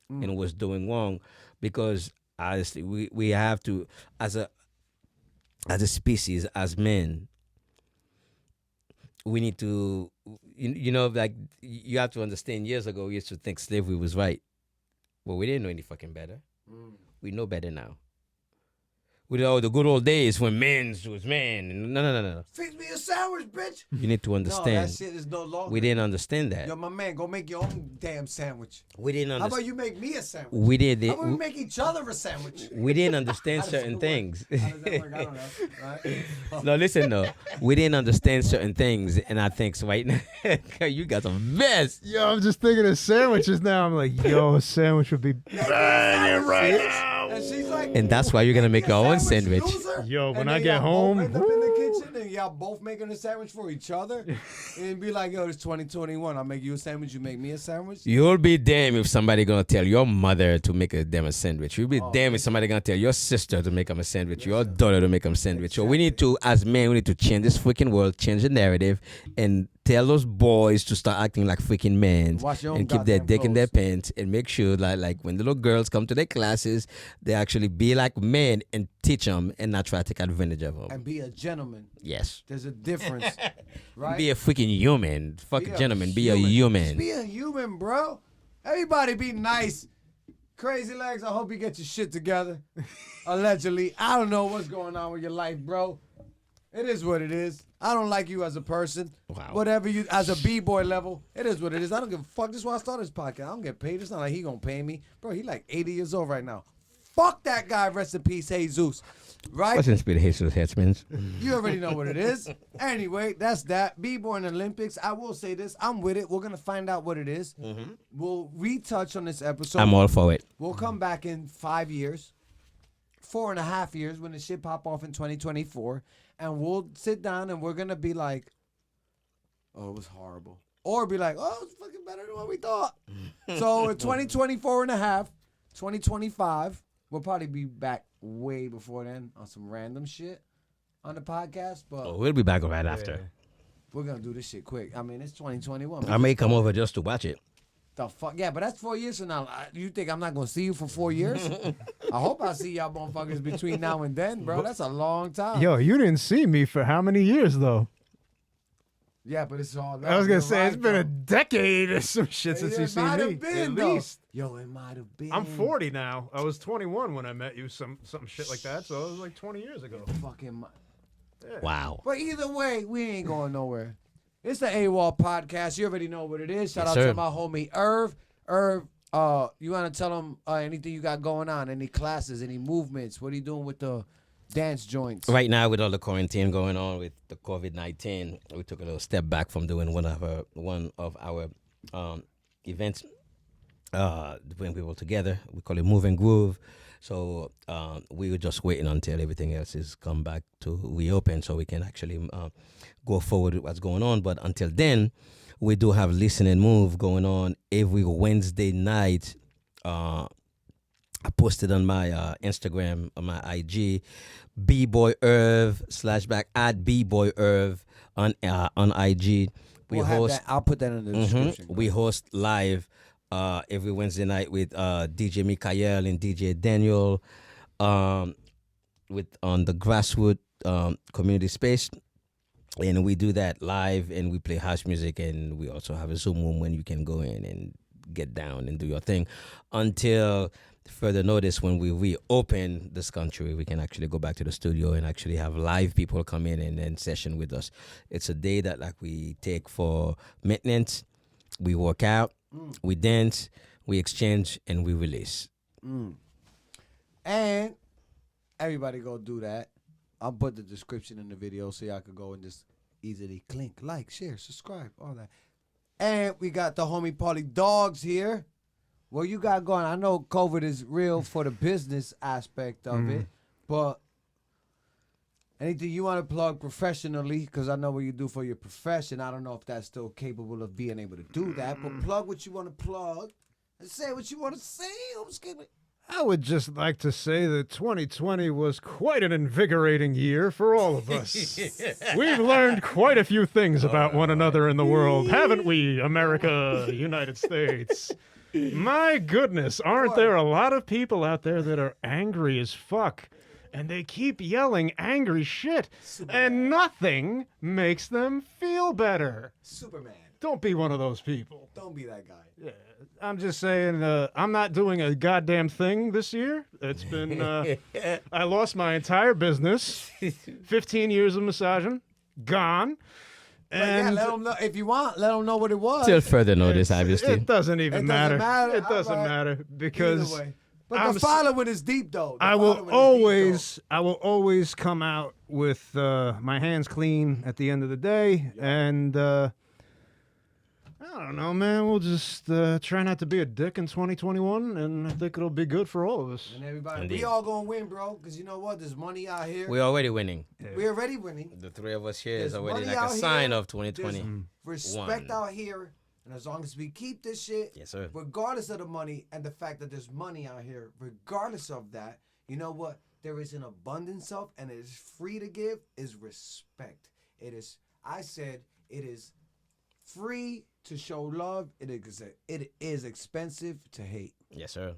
and who's doing wrong. Because honestly, we have to, as a species, as men, we need to, like, you have to understand, years ago, we used to think slavery was right. Well, we didn't know any fucking better. We know better now. We know the good old days when men was men. No. Fix me a sandwich, bitch. You need to No, understand. that shit is no longer. We didn't understand that. Yo, my man, go make your own damn sandwich. We didn't How understand. about you make me a sandwich? We didn't. How about we make each other a sandwich? We didn't understand How does certain that things. work? How does that work? I don't know. Right? No, listen though. We didn't understand certain things, and I think so right now you got some mess. Yo, I'm just thinking of sandwiches now. I'm like, yo, a sandwich would be banging right now. And she's like, And that's why you're gonna make "Make me a your own sandwich. loser." Yo, when And I then get y'all home, both end up in the kitchen and y'all both making a sandwich for each other, and be like, "Yo, it's 2021. I'll make you a sandwich. You make me a sandwich." You'll be damned if somebody gonna tell your mother to make them a sandwich. You'll be damned if somebody gonna tell your sister to make them a sandwich, your daughter to make them a sandwich. So we need to, as men, we need to change this freaking world, change the narrative, and tell those boys to start acting like freaking men Wash your own and keep their goddamn dick in their clothes. pants and make sure that like when little girls come to their classes, they actually be like men and teach them and not try to take advantage of them. And be a gentleman. Yes. There's a difference, right? Be a freaking human. Fuck Be a a gentleman. Be a human. human. Just be a human, bro. Everybody be nice. Crazy Legs, I hope you get your shit together. Allegedly. I don't know what's going on with your life, bro. It is what it is. I don't like you as a person. Wow. Whatever you, as a B-boy level, it is what it is. I don't give a fuck. This is why I started this podcast. I don't get paid. It's not like he gonna pay me. Bro, he like 80 years old right now. Fuck that guy. Rest in peace, Jesus. Right? What's inspired Jesus Hetzmans? You already know what it is. Anyway, that's that. B-Boying Olympics. I will say this. I'm with it. We're going to find out what it is. We'll retouch on this episode. I'm all for it. We'll come back in 5 years, 4.5 years when the shit pop off in 2024. And we'll sit down and we're going to be like, oh, it was horrible. Or be like, oh, it's fucking better than what we thought. So in 2024 and a half, 2025, we'll probably be back way before then on some random shit on the podcast. But Oh, we'll be back right after. we're going to do this shit quick. I mean, it's 2021. I may come over just to watch it. The fuck? Yeah, but that's 4 years from now. You think I'm not going to see you for 4 years? I hope I see y'all motherfuckers between now and then, bro. That's a long time. Yo, you didn't see me for how many years though? Yeah, but it's all love. I was gonna You're say it's right, been a though. decade or some shit since It you've seen might me. have been, At though. least. Yo, it might have been. I'm 40 now. I was 21 when I met you. Some shit like that. So it was like 20 years ago. Fucking. Wow. But either way, we ain't going nowhere. It's the AWOL podcast. You already know what it is. Shout Yes, out sir. to my homie Irv. Irv, you want to tell them anything you got going on? Any classes? Any movements? What are you doing with the dance joints? Right now, with all the quarantine going on with the COVID-19, we took a little step back from doing one of our events. To bring people together. We call it Move and Groove. So we were just waiting until everything else is come back to reopen so we can actually go forward with what's going on. But until then, we do have Listen and Move going on every Wednesday night. I posted on my Instagram, on my IG, @bboyirv @ @bboyirv on IG. We'll have that. I'll put that in the description. We host live every Wednesday night with DJ Mikael and DJ Daniel with on the Grasswood community space. And we do that live and we play house music, and we also have a Zoom room when you can go in and get down and do your thing until further notice. When we reopen this country, we can actually go back to the studio and actually have live people come in and then session with us. It's a day that like we take for maintenance. We work out, we dance, we exchange, and we release. And everybody go do that. I'll put the description in the video so y'all can go and just easily clink, like, share, subscribe, all that. And we got the homie Paulie Dogs here. What you got going? I know COVID is real for the business aspect of it, but anything you want to plug professionally, because I know what you do for your profession. I don't know if that's still capable of being able to do that, but plug what you want to plug and say what you want to say. I'm skipping. I would just like to say that 2020 was quite an invigorating year for all of us. We've learned quite a few things about one another in the world, haven't we, America, United States? My goodness, aren't there a lot of people out there that are angry as fuck? And they keep yelling angry shit, and nothing makes them feel better. Superman. Don't be one of those people. Don't be that guy. Yeah, I'm just saying, I'm not doing a goddamn thing this year. It's been, I lost my entire business. 15 years of massaging, gone. But yeah, let them know if you want. Let them know what it was. Till further notice, obviously. It doesn't even It doesn't matter. matter. It doesn't All right. matter because Either way. But the following is deep, though. I will always come out with my hands clean at the end of the day, and I don't know, man. We'll just try not to be a dick in 2021, and I think it'll be good for all of us. And everybody, Indeed. we all gonna win, bro. Because you know what? There's money out here. We're already winning. We're already winning. The three of us here is There's already money like a out sign here. of 2020. There's respect out here. And as long as we keep this shit, Yes, sir. regardless of the money and the fact that there's money out here, regardless of that, you know what? There is an abundance of, and it is free to give, is respect. It is, I said, it is free to show love. It is expensive to hate. Yes, sir.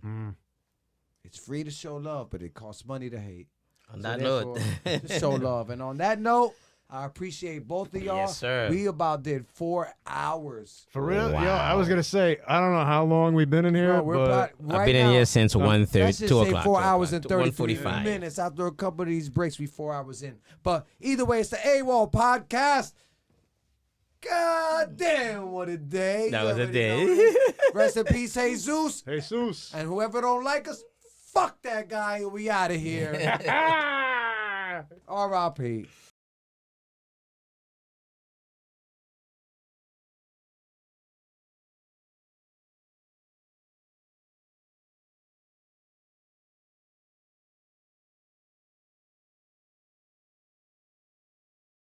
It's free to show love, but it costs money to hate. On that note. To show love. And on that note, I appreciate both of y'all. Yes, sir. We about did 4 hours. For real? Wow. Yo, I was going to say, I don't know how long we've been in here, Bro, we're but about, right I've been now, in here since 1:30, let's just 2 say o'clock. 4 2 hours o'clock, and 33 1:45. minutes. After a couple of these breaks, we 4 hours in. But either way, it's the AWOL podcast. God damn, what a day. That You was a already day. know it. Rest in peace, Jesus. Jesus. And whoever don't like us, fuck that guy and we out of here. R.I.P.